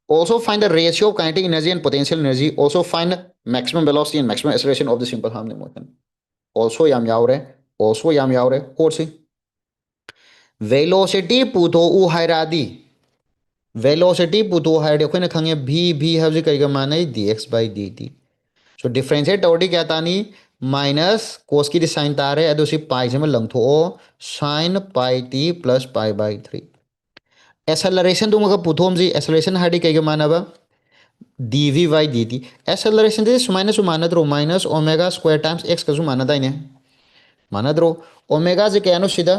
Also find the ratio of kinetic energy and potential energy. Also find maximum velocity and maximum acceleration of the simple harmonic motion. Also yam yaure. Also yam yaure. Course velocity puto u hairadi. Velocity puto hairadi. अखोइना खंगे v है कईगा माने dx by dt. So differentiate तौड़ी क्या तानी minus cos की sign तारे अदुसी pi से में लंगथो sine pi t plus pi by 3 acceleration तुमका पुथोम जी एक्सेलरेशन हाडी कईगा मानबा dv by dt एक्सेलरेशन दे सुमाइना सुमानद्रो minus omega square times x का सुमानदाइने मानद्रो ओमेगा जे क्या नो सिदा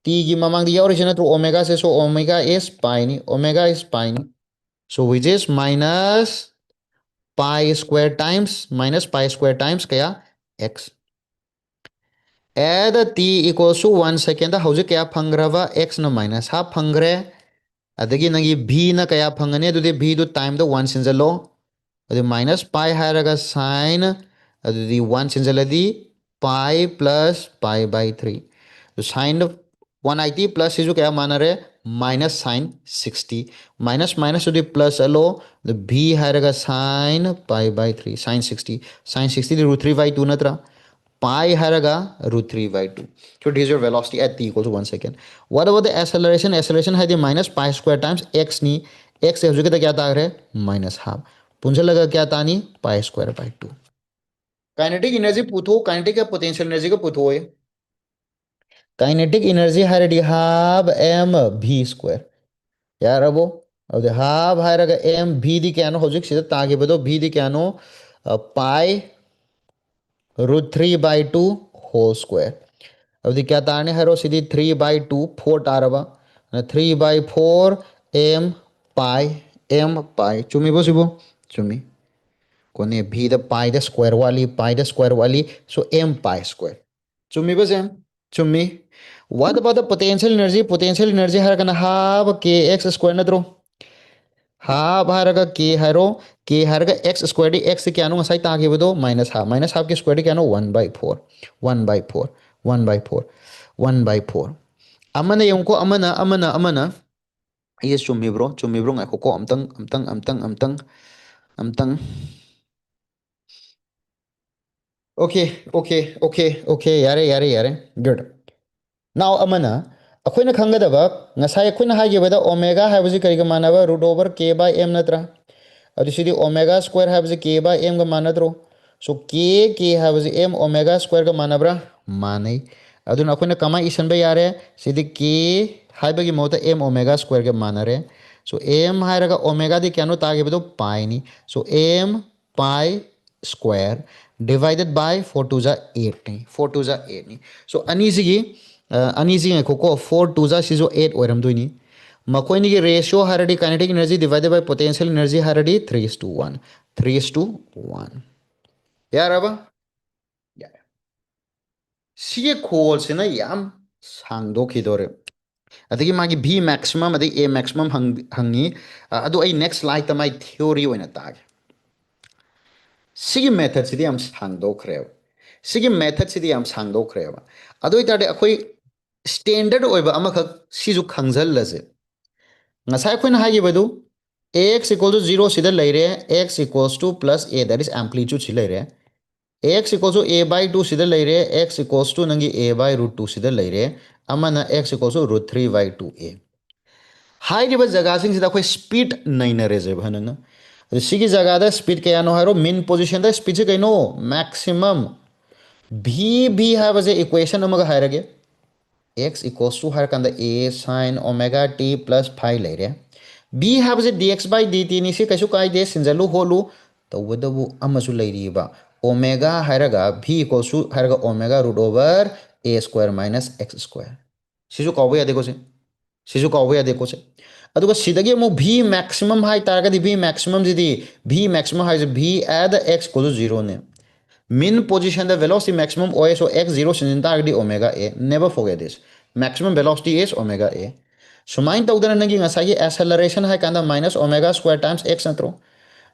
t की ममांग दिया और इसे तो ओमेगा से सो omega is pi knee omega is pi knee so which is minus pi square times minus pi square times kaya x add t equals to 1 second hauji kaya phangrava x na minus half phangre adagi nangi v na kaya phangane adudi v du time the 1 sinjalo adu minus pi haraga sin adudi 1 sinjaladi pi plus pi by 3 so sin 180 plus is kaya mana re minus sin 60 minus minus to the plus alo the b haraga sin pi by 3 sin 60 the root 3 by 2 natra pi haraga root 3 by 2 so this is your velocity at t equals to 1 second what about the acceleration है the minus pi square times x ni x है जो क्या था minus half पुंजा लगा क्या था नी pi square by 2 kinetic energy पूछो काइनेटिक या पोटेंशियल एनर्जी को पूछो है काइनेटिक एनर्जी हारेडी हाफ m v स्क्वायर यार अब अब हाफ हारगा m v दी क्या नो हौजिक सिदा तागे बदो v दी क्या नो pi root 3 by 2 whole square अब क्या तारने हरो सीधी 3 by 2 4 तारबा 3 by 4 m pi चुमी बो सिबो चुमी कोने v the pi the square वाली so m pi square चुमी बस m चुमी what about the potential energy हरकना half kx square नत्रो हाफ हारगा के हारगा एक्स स्क्वायर डी एक्स क्या नो ngасai तागेबदो माइनस हाफ के स्क्वायर डी क्या नो 1 by 4 1 by 4 1 by 4 1 by 4 amana yongko amana ये चुम्मी ब्रो ngako ko amtang okay yare good now amana अखोइना खंगदबा ngасai अखोइना हागेबदा ओमेगा हाइबजी करिगा मानबा root over k by m नत्रा अदिसिदी ओमेगा स्क्वायर हाइबजी k by m गा मानद्रो सो k हाइबजी m ओमेगा स्क्वायर गा मानब्रा मानै अदुना अखोइना कमा इशनबा यारे सिदी k हाइबगी मोता m ओमेगा स्क्वायर गा मानरे सो m हाइरगा ओमेगा दी क्यानो तागेबदो pi knee so m pi square divided by 4 to the 8 knee 4 to the 8 नी सो अनीजी को 4 2 जा सिजो 8 ओरमदोइनी मकोइनी की ratio हारडी kinetic energy divided by potential energy हारडी 3:1 3:1 यार अब सिगे खोल से ना याम सांगदोखिदोरे अदगी मागी v maximum अदगी a maximum हंगी अदो आई नेक्स्ट स्लाइड तमाई थ्योरी ओइना तागे सिगी मेथड सिदी हम सांगदोखरेब सिगी मेथड सिदी हम सांगदोखरेब अदो इताडे अखोई स्टैंडर्ड ओइबा अमखक सिजु खंगजल लजे ngасai खोइन हागिबदु x equal to 0 सिदा लैरे x equals to plus a that is amplitude सि लैरे x equals to a by 2 सिदा लैरे x equals to नंगी a by root 2 सिदा लैरे अमना x equals to root 3 by 2a हाइरिबा जगासिंग सिदा खोइ स्पीड नैनरे जे भनंग सिगी जगादा स्पीड कया नो हारो मेन पोजीशन दा स्पीड से कैनो मैक्सिमम v हाबजे इक्वेशन अमगा हाइरगे x equals to हर कंदा a sin omega t plus phi लेरे b हाबजे dx by dt नि से कैसु काइदे सिंजलु होलु तवदबु अमसु लैरिबा ओमेगा हाइरगा v equals to हाइरगा omega root over a square minus x square सिजु कावबो यादेको से सिजु कावबो यादेको से अदुगा सिदगे मो v maximum हाइ तारगदि v maximum जिदि v maximum हाइ v add x equals to 0 ने Min position the velocity maximum oy so x zero sin target omega a. Never forget this. Maximum velocity is omega a. So mind tawdana nangi ngasagi acceleration hai kanda minus omega square times x natro.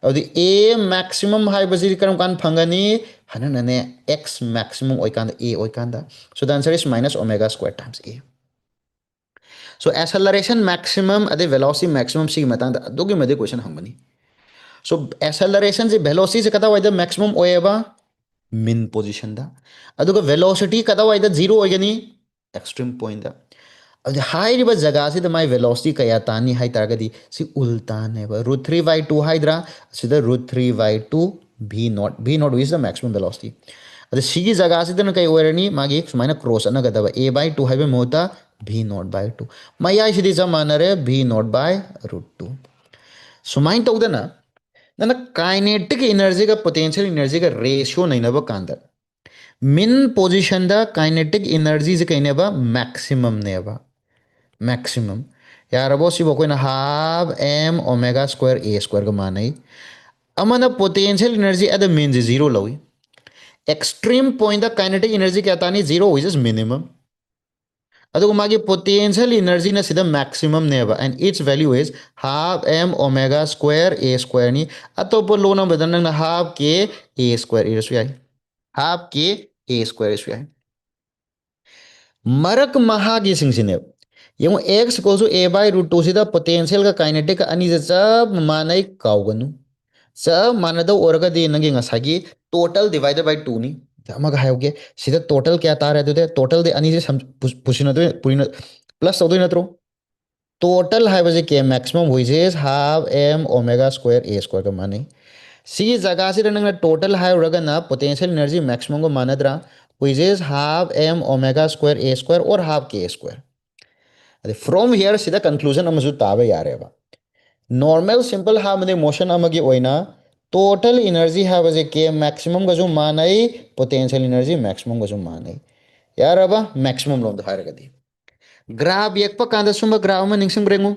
The a maximum hai basi karam kan phangani hanane x maximum oy kanda a oy kanda. So the answer is minus omega square times a. So acceleration maximum ade velocity maximum si matang da dogi made question hangmani. So acceleration se velocity se kata waida maximum oyeba min position da. Aduga velocity kata waida zero oyani extreme point da. अब high Riba जगह से माई velocity कया तानी high तारगदी सी उल्टा ने root 3/2 हाइद्रा सिदा root 3/2 v naught is the maximum velocity अद सिगी जगह से दन कई ओरनी मागी सुमाइना क्रॉस अनगदब a/2 हाइबे मोता v0/2 मयाई सिदी जमानरे v0/√2 सुमाइन तौदना नन काइनेटिक एनर्जी का पोटेंशियल एनर्जी का रेशियो नैनब कांदा mean position the kinetic energy से कइनेबा मैक्सिमम नेबा मैक्सिमम यारबो सिबो कोइना half m omega square a square का मानै अमना potential energy at the mean zero लवी extreme point the kinetic energy क्या तानी जीरो विच इज मिनिमम अदुग मागी पोटेंशियल एनर्जी ना सिदा मैक्सिमम नेबा and its value is half m omega square a square नी अतोप लो नंबर दन हाफ के a स्क्वायर इरसु याई हाफ के a स्क्वायर इरसु याई मरक महागी सिंगसिने yung x equals to a by root 2 sida potential ka kinetic ka ani sa manay kauganu sa manada oraga di nangi ngasagi total divided by 2 ni amaga hayoge sida total kya tar hai de total de ani se pushina de purina plus saudo natro total hai baje ke maximum which is half m omega square a square ka mane si jaga se nang total hai oraga na potential energy maximum ko manadra which is half m omega square a square or half k square from here sida conclusion amazu tabe yareba normal simple harmonic motion amagi oina total energy have as a k maximum gazu manai potential energy maximum gazu manai yaraba maximum lom da haragadi graph yekpa kanda sumba graph ma ningsing brengu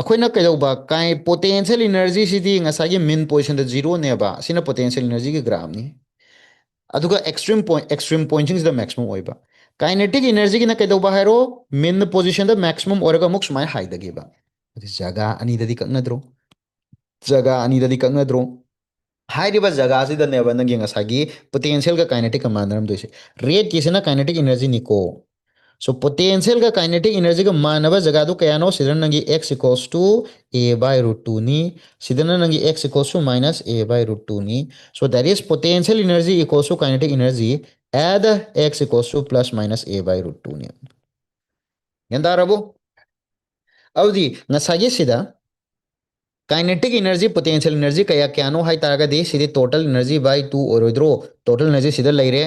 अखोइना कइदौबा काई potential energy सिदी ngasagi min position da zero neba sina potential energy ki graph ni aduga extreme point is the maximum oiba kinetic energy ki na kaidoba hairo min position the maximum oraga muk sumai high dagiba jaga ani dadi kaknadro jaga ani dadi kaknadro हाइरिबा जगह से दनेबा नंगी ngasagi potential का kinetic का मानरम दोइसे rate Kisna kinetic energy निको so potential का kinetic energy का मानबा जगह दो कयानो सिदन नंगी x equals to a by root 2 ni सिदन नंगी x equals to minus a by root 2 ni so that is potential energy equals to kinetic energy add x equals to plus minus a by root 2 ni यंदा रबो अवधि ngasagi sida kinetic energy potential energy kaya kyano hai taraga di sidi total energy by 2 orodro total energy sida leire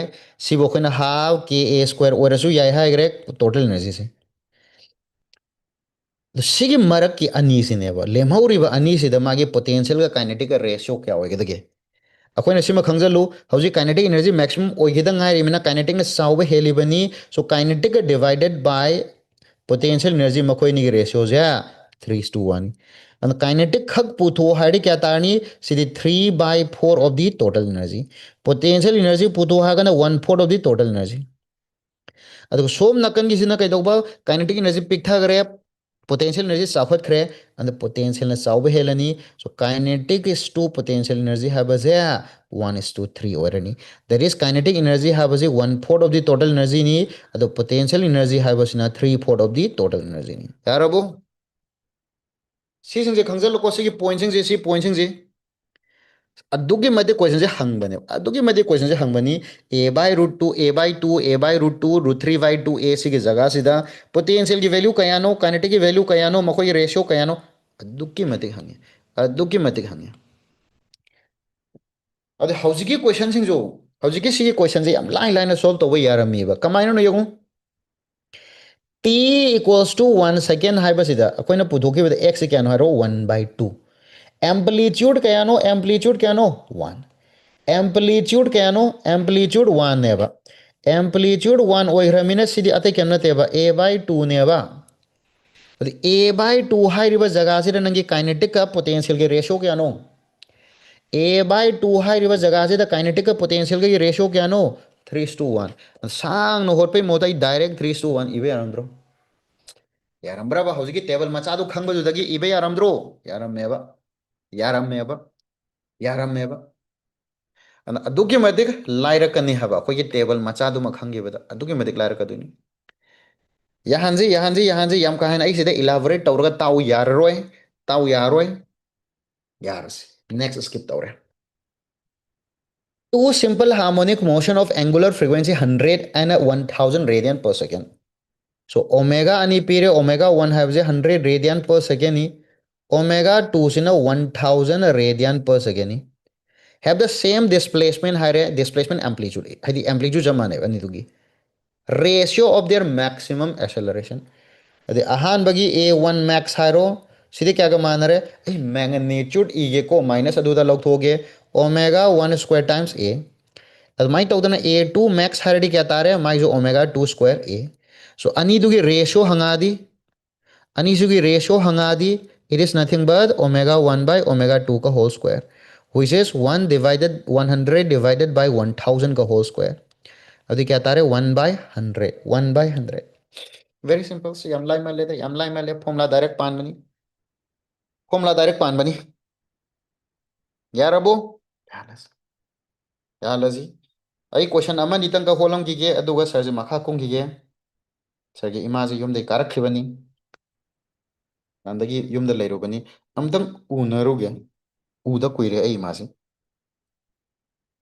sibo khona half k a square orasu yai ha gre total energy se तो सिगी मरक की अनी सिनेबा लेमहौरिबा अनी सिदा मागी potential का kinetic का ratio क्या होइगदगे अखोइना सिमा खंगजलु हौजी काइनेटिक एनर्जी मैक्सिमम ओइगिदा ngairimina काइनेटिक ना साउबे हेलिबनी so kinetic divided by potential energy मखोइ नि रेशियो जे 3:1 and kinetic खक पुथो हाइडे क्या तारनी सिदी 3/4 of the total energy potential energy पुथो हागना 1/4 of the total energy अदुग सोम नकन गिसिना कैदौबा काइनेटिक एनर्जी पिकथागरे potential energy साफत खरे and the potential na साउबे हेलनी so kinetic is to potential energy हाबजे 1:3 ओरनी that is kinetic energy हाबजे 1/4 of the total energy ni अदुग potential energy हाबसिना 3/4 of the total energy ni यारबो सी सिंजे खंगजल को सी पॉइंट सिंजे सी पॉइंट सिंजे अदुगी मध्य question से हंगबने अदुगी मध्य question से हंगबनी a/√2 a/2 a/√2 √3/2 a सी की जगह सीधा potential की value कयानो kinetic की value कयानो मको ये रेशियो कयानो अदुगी मध्य हंगे अदुगी मध्य हंगे अदे हौजिकी क्वेश्चन सिंजो हौजिकी सी क्वेश्चन से हम लाइन लाइन सॉल्व तो वही यारमीबा कमाइनो न यगो t equals to 1 second हाइबसिदा अखोइना पुथोखिबदा x से क्या हारो 1/2 एम्पलीट्यूड कयानो एम्पलीट्यूड कयानो 1 एम्पलीट्यूड कयानो एम्पलीट्यूड 1 नेबा एम्पलीट्यूड 1 ओइरमिना सिदी अते केम नतेबा a/2 नेबा a/2 हाइरिबा जगह सिदा नंगी काइनेटिक का पोटेंशियल के रेशियो कयानो A/2 हाइरिबा जगह से काइनेटिक पोटेंशियल की रेशियो क्या नो 3:1 सांग नो होटपे मोता डायरेक्ट 3:1 इबे यारमद्रो यारमब्राबा हौजिकी टेबल मचादु खंगबदुदगी इबे यारमद्रो यारमेबा यारमेबा यारमेबा अदुगी मदिक लाइरकनी हबा अखोगी टेबल मचादु म खंगिबदा अदुगी मदिक लाइरकदुनी याहांजी याम का है सिदा इलाबोरेट तौरगा ताऊ यारोय यारसे नेक्स्ट स्किप तौरे two simple harmonic motion of angular frequency 100 and 1000 radian per second. So omega ani pire omega 1 have 100 radian per second ni omega 2 sin 1000 radian per second ni have the same displacement higher displacement amplitude. The amplitude jamane ani tugi ratio of their maximum acceleration. The ahan bagi a1 max hiro सीधे क्या का मान रहे magnitude ई के को minus अदुदा लौट हो गए ओमेगा 1 स्क्वायर टाइम्स ए अदुमाई तौदना A2 max हारडी क्या तारे माई जो ओमेगा 2 स्क्वायर A so अनीदुगी रेशियो हंगादी अनीसुगी रेशियो हंगादी it is nothing but omega 1 by omega 2 का whole square which is 1 divided 100 divided by 1000 का whole square अभी क्या तारे 1 by 100 1 by 100 very simple so yam लाई में ले फॉर्मूला डायरेक्ट पान बनी यार अबो यालजी आई क्वेश्चन अमा नितंग का होलम की गे अदुगा सर जे मखा कुंग की गे सर गे इमा जे युम दे कारखिबनी अंदगी युम दे लेरुबनी अमतंग उनरुगे उदा कुइरे आई इमा से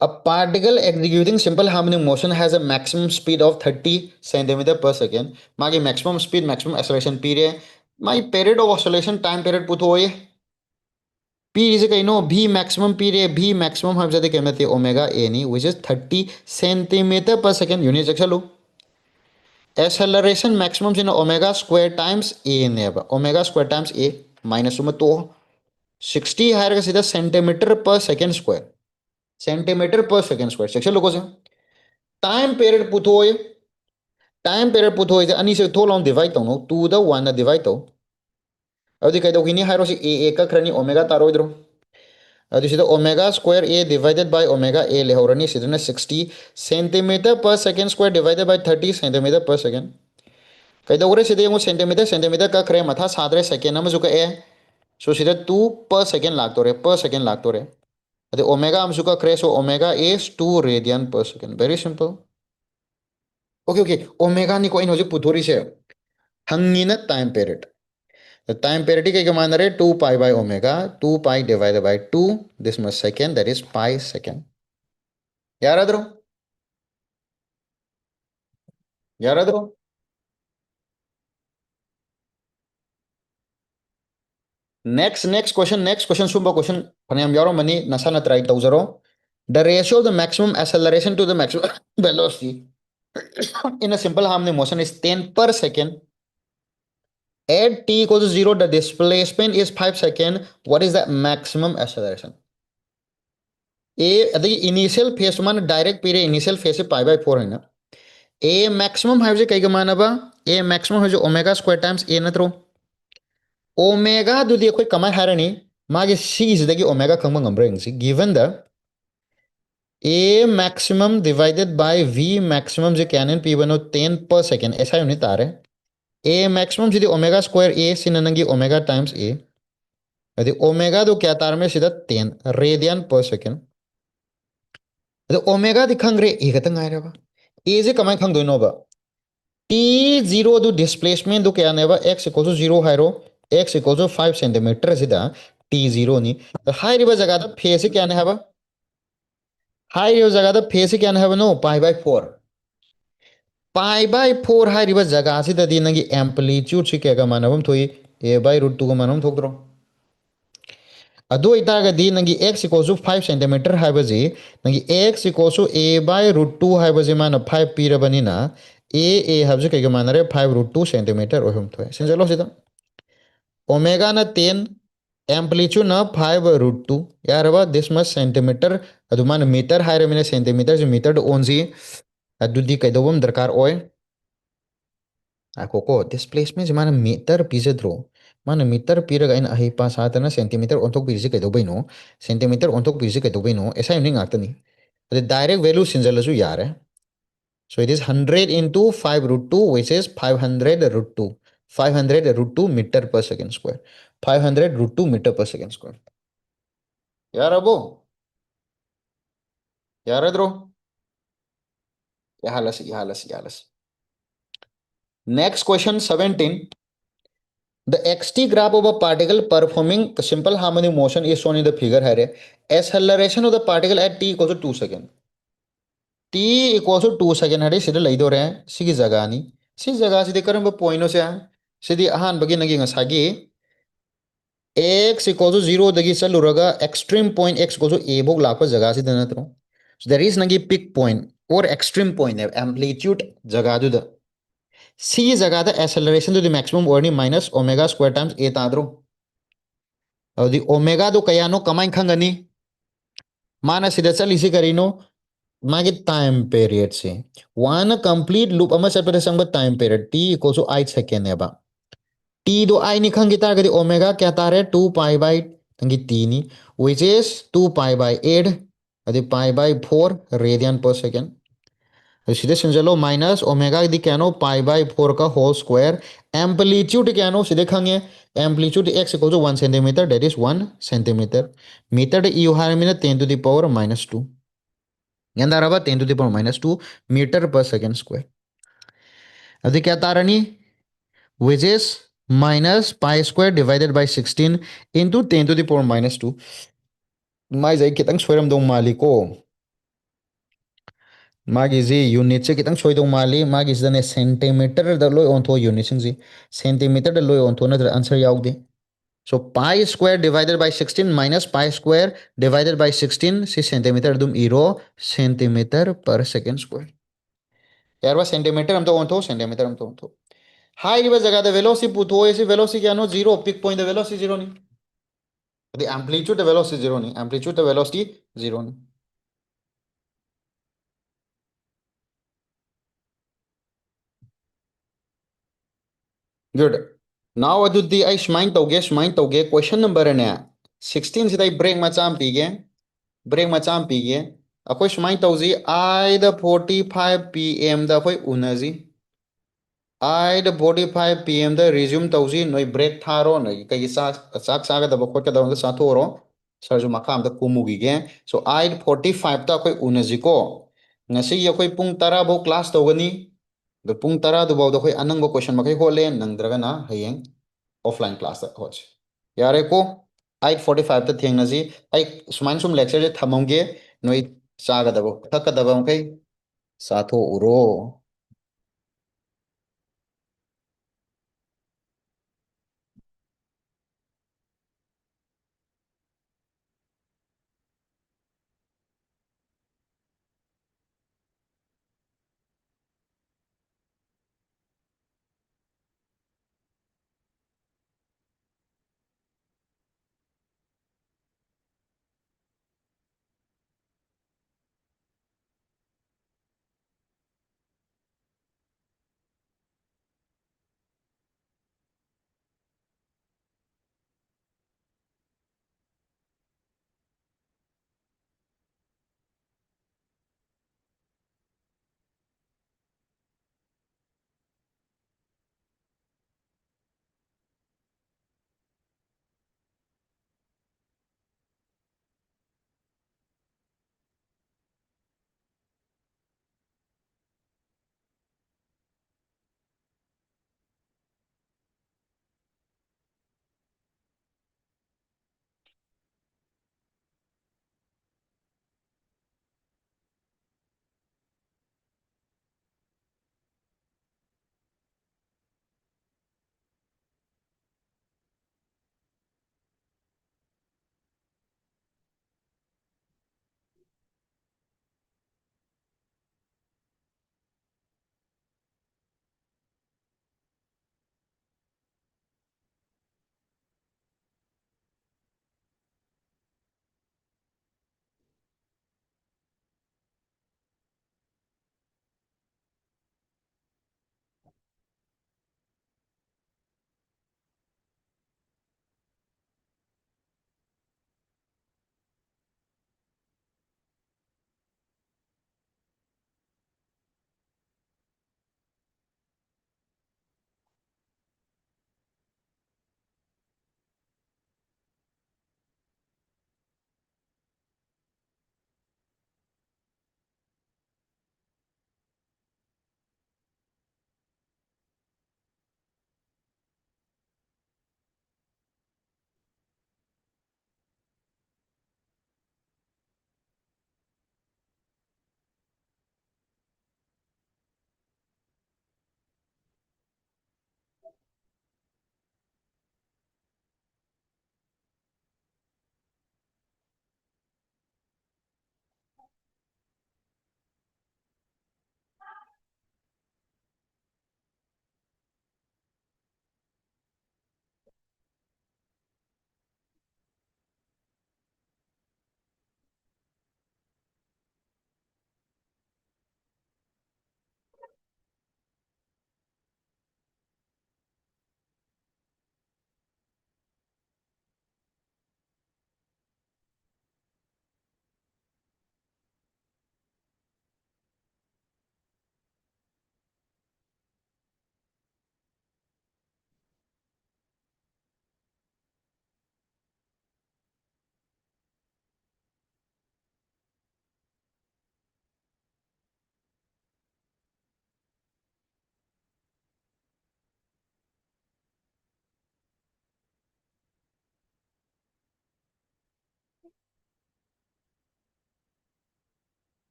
A particle executing simple harmonic motion has a maximum speed of 30 centimeter per second. मागे maximum speed, maximum acceleration period. My period of oscillation time period पुतो होये. P is a no V maximum period V maximum हम जैसे कहते हैं omega a knee which is 30 centimeter per second unit चलो. Acceleration maximum is omega square times a ने अब omega square times a minus में तो 60 है सीधा centimeter per second square. Centimetre per second square section लोगों से टाइम पीरियड पुथोए अनी से थोल डिवाइड तौनो 2 द 1 डिवाइड तौ अदि कइदोगिनी हाइरो से a कखरनी ओमेगा तारोइद्रो अदि सिदा omega square a divided by omega a लेहौरनी सिदना 60 centimetre per second square divided by 30 centimetre per second कइदोगरे सिदे यमो सेंटीमीटर कखरे मथा सादरे सेकंड अमजु का a सो सिदा 2 पर सेकंड लागतोरे पर सेकंड लागतोरे अदि ओमेगा अमजु का क्रे so omega is 2 radian per second very simple okay omega नि को इन होजे पुथोरी से हंगिना time period the time period के मान रहे 2 pi by omega 2 pi divided by 2 this much second that is pi second यार अदरो यार अदरो next question सुबह क्वेश्चन फनेम यारो मनी नसा न try तौजरो the ratio of the maximum acceleration to the maximum velocity in a simple harmonic motion is 10 per second at t equals to 0 the displacement is 5 second what is the maximum acceleration a the initial phase मान direct period initial phase से pi by 4 है ना a maximum है जो कई मानबा a maximum है जो omega square times a नत्रो ओमेगा दुदी अखोई कमाय हारनी मागे c सिदगी ओमेगा खंबा ngambra yengsi given the a maximum divided by v maximum जे कैनन p बनो 10 per second ऐसा यूनिट आ रहे a maximum सिदी ओमेगा स्क्वायर a सिननगी ओमेगा टाइम्स a यदि ओमेगा दो क्या तार में सीधा 10 रेडियन पर सेकंड यदि ओमेगा दिखंगरे ए गतंग आयरबा a जे कमाय खंग दोनों बा T0 do displacement do क्या नेवा x equals to 0 हाइरो x equals to 5 centimetre सिदा T0 नी हाई रिवर जगह दा फेस क्या ने हवा हाई रिवर जगह दा फेस क्या ने हवा नो पाई बाय 4 हाई रिवर जगह सिदा दी नगी एम्पलीट्यूड से क्या का मानवम थोई a by root 2 का मानवम थोक दरो अदो इतागदी नगी x equals to 5 सेंटीमीटर हाइबजी नगी x equals to a by root 2 हाइबजी मान 5 पीरबनिना a हाइबजी कई मान रे 5 root 2 सेंटीमीटर ओहम थोय सिंजलो सिदा ओमेगा ना 10 एम्पलीट्यूड ना 5 root 2 यारबा दिस मच सेंटीमीटर अदुमान मीटर हाइरे मिने सेंटीमीटर जो मीटर ओनजी अदुदी कइदोबम दरकार ओय आकोको डिस्प्लेसमेंट मान मीटर पिजद्रो माने मीटर पीरगा इन अहि पा सातना सेंटीमीटर ओंथोक पीरिसे कइदोबैनो सेंटीमीटर ओंथोक पीरिसे कइदोबैनो ऐसा नहीं ngakतनी अदे डायरेक्ट वैल्यू सिंजलसु यारे so it is 100 into 5 root 2 which is 500 root 2 500 root 2 meter per second square 500 root 2 meter per second square यार अबो यार draw यालस next question 17. The xt graph of a particle performing simple harmonic motion is shown in the figure here. Acceleration of the particle at t equals to 2 seconds. t equals to 2 seconds है सिद्ध लई दो रहे सिगी जगह नहीं सी जगह सिद्ध करम पॉइंट से सिद्ध आहान बगी नगी ngसागी x equals to 0 दगी चलुरगा extreme point x equals to a बोग लाप जगह सिद्ध नत्रो so there is Negi peak point or extreme point है amplitude जगह दुद सी जगह the acceleration to the maximum or minus omega square times a ताद्रो अवधि omega दो कयानो कमाइन खंगनी माना सिद्ध चलिसी करीनो मागे टाइम पीरियड से वन कंप्लीट लूप अमा चलपदे संग time period t equals to 8 second नेबा t दो आई नि खंगी तारगदि ओमेगा क्या तारे 2 पाई बाय तंगी t नि व्हिच इज 2 पाई बाय 8 अदि पाई बाय 4 रेडियन पर सेकंड सीधे समझ माइनस ओमेगा दी क्या नो पाई बाय 4 का होल स्क्वायर एम्पलीट्यूड क्या नो सीधे खंगे amplitude x equal to 1 centimetre that is 1 centimetre metre यू हार मीन 10 टू द पावर -2 ಎಂದಾರವ 10 to the power -2 meter per second square अब क्या तारनी which is minus pi square divided by 16 into 10 to the power -2 माइ जाई खितंग सोरम दो मालिको मागी जी unit से खितंग सोय दो माली मागी जने सेंटीमीटर द लोय ऑन थो यूनिट सिंग जी सेंटीमीटर द लोय ऑन थो नदर आंसर याव दे so pi square divided by 16 minus pi square divided by 16 सी सेंटीमीटर दुम इरो सेंटीमीटर पर सेकंड स्क्वायर यार वा सेंटीमीटर हम तो ऑन थो सेंटीमीटर हम तो ऑन थो हाई जगह वेलोसिटी पुथो ऐसी वेलोसिटी क्या नो zero peak point velocity zero नहीं the amplitude the velocity zero नहीं amplitude the velocity zero नहीं good now अदुदी आई स्माइन तौगे क्वेश्चन नंबर ने 16 सिदा ब्रेक मचाम पीगे ब्रेक मचाम पीगे अखोई स्माइन तौजी आई द 45 pm द अखोई उनजी आई द 45 pm द रिज्यूम तौजी नोई ब्रेक थारो नोई कई चाक चागदब खोटकदब चाथोरो सरजु मखाम द कुमुगिगे सो आई 45 ता अखोई उनजीको ngasi अखोई पुंग 10 बो क्लास तौगनी द पुंग 10 दुबाव द अखोई अनंगो क्वेश्चन मखै होले नंद्रगना हयेंग ऑफलाइन क्लास द होच यारे को 8:45 ता थेंगनजी आई सुमाइन सुम लेक्चर जे थमंगे नोई चागदब थकदब मखै साथो उरो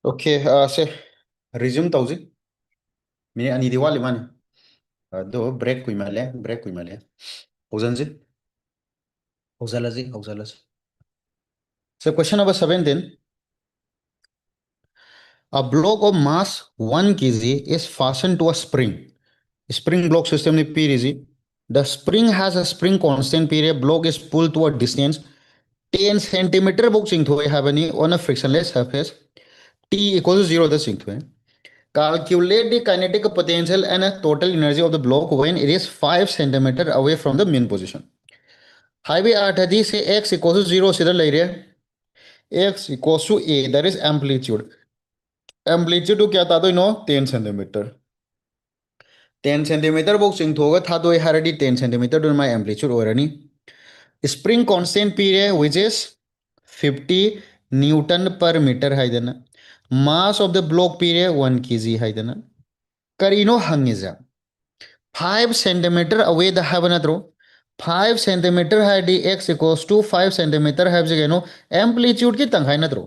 ओके से रिज्यूम तौजी मिनिट अनीदी वाली माने दो ब्रेक कुइमाले ब्रेक कुइमाले हौजनजी हौजलाजी so question number 17. A block of mass 1 kg is fastened to a spring. Spring block system ni PRZ. The spring has a spring constant period. Block is pulled to a distance 10 centimeter boxing to have any on a frictionless surface. T equals to 0 the sync. Calculate the kinetic potential and a total energy of the block when it is 5 centimeter away from the mean position. Highway artery say x equals to 0 sidar layer. X equals to a, that is amplitude. Amplitude to क्या था तो no 10 centimeter. 10 centimeter box चिंथोगा था तो हरडी 10 centimeter तो my amplitude ओरनी. Spring constant period which is 50 Newton per meter है देना. Mass of the block period 1 kg है देना. करीनो हंगिजा 5 centimeter away the have another 5 centimeter है D x equals to 5 centimeter है जगह नो amplitude की तंखाई ना दरो.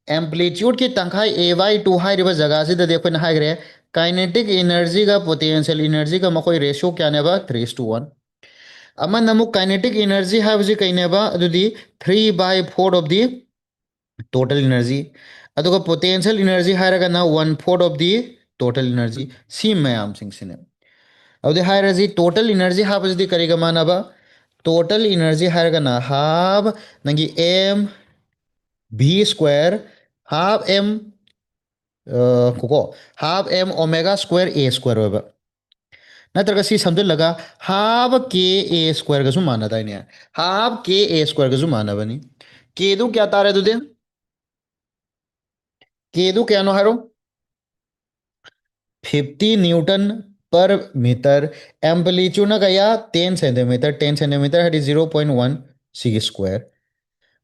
एम्पलीट्यूड की तंखाई ए वाई टू है जगह से देखो ना है काइनेटिक एनर्जी का पोटेंशियल एनर्जी का मकोई रेशियो क्या नेबा 3:1 अमा नमुक काइनेटिक एनर्जी है बजे कइनेबा अदुदी 3/4 ऑफ दी टोटल एनर्जी अदुगा पोटेंशियल एनर्जी है ना 1/4 ऑफ दी टोटल एनर्जी सी मैम सिंग सिने अदुदी है टोटल एनर्जी है बजे करेगा मानबा टोटल एनर्जी है ना हाफ नंगी m v square half m को half m omega square a square होगा नत्रगा सी समझलगा हाफ k a स्क्वायर का माना था इन्हें हाफ k a स्क्वायर का माना बनी केदू क्या तारे तुझे केदू क्या नो हारो 50 न्यूटन पर मीटर एम्पलीट्यूड ना गया 10 सेंटीमीटर है 0.1 सी स्क्वायर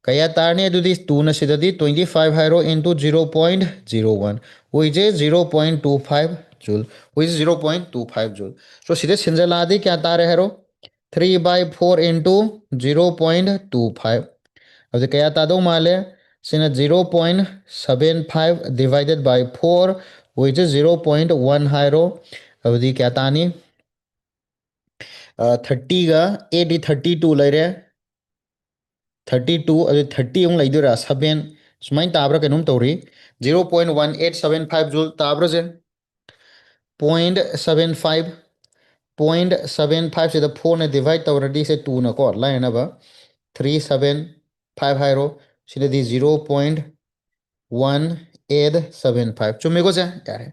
कया तारने अदुदी 2 ना सिददी 25 हाइरो into 0.01 which is 0.25 joule which is 0.25 joule so सीधे सिंजलादी क्या तारे हैरो 3/4 into 0.25 अब कया तादो माले सिना 0.75 divided by 4 which is 0.1 हाइरो अब क्या तानी 30 गा 8 32 लेरे 32 अरे 30 अमूक लेदुरा 7 सुमाइन ताब्रा कनुम तौरी 0.1875 जूल ताब्रा जे 0.75 0.75 से 4 ने डिवाइड तौरदी से 2 ना को लाइन अब 375 हाइरो सिददी 0.1875 चुम्मे को से यार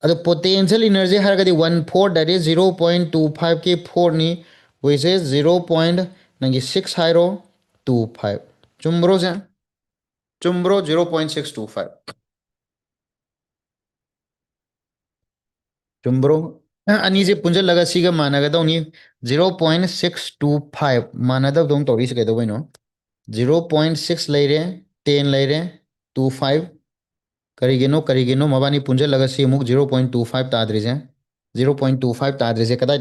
अदो पोटेंशियल एनर्जी हरगदी 14 दैट इज 0.25 के 4 नी which is 0.96 हाइरो 25 चुम्ब्रो से चुम्ब्रो 0.625 चुम्ब्रो अनी से पुंजल लगा सीगा माना गया उन्हीं 0.625 माना था तुम तोड़ी से कहते हो नो 0.6 ले रहे 10 ले रहे 25 करीगिनो मबानी पुंजल लगा सी मुक 0.25 तादरी से 0.25 तादरी से कदाई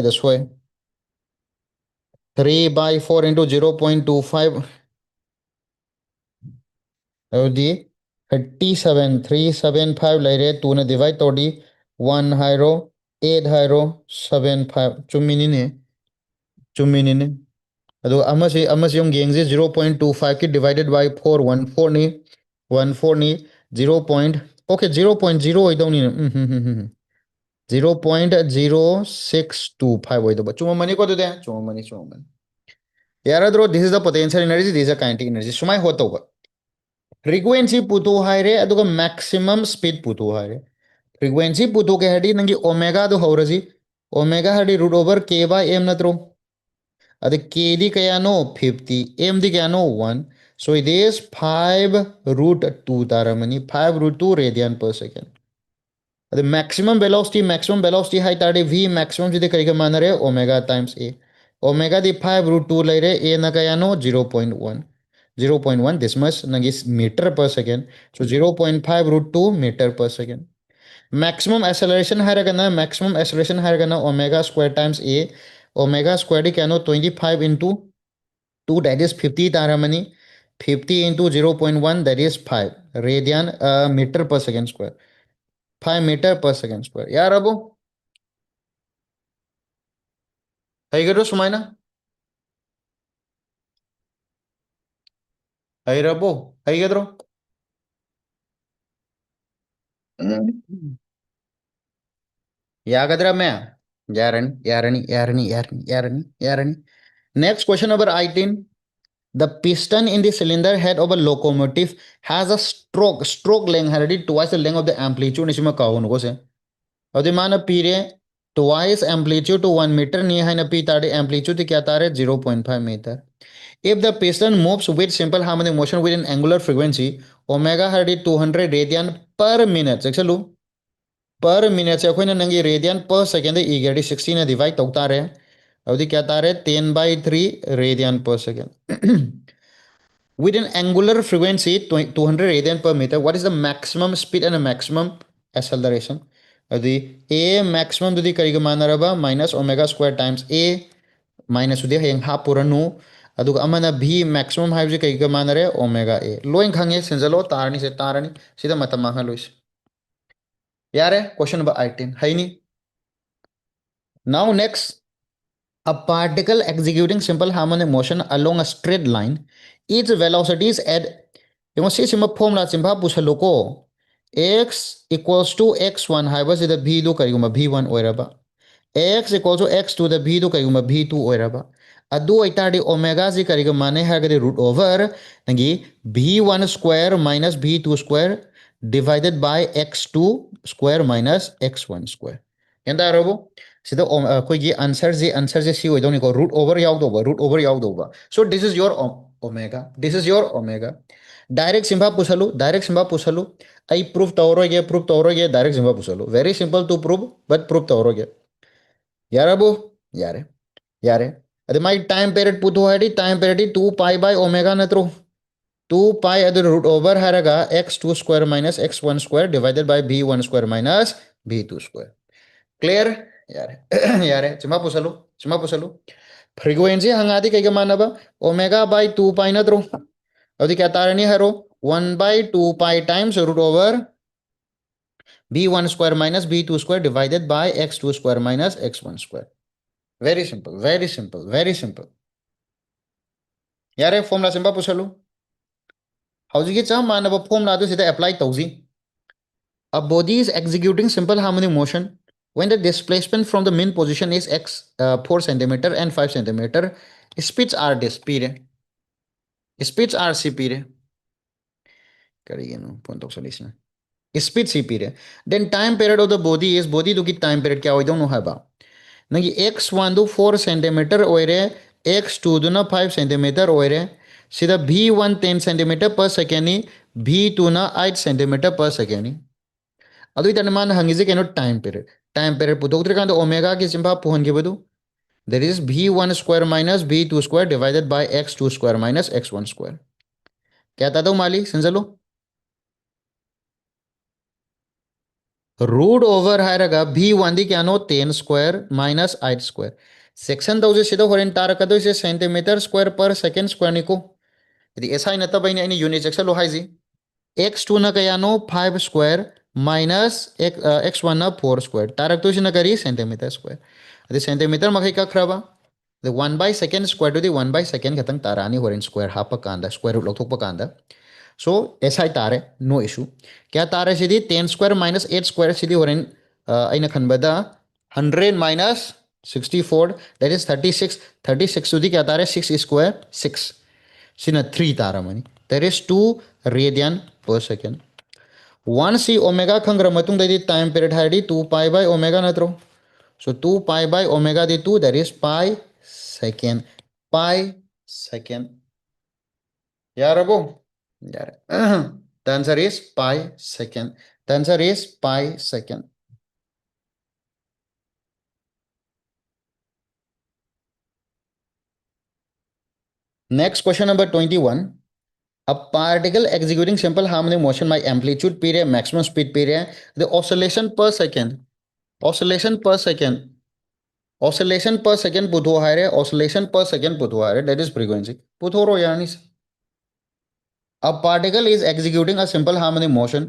दसोए 3/4 into 0.25 अवधि 37375 ले रहे तूने डिवाइड तोड़ी 1 हाइरो 8 हाइरो 75 चुम्मिनी चुम्मिनी अदो अमसे yung gengse 0.25 की डिवाइडेड बाय 4 14 नी 0. ओके 0.0 होइदौनी 0.0625 होइदो चुममनी को दे चुममनी यारद्रो this is the potential energy this is the kinetic energy सुमाय होतौबा फ्रीक्वेंसी पुतो हाइरे अदुगा मैक्सिमम स्पीड पुतो हाइरे फ्रीक्वेंसी पुतो के हडी नंगी ओमेगा दो हौरजी ओमेगा हडी root over k by m नत्रो अद के दी कयानो 50 एम दी कयानो 1 so it is 5 root 2 तारमनी 5 root 2 रेडियन पर सेकेंड अद मैक्सिमम वेलोसिटी हाई तारे v मैक्सिमम जिदे करिगा मानरे ओमेगा टाइम्स a ओमेगा दी 5 root 2 लेरे a ना कयानो 0.1 this much नगी metre per second so 0.5 root 2 metre per second maximum acceleration है omega square times A omega square दी क्या 25 इंटू 2 दैट इज 50 तारमनी 50 into 0.1 that is 5 radian metre per second square 5 metre per second square यार अब है सुमाइना है यागद्रा मैं यारनी next question number 18 the piston in the cylinder head of a locomotive has a stroke length already twice the length of the amplitude nisima kaun ko se adi mana pire twice amplitude to 1 meter ni hai na pi tare amplitude kya tare 0.5 meter if the piston moves with simple harmonic motion with an angular frequency omega already 200 radian per minute चलो पर minute से अखोना नंगी radian per second इगेडी 60 ने divide तौ तारे अवधि क्या तारे 10/3 radian per second with an angular frequency 200 radian per meter what is the maximum speed and the maximum acceleration अवधि a maximum दुदी करीगा मानरबा minus omega square times a minus उदी हयंग half पुरनु अदुगा अमना v maximum हाइबजे करीगा मानरे omega a लोइन खंगे सिंजलो तारनी से तारनी सीधा मतम मांगा लोइस यार है क्वेश्चन नंबर 18 है नहीं now next a particle executing simple harmonic motion along a straight line its velocity is at you must see sima formula simba pusaluko x equals to x1 haiba sida v do kariguma v1 oiraba x equals to x2 the v do kariguma v2 oiraba adu oitadi omega si kariga mane hagade root over nangi v1 square minus v2 square divided by x2 square minus x1 square yanda arabo sida कोई answer जे सी होइदोनी को root over याउदोबा so this is your omega direct सिंबा पुछलु आई proof तौरोगे डायरेक्ट सिंबा पुछलु very simple to prove but proof तौरोगे यारबो यारे यारे अदे माई टाइम पीरियड पुतो है time period 2 pi by omega नत्रो 2 पाई अदर रूट ओवर हरगा x2 square minus x1 square divided by v1 square minus v2 square clear यार यार चिमा पुसलु फ्रीक्वेंसी हंगादी कई मानब ओमेगा बाय 2 पाई नत्रो अवधि क्या तारनी हरो 1 by 2 pi times root over v1 square minus v2 square divided by x2 square minus x1 square very simple, very simple, very simple. यारे formula simple पुछलु हौजिकी चा मानब फॉर्मूला दु सिदा अप्लाई तौजी a body is executing simple harmonic motion when the displacement from the mean position is x 4 centimeter and 5 centimeter. Speeds are this pire. Speeds are c pire. Karigeno point of solution. Speed c pire. Then time period of the body is body to get time period kya hoy don't know haba. Nagi x1 do 4 centimeter oire x2 do na 5 centimeter oire. Sida v1 10 centimeter per second ni v2 na 8 centimeter per second ni. अदुई तने मान हंगिजे केनो time period पुदोक्त्र कांद omega की सिंपा पोहन के बदु that is v1 square minus v2 square divided by x2 square minus x1 square क्या था तो माली संजलो root over हायरगा v1 दी क्या नो 10 स्क्वायर माइनस 8 स्क्वायर सेक्शन तो उसे सीधा होरेन तार का तो इसे centimetre square per second square निको यदि ऐसा ही न तब इन्हें यूनिट सेक्शन लो हाई जी x2 ना क्या नो 5 स्क्वायर माइनस x1 ना 4 स्क्वायर तारक तो इसे न करी सेंटीमीटर स्क्वायर यदि सेंटीमीटर मखई का खराबा the 1 by second square to the 1 by second katang tarani horin square hapa kanda square root lokthok pa kanda so SI tare no issue kya tare sidi 10 square minus 8 square sidi horin aina khanbada 100 minus 64 that is 36 36 to the kya tare 6 square 6 sina 3 tara mani that is 2 radian per second 1 c omega khangra matung da di time period hari 2 pi by omega natro so 2 pi by omega the 2 that is pi second. Pi second. Yarabo. Yar. The answer is pi second. The answer is pi second. Next question number 21. A particle executing simple harmonic motion by amplitude period, maximum speed period, the oscillation per second. Oscillation per second. Oscillation per second put हुआ है oscillation per second put हुआ है that is frequency put हो रहा यानी a particle is executing a simple harmonic motion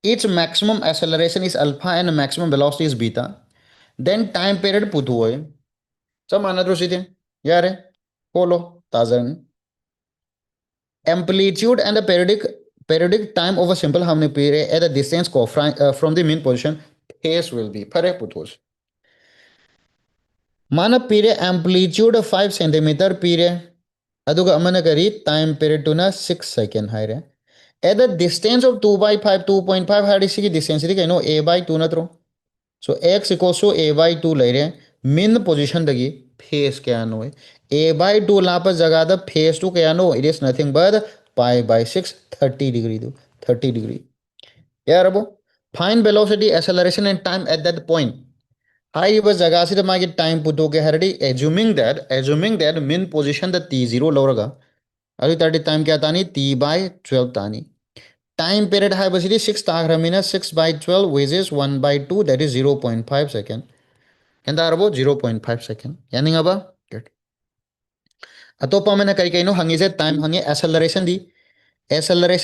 its maximum acceleration is alpha and maximum velocity is beta then time period put हुआ है सब माना तो सीधे यार follow ताज़न amplitude and the periodic time of a simple harmonic period at a distance from the mean position phase will be फरे put हुआ माना period amplitude 5 centimeter period अदुगा अमन करी time period to ना 6 second है रे at the distance of 2 by 5 2.5 हाड़ी सी की distance री कहीं a by 2 ना throw so x equals to a by 2 ले रहे min position दगी phase क्या नो है a by 2 लापस जगह द phase 2 क्या no it is nothing but pi by 6 30 degree दो 30 degree यार अब find velocity acceleration and time at that point high बस जगह से मागी टाइम पुटो के हरडी assuming that min position the t0 लौरगा अभी 30 टाइम क्या तानी t by 12 तानी time period है बस इधर 6 ताकरमीना 6 by 12 which is 1 by 2 that is 0.5 second എന്താ അറിവോ 0.5 second यानी अब अतोपा मैंने कई कई नो हंगी से टाइम हंगे acceleration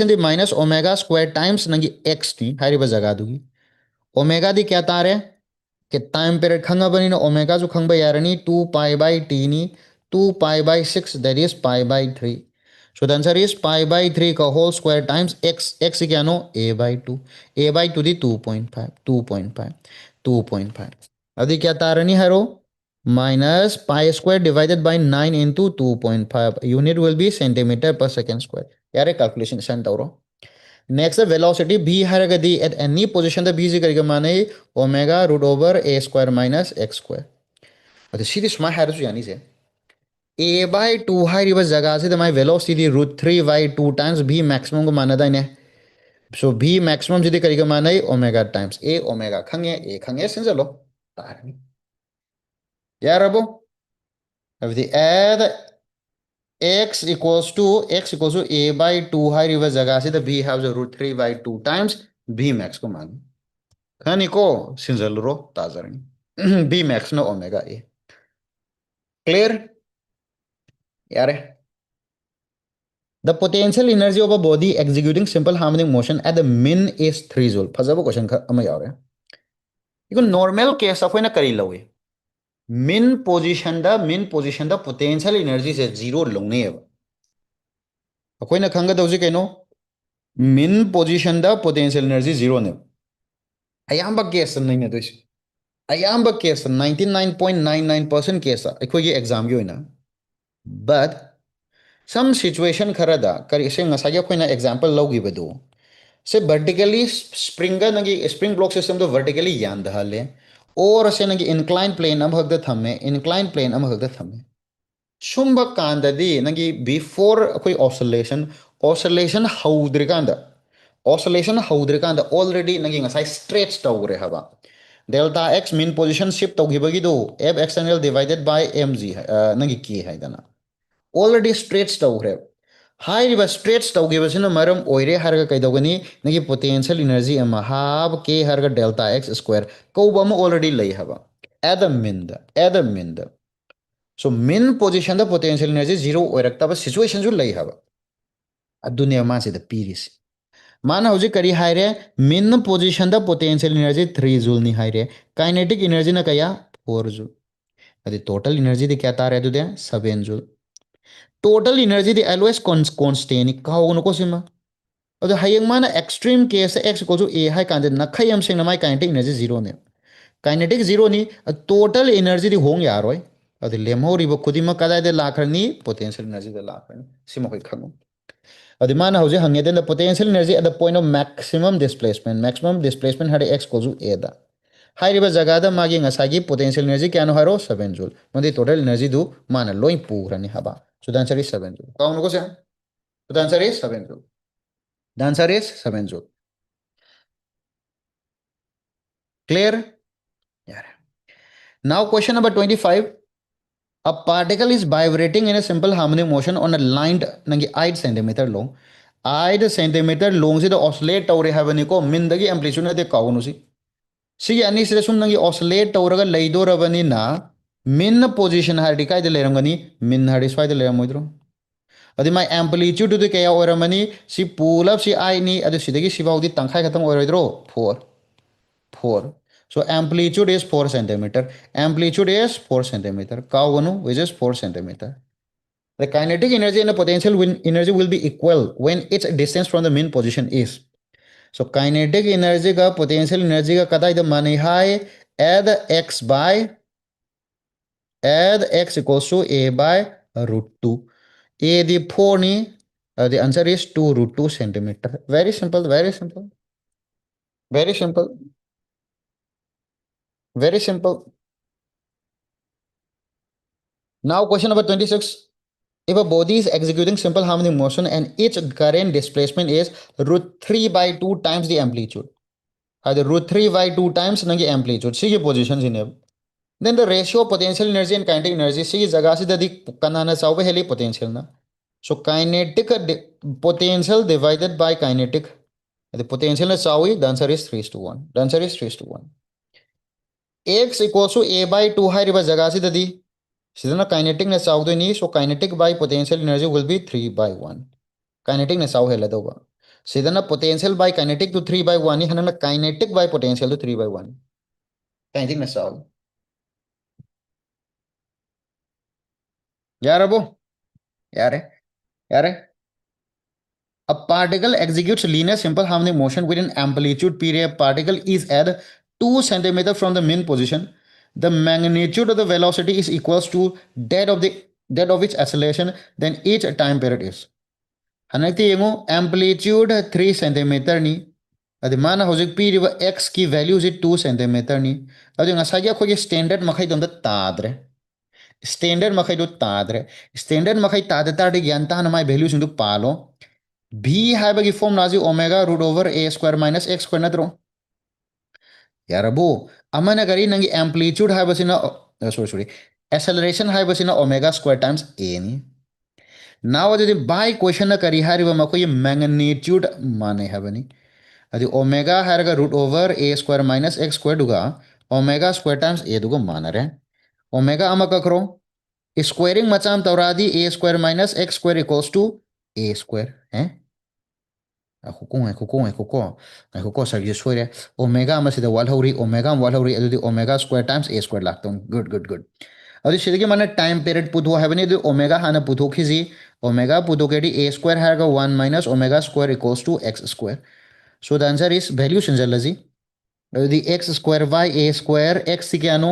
दी minus omega square times नंगी x टी हारी बस जगह दूगी ओमेगा दी क्या तार है कि टाइम पीरियड खंगा बनी ना ओमेगा जो खंग यारनी 2 pi by t knee 2 pi by 6 that is pi by 3 so the answer is pi by 3 का whole square times x क्या नो a by 2 a by 2 दी 2.5 अभी क्या तारनी है रो minus pi square divided by 9 into 2.5 unit will be centimeter per second square यार कैलकुलेशन सेंट हो नेक्स्ट वेलोसिटी v है the at any position the v जी करके माने omega root over a square minus x square अच्छा सीधी स्मा है तो यानी से a by 2 है रिवर्स जगह से तो velocity root 3 by 2 times v maximum को माना था इन्हें सो v मैक्सिमम जी करके माने ओमेगा टाइम्स a ओमेगा खंगे a खंगे सिंस लो तारनी यार अब अभी एड x equals to a by 2 है रिवर्स जगह से तो v have the root 3 by 2 times v max को माने Kaniko sinzalro tazarani. B max no omega A. Clear? Yare. The potential energy of a body executing simple harmonic motion at the min is 3 joule. फजबो question का अमे यार है. Eco normal case अखोइना करी लवे. Mean position potential energy से zero लौने अखोइना खंगदौजे कइनो mean position potential energy zero ने अयाम्ब केस नहीं दोइस अयाम्ब केस 99.99% केस अखोइगी एग्जाम की होइना बट सम सिचुएशन खरदा करी से ngसागे अखोइना एग्जांपल लौगिबदु से वर्टिकली स्प्रिंग नगी स्प्रिंग ब्लॉक सिस्टम तो वर्टिकली यानदहले और से नगी इंक्लाइन प्लेन अमहगद थम्मे इंक्लाइन प्लेन अमहगद थम्मे शुंब कांददी नगी बिफोर अखोई ऑसिलेशन ऑलरेडी नगी ngसाई स्ट्रेच तौरे हबा delta x mean position shift तौगिबगिदो f external divided by m g नगी की हाइदना ऑलरेडी स्ट्रेच तौरे हाइरिबा स्ट्रेच तौगिबसिना मरम ओइरे हरगा कैदौगनी नगी पोटेंशियल एनर्जी अमा हाफ के हरगा डेल्टा एक्स स्क्वायर कौबा अमा ऑलरेडी लई हबा at the min the so min position the potential energy zero ओइरक्तबा सिचुएशन जो लई हबा अदुने मासे द पीरिस माना हौजिक करी हाइरे मिन position the potential energy 3 joule नि हाइरे काइनेटिक एनर्जी ना कया 4 जूल अदि टोटल एनर्जी दि क्या तारे दुदे 7 जूल टोटल एनर्जी दि ऑलवेज कांस्टेंट काउनो को सिमा अदो हयंग माना extreme case x equal to A हाई कांदे नखय हम सिंग माय काइनेटिक एनर्जी जीरो ने काइनेटिक जीरो नि टोटल एनर्जी दि होंग यारोय अदि लेमहौरिबो खुदिमा कदाइदे लाखरनी पोटेंशियल एनर्जी दे लाखरनी सिमा कोइ खंगो अदि माना हौजे हंगेदे the potential energy at the point of maximum displacement हर एक्स इक्वल टू ए दा हाइरिबा जगह मागी ngसागी पोटेंशियल एनर्जी क्या नो हारो 7 जूल मदि टोटल एनर्जी दु माना लोइ पुरनी हबा so the answer is 7 joule काउनो को से the answer is 7 joule the answer is 7 joule clear यार now question number 25 a particle is vibrating in a simple harmonic motion on a line nangi 8 centimeter long 8 centimeter long se the oscillate tawre habani ko min dagi amplitude de kaunu si सी अनी से सुम नंगी oscillate तौरगा लेदोरबनी ना मिन position हारडी काय दे लेरंगनी मिन हारडी स्वाय दे लेरमोइद्रो अदि my amplitude दु कया ओरमनी सी पुल अप सी आई नी अदि सिदगी सिबाउदी तंखाय खतम ओरइद्रो 4 so amplitude is 4 centimeter amplitude is 4 centimeter kauganu which is 4 centimeter the kinetic energy and the potential energy will be equal when its distance from the mean position is so kinetic energy का potential energy का कदा इधर माने हाय add x equals to a by root 2 a the 4 ni the answer is 2 root 2 centimeter very simple very simple very simple now question number 26 if a body is executing simple harmonic motion and its current displacement is root 3 by 2 times the amplitude either root 3 by 2 times nangi amplitude see positions in then the ratio of potential energy and kinetic energy see jaga si dadi kanana chawbe heli potential na so kinetic potential divided by kinetic the potential na chawi the answer is 3 to 1 the answer is 3 to 1 x equals to a by 2 hai riba jaga si dadi sidana kinetic na chawdo ni so kinetic by potential energy will be 3 by 1 kinetic na chaw hela doba sidana potential by kinetic to 3 by 1 ni hanana kinetic by potential to 3 by 1 kinetic na chaw यार अबो यार यार a particle executes linear simple harmonic motion with an amplitude period particle is at 2 centimeter from the mean position the magnitude of the velocity is equals to that of its acceleration then each time period is हनक्ति यंगो amplitude 3 centimeter ni अदि माना हौजिक पीरिबा x की value से 2 centimeter ni अदि ngसागी अखोगी standard मखै दम ताद्रे standard मखै दो ताद्रे standard मखै ताद तारदि ज्ञान तान my value सिंदु पालो v हाइबगी फॉर्म नाजी omega root over a square minus x square नत्रो यारबो अमना गरी नंगी एम्पलीट्यूड हाइबसिना सॉरी एक्सेलरेशन हाइबसिना ओमेगा स्क्वायर टाइम्स a नि नाउ अदि बाय क्वेश्चन न करी हारिबा मखोय मैग्नीट्यूड माने हाबनी अदि ओमेगा हारगा root over a square minus x square दुगा ओमेगा स्क्वायर टाइम्स a दुगा मानरे ओमेगा अमा ककरो स्क्वायरिंग मचाम तौरादी a square minus x square equals to a square है ꯉꯥꯏꯈꯣꯀꯣ ꯁꯔꯒꯤꯁꯦ ꯁꯣꯏꯔꯦ ꯑꯣꯃꯦꯒꯥ ꯑꯃꯁꯤꯗ ꯋꯥꯠꯍꯧꯔꯤ ꯑꯣꯃꯦꯒꯥ ꯑꯃ ꯋꯥꯠꯍꯧꯔꯤ ꯑꯗꯨꯗꯤ ꯑꯣꯃꯦꯒꯥ ꯁ꯭ꯀ꯭ꯋꯥꯔ ꯇꯥꯏꯝꯁ ꯑꯦ ꯁ꯭ꯀ꯭ꯋꯥꯔ ꯂꯥꯛꯇꯧꯅꯤ ꯒꯨꯗ ꯑꯗꯨ ꯁꯤꯗꯒꯤ ꯃꯥꯅ ꯇꯥꯏꯝ ꯄꯦꯔꯦꯠ ꯄꯨꯊꯣꯛ ꯍꯥꯏꯕꯅꯤ ꯑꯗꯨ ꯑꯣꯃꯦꯒꯥ ꯍꯥꯟꯅ ꯄꯨꯊꯣꯛꯈꯤꯁꯤ ꯑꯣꯃꯦꯒꯥ ꯄꯨꯊꯣꯛꯀꯦꯗꯤ ꯑꯦ ꯁ꯭ꯀ꯭ꯋꯥꯔ ꯍꯥꯏꯔꯒ 1 minus omega square equals to x square so the answer is value ꯁꯤꯟꯖꯜꯂꯁꯤ ꯑꯗꯨꯗꯤ x square by a square ꯑꯦꯛꯁꯁꯤ ꯀꯌꯥꯅꯣ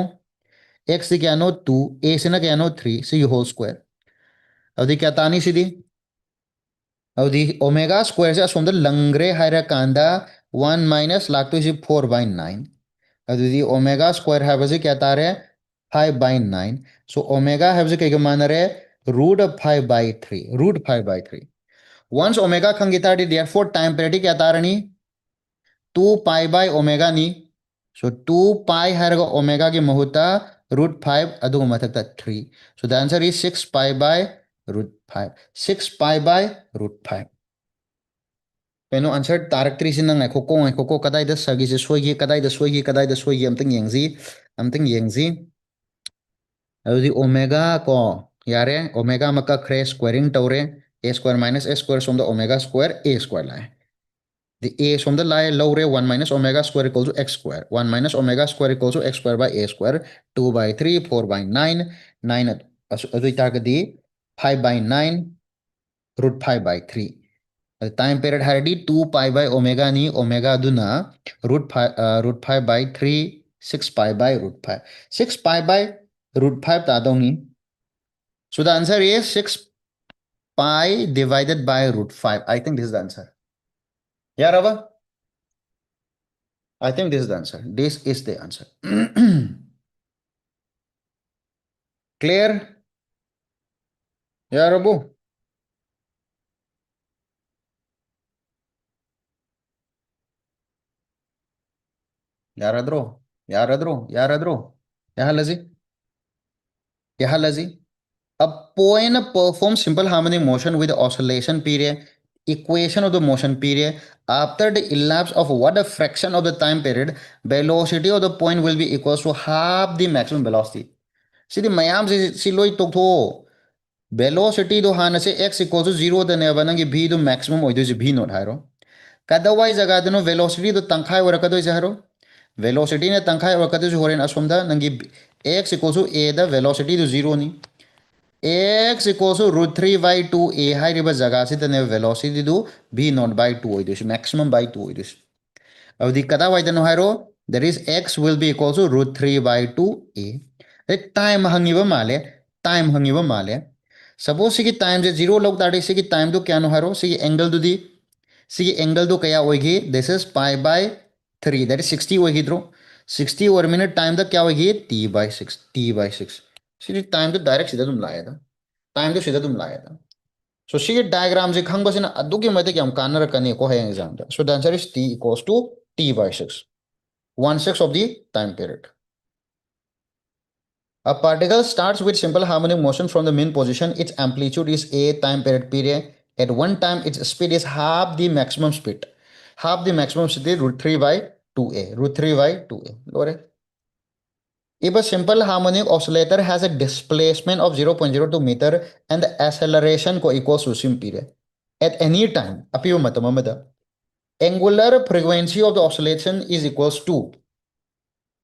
ꯑꯦꯛꯁꯁꯤ ꯀꯌꯥꯅꯣ 2 ꯑꯦꯁꯤꯅ ꯀꯌꯥꯅꯣ 3 ꯁꯤꯒꯤ ꯍꯣꯜ ꯁ꯭ꯀ꯭ꯋꯥꯔ ꯑꯗꯨꯗꯤ ꯀꯌꯥ ꯇꯥꯅꯤ ꯁꯤꯗꯤ ꯑꯗꯨꯗꯤ ओमेगा स्क्वायर से असोम लंग्रे हायरकांदा 1 माइनस लाक्टोइसे 4 बाय 9 अदुदी ओमेगा स्क्वायर हाबसे क्या तारे 5 बाय 9 सो ओमेगा हाबसे कई मानरे root of 5 by 3 root 5 by 3 once omega खंगी तारदी देयरफॉर टाइम पीरियड क्या तारनी 2 पाई बाय ओमेगा नी सो 2 पाई हायरगा ओमेगा की महुता रूट 5 अदुग मथक्ता 3 so the answer is 6 pi by root 5 6 pi by root 5 कहीं answer तारक्ट्रीसी ngaikhoko kadaida sagise soigi kadaida soigi amtang yengzi adudi omega ko yare omega maka khre squaring tawre a square minus a square somda omega square a square lai the a somda lai lowre 1 minus omega square equals to x square 1 minus omega square equals to x square by a square 2 by 3 4 by 9 9 adui targadi 5 by 9 root 5 by 3 time period हारडी 2 pi by omega नी omega दुना root 5 by 3 6 pi by root 5 6 pi by root 5 तादोंगी so the answer is 6 pi divided by root 5 I think this is the answer यार अब I think this is the answer this is the answer clear यार अबू यारद्रो यारद्रो याहलजी याहलजी A point performs simple harmonic motion with oscillation period, equation of the motion period. After the elapse of what a fraction of the time period, velocity of the point will be equals to half the maximum velocity. See the mayam si loi tokto velocity do hana se x equals to 0 the neba nangi v do maximum oido is v not haro. Kadawai jaga no velocity do tangkai warakado is haro. Velocity ne tangkai warakado is horen asumda nangi x equals to a the velocity do 0 ni. x equals to root 3 by 2 a हाइरिबा जगह से तने velocity दु v not by 2 ओइदुस maximum by 2 ओइदुस अवधि कदा वाइदनो हाइरो that is x will be equals to root 3 by 2 a time हंगिबा माले suppose सिगी time जे 0 लग ताडे सिगी टाइम दु क्या नो हाइरो सिगी एंगल दु दी सिगी एंगल दु कया ओइगी this is pi by 3 that is 60 ओइगी द्रो 60 और मिनट टाइम द क्या ओइगी t by 6 सिगी टाइम दु डायरेक्ट सीधा तुम लाया था टाइम तो सीधा तुम लाया था सो सी डायग्राम से खंगबसिना अदुगी मते क्याम कानरकनी को है एग्जाम दा so the answer is t equals to t by 6 1/6 of the time period. A particle starts with simple harmonic motion from the mean position. Its amplitude is a time period. At one time, its speed is half the maximum speed. Half the maximum speed root 3 by 2a. Root 3 by 2a. Lore. If a simple harmonic oscillator has a displacement of 0.02 meter and the acceleration co equals to sim period at any time, apiyo matamamada, angular frequency of the oscillation is equals to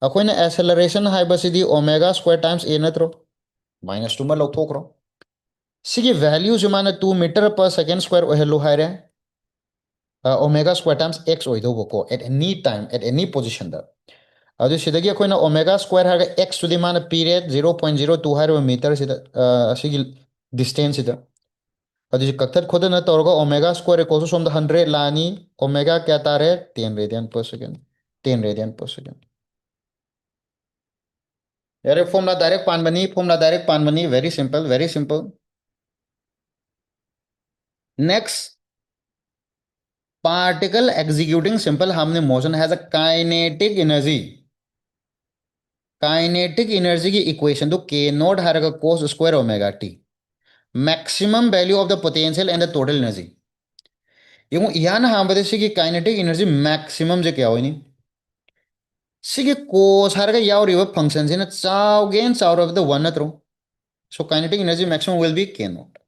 अखोइना acceleration हाइबसिदी omega square times a नत्रो minus 2 मा लौथोक्रो सिगी value जुमाना 2 metre per second square ओहेलो हाइरे omega square times x ओइदोबको at any time at any position दा अदु सिदगी अखोइना ओमेगा स्क्वायर हाइगा x सुदी माना पीरियड 0.02 हाइरो मीटर सिदा सिगी डिस्टेंस सिदा अदु कक्थत खोदना तौरगा ओमेगा स्क्वायर इक्वल्स सोम 100 लानी ओमेगा क्या तारे 10 radian per second 10 radian per second यारे फॉर्मूला डायरेक्ट पानबनी very simple next particle executing simple harmonic motion has a kinetic energy की equation तो k नोट हरगा cos square omega t maximum value of the potential and the total energy yung yan hambade sigi kinetic energy maximum जे क्या होइनी सिगी cos हरगा यावरिबा function से ना चाव the 1 नत्रो so kinetic energy maximum will be k naught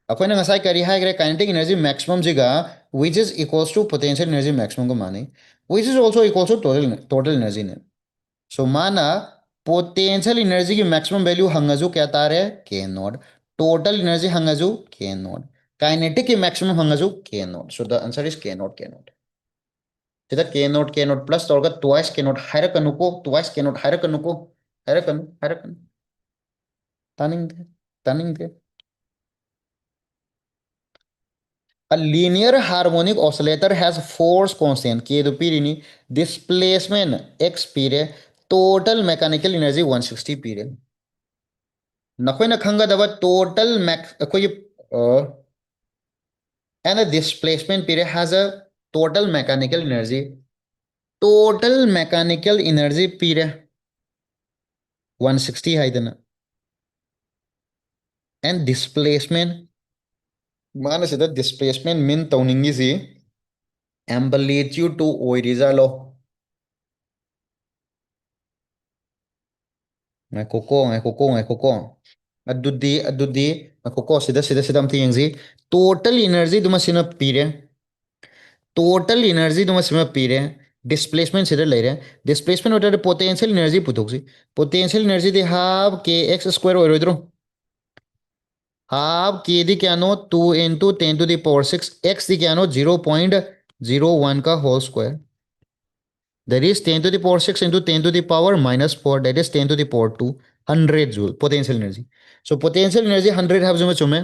अखोइना ngасai kari haigre kinetic energy maximum जिगा which is equals to potential energy maximum को माने, which is also equals to total energy ने. So माना potential energy की maximum value हंगजू क्या तारे k naught, total energy हंगजू k naught, kinetic की maximum हंगजू k naught. So the answer is k naught k naught. सिदा k naught plus तौरगा twice k naught हायरकनुको, twice k naught हायरकनुको, हायरकनु तानिंग दे. A linear harmonic oscillator has force constant k do pirini, displacement x pire, total mechanical energy 160 pire. नखोइना खंगदबा total max and the displacement period has a total mechanical energy. Total mechanical energy period 160 haidana. And displacement mana sida displacement min tauningi si amplitude to oirizalo. Ngakoko. Adudi ngakoko sida amti yengzi. Total energy duma sina period. Total energy duma sina period. Displacement sida laire. Displacement order potential energy putoksi. Potential energy de half kx square oirodro. Half k दी क्या नो 2 into 10 to the power 6 x दी क्या नो 0.01 का whole square that is 10 to the power 6 into 10 to the power minus 4 that is 10 to the power 2 100 joule potential energy. So potential energy 100 have जो में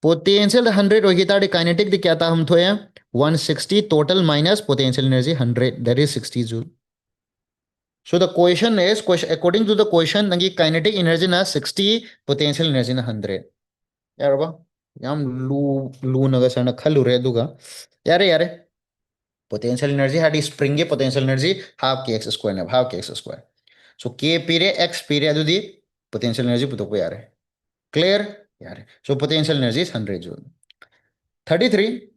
potential 100 होगी ताड़ी kinetic दी क्या था हम थोए 160 total minus potential energy 100 that is 60 joule. So the question is according to the question नंगी kinetic energy ना 60 potential energy ना 100 यारबा याम लू नगा सना खलुरे दुगा यारे potential energy had spring potential energy half kx square ने half kx square. So k pire x pire adu di potential energy puto ko yare clear yare. So potential energy is 100 joule. 33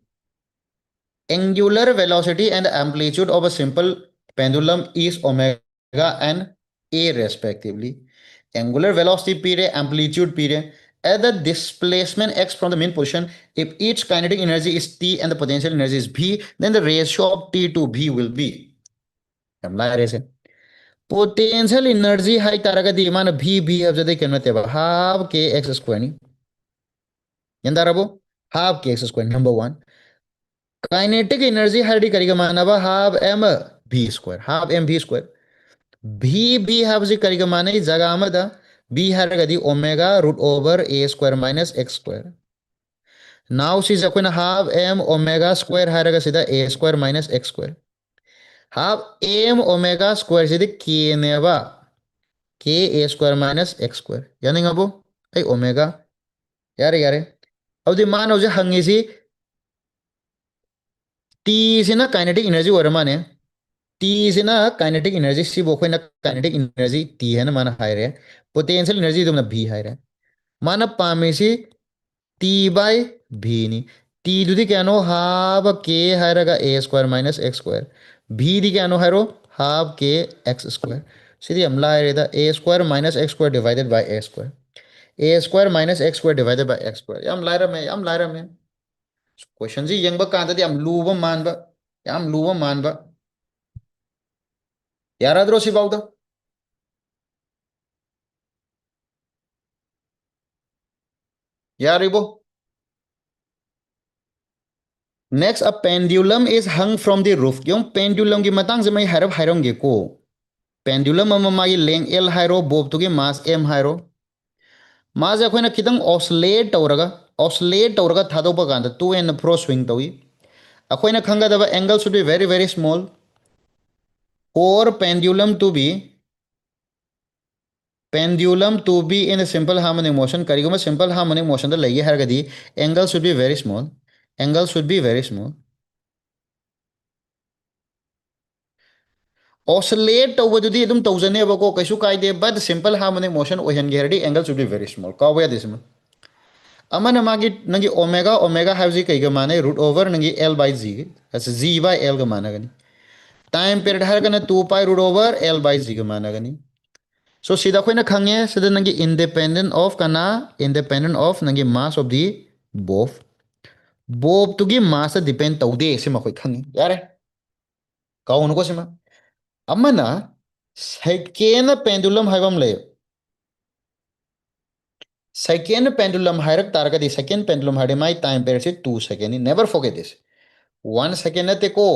angular velocity and amplitude of a simple pendulum is omega and a respectively. Angular velocity pire amplitude pire at the displacement x from the main position. If each kinetic energy is t and the potential energy is v, then the ratio of t to v will be potential energy hai taragadi mana v abjade kenateba half kx square ni yandarabo half kx square number 1. Kinetic energy hari kariga manaba half m v square half m v square v have ji kariga manai jaga amada v haragadi omega root over a square minus x square. Now see jakuna half m omega square haraga sida a square minus x square. Half m omega square sida k neba k a square minus x square yani ngabo ay omega yare अब मान हो हंगी C T से ना kinetic energy और माने T से ना kinetic energy सी बोखे ना काइनेटिक एनर्जी टी है ना माना हाई रहे पोटेंशियल एनर्जी तुमने भी हाई रहे माना पामे सी टी बाय भी नहीं टी दुदी क्या नो हाफ के हाई रहेगा a square minus x square भी दी क्या नो हाई रो हाफ के एक्स स्क्वायर सीधी हमला है रहता a square minus x square divided by a square a square minus x square divided by x square याम लाइरा में क्वेश्चन जी यंग कांददी याम लूबा मानबा याम लूबा मानबा याराद्रो सिबाउदा यारिबो. Next, a pendulum is hung from the roof. Yung pendulum की मतंग से मैं हैरब हैरोंगे को pendulum अमा मागी length L हैरो बोब तो की mass M हैरो mass या कोई ना कितंग oscillate तौरगा थादो बगांदा to and fro swing तोई अकोई ना खंगा दबा angle should be very small for pendulum to be in a simple harmonic motion करिगो simple harmonic motion तो लगी है गदी angle should be very small angle should be very small. Oscillate tawdudi adum tawjane bako kaisu kaide but simple harmonic motion ohenge herdi angle should be very small ka waya this amana magi nangi omega have ji kai ga mane root over nangi l by g as g by l ga mana gani time period har kana 2 pi root over l by g ga mana gani. So sida khoina khange sida nangi independent of kana independent of nangi mass of the both ꯕꯣꯕꯇꯨꯒꯤ ꯃꯥꯁꯇ depend ꯇꯧꯗꯦ ꯁꯤꯃ ꯑꯩꯈꯣꯏ ꯈꯪꯉꯤ ꯌꯥꯔꯦ ꯀꯥꯎꯅꯨꯀꯣ ꯁꯤꯃ ꯑꯃꯅ second pendulum ꯍꯥꯏꯕ ꯑꯃ ꯂꯩ ꯁꯦꯀꯦꯟ ꯄꯦꯟꯗꯨꯂꯝ ꯍꯥꯏꯔꯛ ꯇꯥꯔꯒꯗꯤ ꯁꯦꯀꯦꯟ ꯄꯦꯟꯗꯨꯂꯝ ꯍꯥꯏꯔꯗꯤ ꯃꯥꯏ ꯇꯥꯏꯝ ꯄꯦꯔꯤꯌꯠꯁꯤ 2 ꯁꯦꯀꯦꯟꯅꯤ ꯅꯦꯚꯔ ꯐꯣꯔꯒꯦꯠ ꯗꯤꯁ 1 ꯁꯦꯀꯦꯟ ꯅꯠꯇꯦꯀꯣ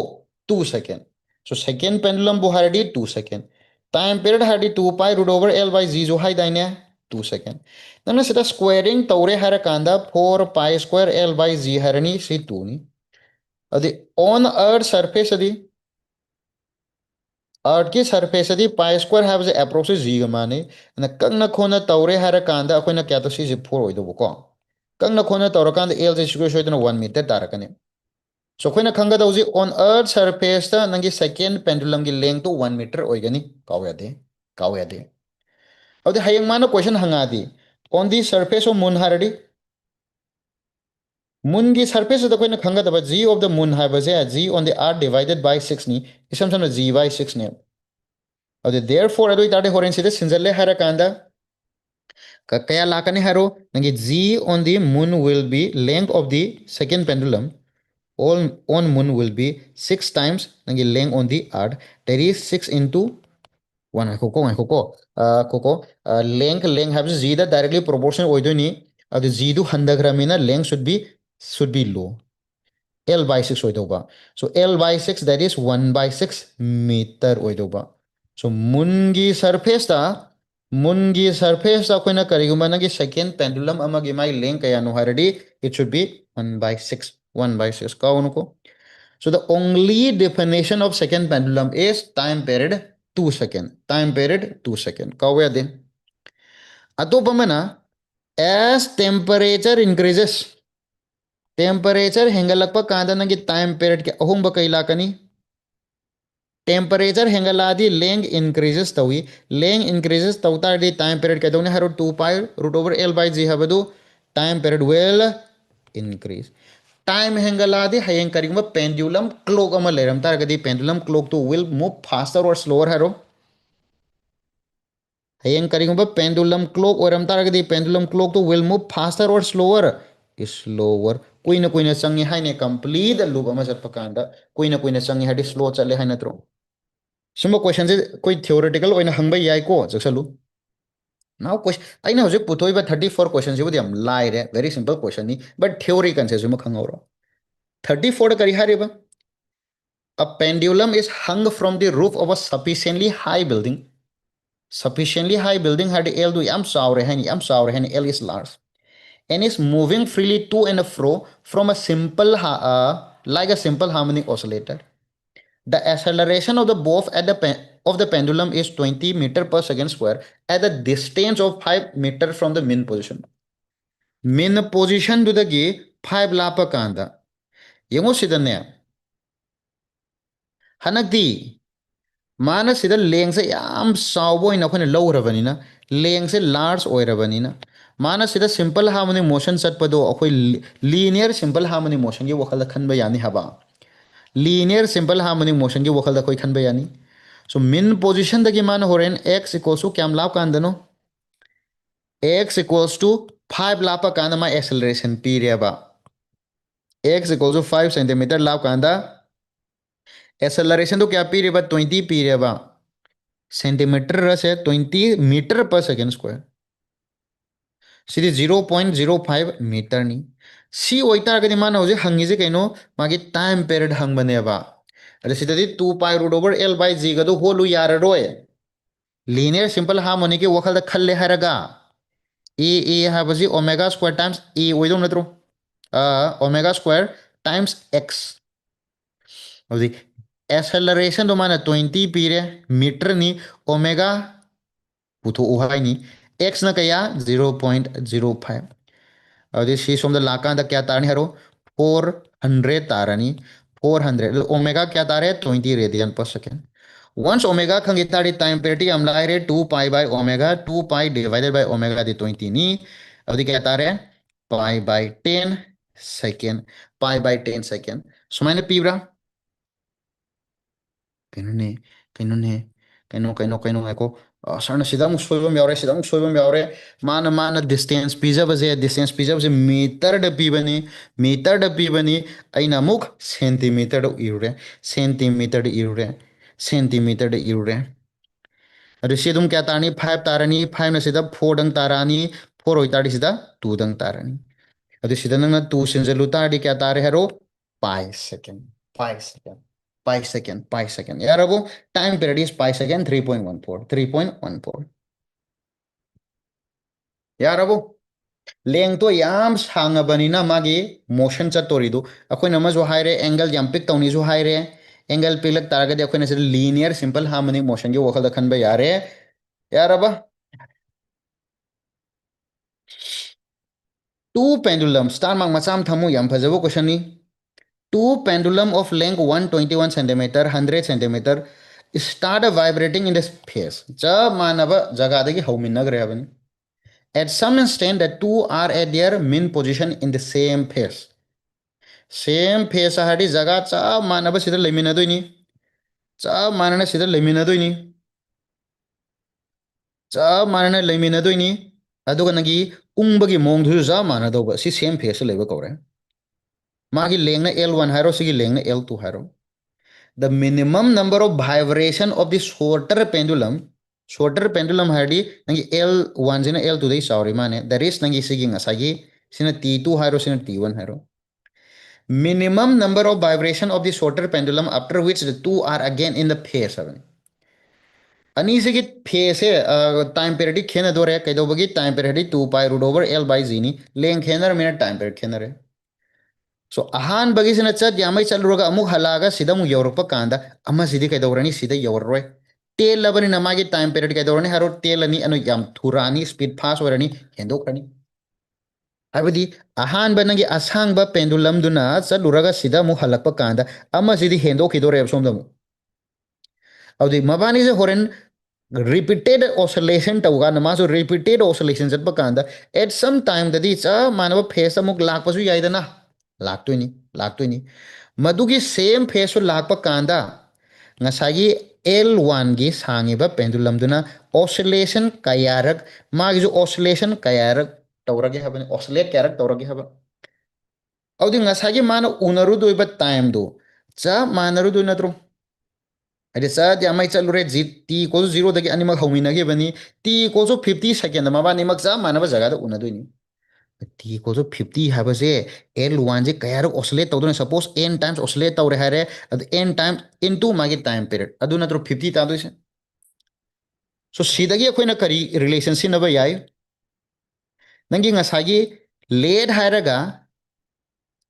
2 ꯁꯦꯀꯦꯟ ꯁꯣ ꯁꯦꯀꯦꯟ ꯄꯦꯟꯗꯨꯂꯝꯕꯨ ꯍꯥꯏꯔꯗꯤ 2 ꯁꯦꯀꯦꯟ ꯇꯥꯏꯝ ꯄꯦꯔꯤꯌड ꯍꯥꯏꯔꯗꯤ 2 ꯄꯥꯏ ꯔꯨꯠ ꯑꯣꯚꯔ ꯑꯦꯜ ꯕꯥꯏ ꯖꯤꯁꯨ ꯍꯥꯏꯗꯥꯏꯅꯦ 2 ꯁꯦꯀꯦꯟ ꯅꯪꯅ ꯁꯤꯗ ꯁ꯭ꯀ꯭ꯋꯦꯔꯤꯡ ꯇꯧꯔꯦ ꯍꯥꯏꯔꯀꯥꯟꯗ 4 ꯄꯥꯏ ꯁ꯭ꯀ꯭ꯋꯦꯔ ꯑꯦꯜ ꯕꯥꯏ ꯖꯤ ꯍꯥꯏꯔꯅꯤ ꯁꯤ 2ꯅꯤ ꯑꯗꯨꯗꯤ ꯑꯣꯟ ꯑꯔꯊ ꯁꯔꯐꯦꯁ ꯑꯗꯤ ꯑꯔꯊꯀꯤ ꯁꯔꯐꯦꯁ ꯑꯗꯤ ꯄꯥꯏ ꯁ꯭ꯀ꯭ꯋꯦꯔ ꯍꯥꯏꯕꯁꯦ ꯑꯦꯄ꯭ꯔꯣꯛꯁꯤ ꯖꯤꯒ ꯃꯥꯟꯅꯩ ꯑꯗꯨꯅ ꯀꯪꯅ ꯈꯣꯟꯅ ꯇꯧꯔꯦ ꯍꯥꯏꯔꯀꯥꯟꯗ ꯑꯩꯈꯣꯏꯅ ꯀꯌꯥꯗꯣ ꯁꯤꯁꯦ 4 ꯑꯣꯏꯗꯧꯕꯀꯣ ꯀꯪꯅ ꯈꯣꯟꯅ ꯇꯧꯔꯀꯥꯟꯗ ꯑꯦꯜꯁꯦ ꯁꯨꯡꯁꯣꯏ ꯁꯣꯏꯗꯅ 1 ꯃꯤꯇꯔ ꯇꯥꯔꯛꯀꯅꯤ ꯁꯣ ꯑꯩꯈꯣꯏꯅ ꯈꯪꯒꯗꯧꯁꯤ ꯑꯣꯟ ꯑꯔꯊ ꯁꯔꯐꯦꯁꯇ ꯅꯪꯒꯤ ꯁꯦꯀꯦꯟ ꯄꯦꯟꯗꯨꯂꯝꯒꯤ ꯂꯦꯡꯇꯣ 1 ꯃꯤꯇꯔ ꯑꯣꯏꯒꯅꯤ ꯀꯥꯎ ꯌꯥꯗꯦ ꯀꯥꯎ ꯌꯥꯗꯦ ꯑꯗꯨꯗꯤ ꯍꯌꯦꯡ ꯃꯥꯅ ꯀꯣꯏꯁꯟ ꯍꯪꯉꯛꯑꯗꯤ on the surface of moon ꯍꯥꯏꯔꯗꯤ ꯃꯨꯟꯒꯤ ꯁꯔꯐꯦꯁꯇ ꯑꯩꯈꯣꯏꯅ ꯈꯪꯒꯗꯕ ꯖꯤ ꯑꯣꯐ ꯗ ꯃꯨꯟ ꯍꯥꯏꯕꯁꯦ g on the earth divided by 6ꯅꯤ ꯏꯁꯝ ꯁꯝꯅ ꯖꯤ ꯕꯥꯏ 6ꯅꯦ ꯑꯗꯨ ꯗꯦꯌꯔ ꯐꯣꯔ ꯑꯗꯨ ꯑꯣꯏꯇꯥꯔꯗꯤ ꯍꯣꯔꯦꯟ ꯁꯤꯗ ꯁꯤꯟꯖꯜꯂꯦ ꯍꯥꯏꯔꯀꯥꯟꯗ ꯀꯌꯥ ꯂꯥꯛꯀꯅꯤ ꯍꯥꯏꯔꯣ ꯅꯪꯒꯤ g on the moon will be length of the second pendulum on moon will be 6 times nangi length on the earth that is 6 into 1 ngakho ko koko length habs z da directly proportional oidoni adu z du handagramina length should be low L by 6 oidoba so L by 6 that is 1 by 6 meter oidoba so mungi surface akoina kariguma nangi second pendulum amagi mai length kaya no haradi it should be 1 by 6 1 by 6 kaunuko so the only definition of second pendulum is time period 2 second time period 2 second kawe din atopamana as temperature increases temperature hengalakpa kanda nangi time period ke ahomba kai lakani temperature hengaladi length increases tawi length increases tawtardi time period kadone haro 2 pi root over L by G habadu time period will increase time hengaladi hayeng karingba pendulum clock ama leram targadi pendulum clock to will move faster or slower haro hayeng karingba pendulum clock oram targadi pendulum clock to will move faster or slower is slower kuina changi haine complete loop ama chatpa kanda kuina changi hadi slow chale haina tro suma question se koi theoretical oina hangba yai ko jaksalu now question aina hojik putoi ba 34 question se budi am laire very simple question ni but theory kan se suma khangoro 34 kari hariba a pendulum is hung from the roof of a sufficiently high building had L do yam saure L is large and is moving freely to and fro from a like a simple harmonic oscillator. The acceleration of the bow of the pendulum is 20 meter per second square at a distance of 5 meter from the mean position. Mean position dudagi 5 lapa kanda. Yengo sidane. Hanakdi. Mana sida lengse yam sawbo ina khone low rabanina. Lengse large oy rabanina. Mana sida simple harmonic motion satpado akhoi linear simple harmonic motion ki wakala khanba yani haba. Linear simple harmonic motion की वखल कोई खन बयानी so min position दगी मान हो रहे हैं x equals to क्या लाप कांद no x equals to 5 लाप कांद मा acceleration period बा x equals to 5 centimeter लाप कांदा acceleration तो क्या period बा 20 period बा सेंटीमीटर से 20 मीटर पर सेकंड स्क्वायर सीधी 0.05 मीटर नी सी ओइतारगदि मान होजे हंगिजे कइनो मागी टाइम पीरियड हंगबनेबा अरे सिददि 2 pi root over L by g गदो होलु याररोय लीनियर सिंपल हार्मोनिक के वखल खल्ले हरगा ए हाबजी ओमेगा स्क्वायर टाइम्स ए ओइदो नत्रो ओमेगा स्क्वायर टाइम्स एक्स होदी एक्सेलरेशन दो माना 20 पीरे मीटर नी ओमेगा पुथो उहाइनी एक्स ना कया 0.05 अभी सी सोम लाकांदा क्या तारनी हरो 400 तारनी 400 ओमेगा क्या तारे 20 radian per second once omega खंगी तारी टाइम पेरिटी हम लाए रे 2 pi by omega 2 pi divided by omega दी 20 नी अभी क्या तारे pi by 10 second pi by 10 second सुमाइने पीब्रा कइनो ने कइनो ने कइनो कइनो कइनो को सरना सिदा अमुक सोइबम यावरे सिदा अमुक सोइबम यावरे माना डिस्टेंस पिजबसे मीटर द पीबनी मीटर द पीबनी अइना अमुक सेंटीमीटर द इरुरे सेंटीमीटर द इरुरे सेंटीमीटर द इरुरे अदु सिदुम क्या तारनी 5 तारनी 5 न सिदा 4 दंग तारानी 4 होई तारदी सिदा 2 दंग तारनी अदु सिदा नंगना 2 सिंजलु तारदी क्या तारे हेरो पाई सेकंड पाई सेकंड पाई सेकंड पाई सेकंड यार अब time period is pi second 3.14 3.14 यार अब लेंग तो याम सांगबनिना मागी मोशन चतोरीदु अखोइन अमजो हाइरे एंगल याम पिक तौनीजो हाइरे एंगल पिलक तारगदि अखोइन से लीनियर सिंपल हार्मोनिक मोशन के वखल खनबे यारे यार अब टू पेंडुलम स्टार मांग मचाम थमु याम फजबो क्वेश्चन नि two pendulum of length 121 centimeter 100 centimeter start vibrating in the space चा मानव जगह दगी हौमिनगरे हबन at some instant the two are at their mean position in the same phase हाडी जगह चा मानव सिदा लेमिनदोइनी चा मानना सिदा लेमिनदोइनी चा मानना लेमिनदोइनी अदुगा नगी उंगबगी मोंगदु जा मानदोबा सि सेम फेस लेबा कौरे मागी लेंगना L1 हारो सिगी लेंगना L2 हारो the minimum number of vibration of the shorter pendulum हाडी नंगी L1 जिना L2 दे सावरी माने that is नंगी सिगी ngasagi sina T2 हारो sina T1 हारो minimum number of vibration of the shorter pendulum after which the two are again in the phase हाबनी अनि सिगी phase है time period खेना दो रे कैदो बगी time period 2 pi root over L by Z नी लेंग खेनर मेरा time period खेनर है so ahan bagi sina chat yamai chalruga amuk halaga sida mu yorpa kanda ama sidi kai dawrani sida yorroi tel labani namagi time period kai dawrani haro tel ani anu yam thurani speed fast warani hendokrani habidi ahan banagi asang ba pendulum duna chaluraga sida mu halakpa kanda ama sidi hendokidore somda mu awdi mabani se horen repeated oscillation tawga namaso repeated oscillation jatpa kanda at some time dadi cha manaba phase amuk lakpasu yaidana लाक्तोइनी लाक्तोइनी मधुगी same phase लाप कांदा ngасagi L1 gi sangiba pendulum duna oscillation kayarak magi jo oscillation kayarak tawrage habani oscillate kayarak tawrage haba audi ngasagi mana unaru doiba time do cha manaru do natro ade sa ya mai chalure ji t ko 0 dagi anima hawina ge bani t ko 50 second ma ba ni mak cha mana ba jaga da unadoini T को जो 50 है बसे L1 जे Kyarr oscillate तौदो suppose n times oscillate तौरे हरे अद n time into मागे time period अदु नत्रो 50 तादो से so सीदगी अखोइना करी relationship नबा याई नंगी ngसागी lead हायरगा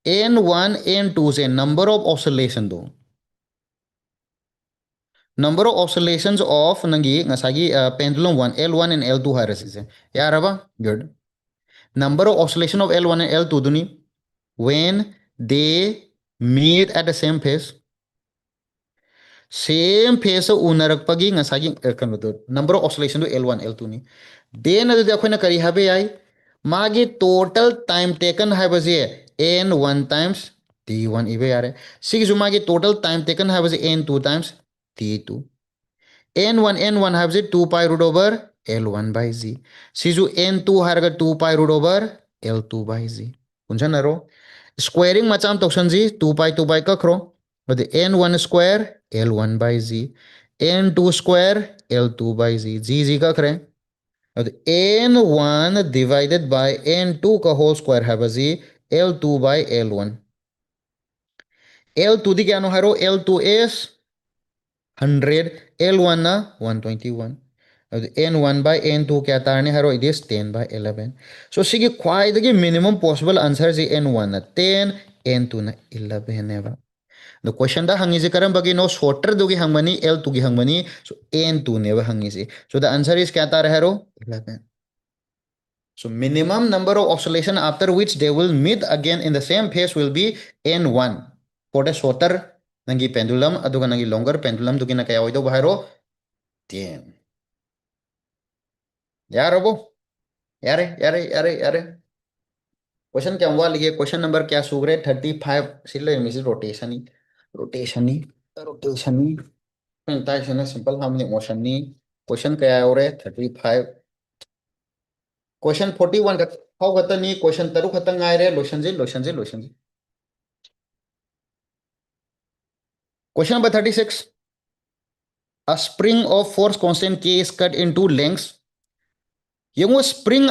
n1 n2 से number of oscillation दो number of oscillations of नंगी ngसागी pendulum 1 L1 and L2 हायरसी से यारबा good number of oscillation of L1 and L2 दुनी when they meet at the same phase unaragpagi ngasagi kanodo number of oscillation to L1 L2 ni then adu akhona kari habe ai magi total time taken habaje n1 times t1 ibe yare sig magi total time taken habaje n2 times t2 n1 n1 habaje 2 pi root over L1 by z sizu n2 harga 2 pi root over L2 by z punjanaro squaring macam toksanji 2 pi 2 pi kakro the n1 square L1 by z n2 square L2 by z z kakre the n1 divided by n2 ka whole square have z L2 by L1 L2 di kya no haro L2 is 100 L1 na 121 n1 by n2 kya tarne haro it is 10 by 11 so sigi kwai the minimum possible answer is n1 na 10 n2 na 11 neba the question da hangi je karam bagi no shorter dogi hangmani L2 gi hangmani so n2 neba hangi je so the answer is kya tar haro 11 so minimum number of oscillation after which they will meet again in the same phase will be n1 for the shorter nangi pendulum aduga nangi longer pendulum dugi na kaya oido baharo 10 यार यारे यारे यारे यारे question क्या हुआ लिखिए question number क्या सूख रहे 35 सिले miss rotation rotation rotation simple harmonic motion question क्या है और 35 क्वेश्चन 41 का हाउ खतनी क्वेश्चन तरु खतंग आए रे लोशन जी question number 36 a spring of force constant k is cut into lengths यंगो स्प्रिंग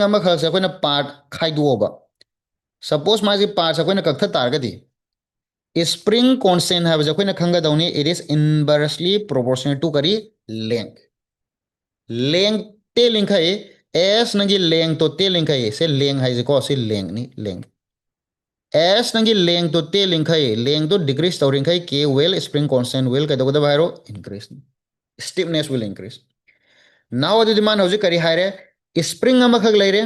अखोना पार्ट खाइदोब सपोज माजी पार्ट अखोना कक्थ तारगदी स्प्रिंग कॉन्स्टेंट है अखोना खंगदौनी it is inversely proportional to करी लेंथ लेंथ ते लिंखाई एस नंगी लेंथ तो ते लिंखाई से लेंथ है को से लेंथ नी लेंथ एस नंगी लेंथ तो ते लिंखाई लेंथ तो डिक्रीज तौरिंखाई k will spring constant will कदगदा बायरो increase stiffness will increase now अदुदि मान हौजिक करी हायरे स्प्रिंग अमखक लेरे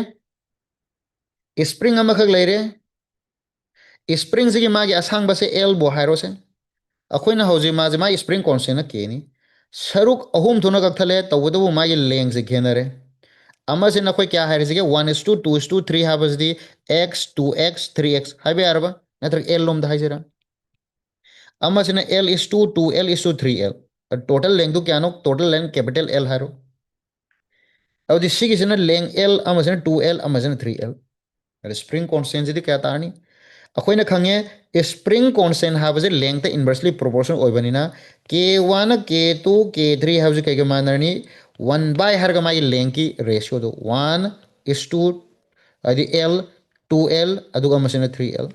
स्प्रिंग अमखक लेरे स्प्रिंग से मागी असांग बसे एल बो हायरो से अखोइना हौजि माजे मा स्प्रिंग कांस्टेंट केनी सरुक अहुम थुना कक्थले तवदबु मागी लेंथ से घेनरे अमसे नखोइ क्या हायरे 1:2:3 हाबसदि x 2x 3x हाइबे यारबा नत्र l लोम दा हाइजरा अमसे l:2 l:3l टोटल लेंथ क्या नो टोटल लेंथ कैपिटल L हारो अब सिगिसना लेंथ L अमसे 2l अमसे 3l स्प्रिंग कांस्टेंट जी क्या तारनी अखोइना खंगे स्प्रिंग कांस्टेंट हाबसे लेंथ इनवर्सली प्रोपोर्शनल ओइबनिना k1 k2 k3 हाबसे कइगे मानरनी 1 बाय हरगा मागी लेंथ की रेशियो दो 1:2 अदि l 2l अदुगा मसिना 3l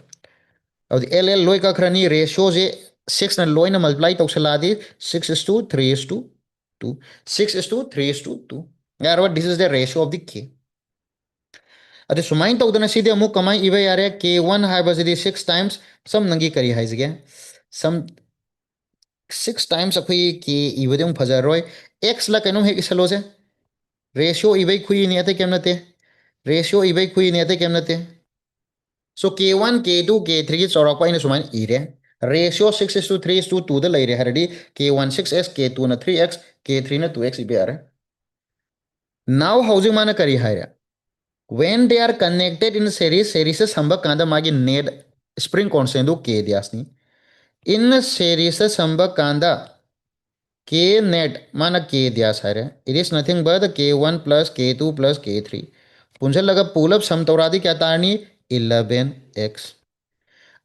अब l l लोय का खरनी रेशियो जे 6 ना लोय ना मल्टीप्लाई तौसलादी 6:3:2 6:3:2 यार what this is the ratio of the k अदे सुमाइन तौदना सीधे अमु कमाई इबे यारे k1 हाइबसिदी 6 टाइम्स सम नंगी करी हाइजगे सम 6 टाइम्स अखोई के इबदे उम फजरोय x ला कनो हे इसलोसे रेशियो इबे खुई नि अते केम नते रेशियो इबे खुई नि अते केम नते सो k1 k2 k3 की चौरापा इन सुमाइन इरे ratio 6:3:2 the लैरे Hardi k1 6x k2 ना 3x k3 ना 2x इबे यारे नाउ हाउसिंग माना करी हायरे when they are connected in series से संबक कांदा मागी नेट स्प्रिंग कांस्टेंट दो k दियासनी इन series से संबक कांदा k net माना k दियास है it is nothing but k1 plus k2 plus k3 पुंजल लगा पुलअप समतौरादि क्या तारनी 11x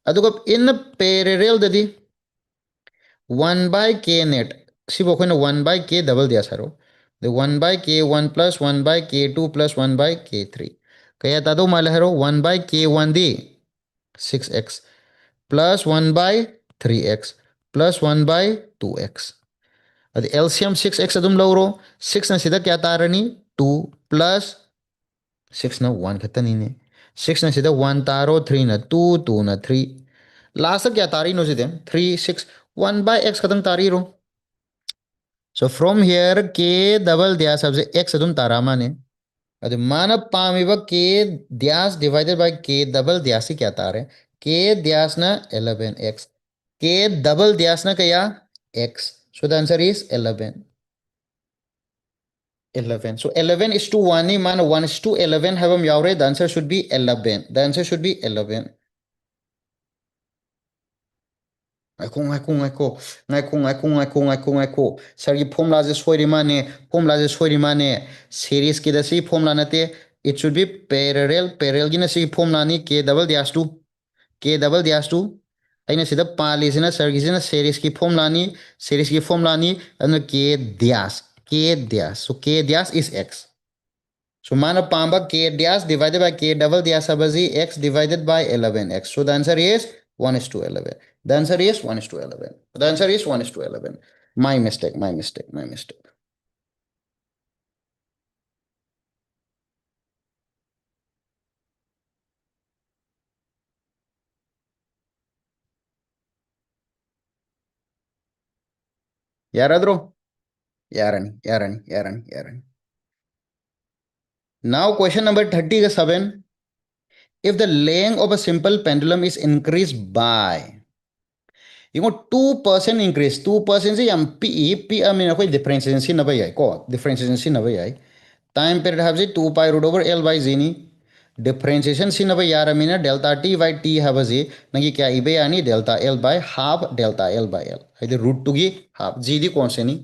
अदुगा इन पैरेलल ददी 1 by k net सिबो खोना 1 by k डबल दियास हरो the 1 by k1 plus 1 by k2 plus 1 by k3 कया तादो माले हरो 1 by k1 the 6x plus 1 by 3x plus 1 by 2x अदि LCM 6x अदुम लौरो 6 ना सीधा क्या तारनी 2 plus 6 ना 1 खतनी ने 6 ना सीधा 1 तारो 3 ना 2 2 ना 3 लास्ट क्या तारी नो सीधे 3 6 1 by x खतंग तारी रो so from here k double दिया सबसे x अदुम तारा माने अदे मानव पामिबा के द्यास डिवाइडेड बाय के डबल द्यास क्या तारे के द्यास ना 11x के डबल द्यास ना क्या x so the answer is 11 11 so 11 is to 1 ni man 1 is to 11 have yaure the answer should be 11 the answer should be 11 ngaiku sari formula je soiri mane series ki da si formula nate it should be parallel gi na si formula ni k double dash 2 k double dash 2 aina sida pali sina sargi sina series ki formula ni and k dash so k dash is x so mana pamba k dash divided by k double dash abazi x divided by 11x so the answer is 1 is to 11 the answer is 1 is to 11 the answer is 1 is to 11 my mistake yaradro yarani now question number 37 if the length of a simple pendulum is increased by 2% increase 2% से यम p I mean कोई differentiation सिनबा याई को differentiation सिनबा याई time period have 2 pi root over L by z ni differentiation sinaba yaramina delta t by t habazi nangi kya ibe yani delta l by half delta l by l haidi root 2 gi half g di constant ni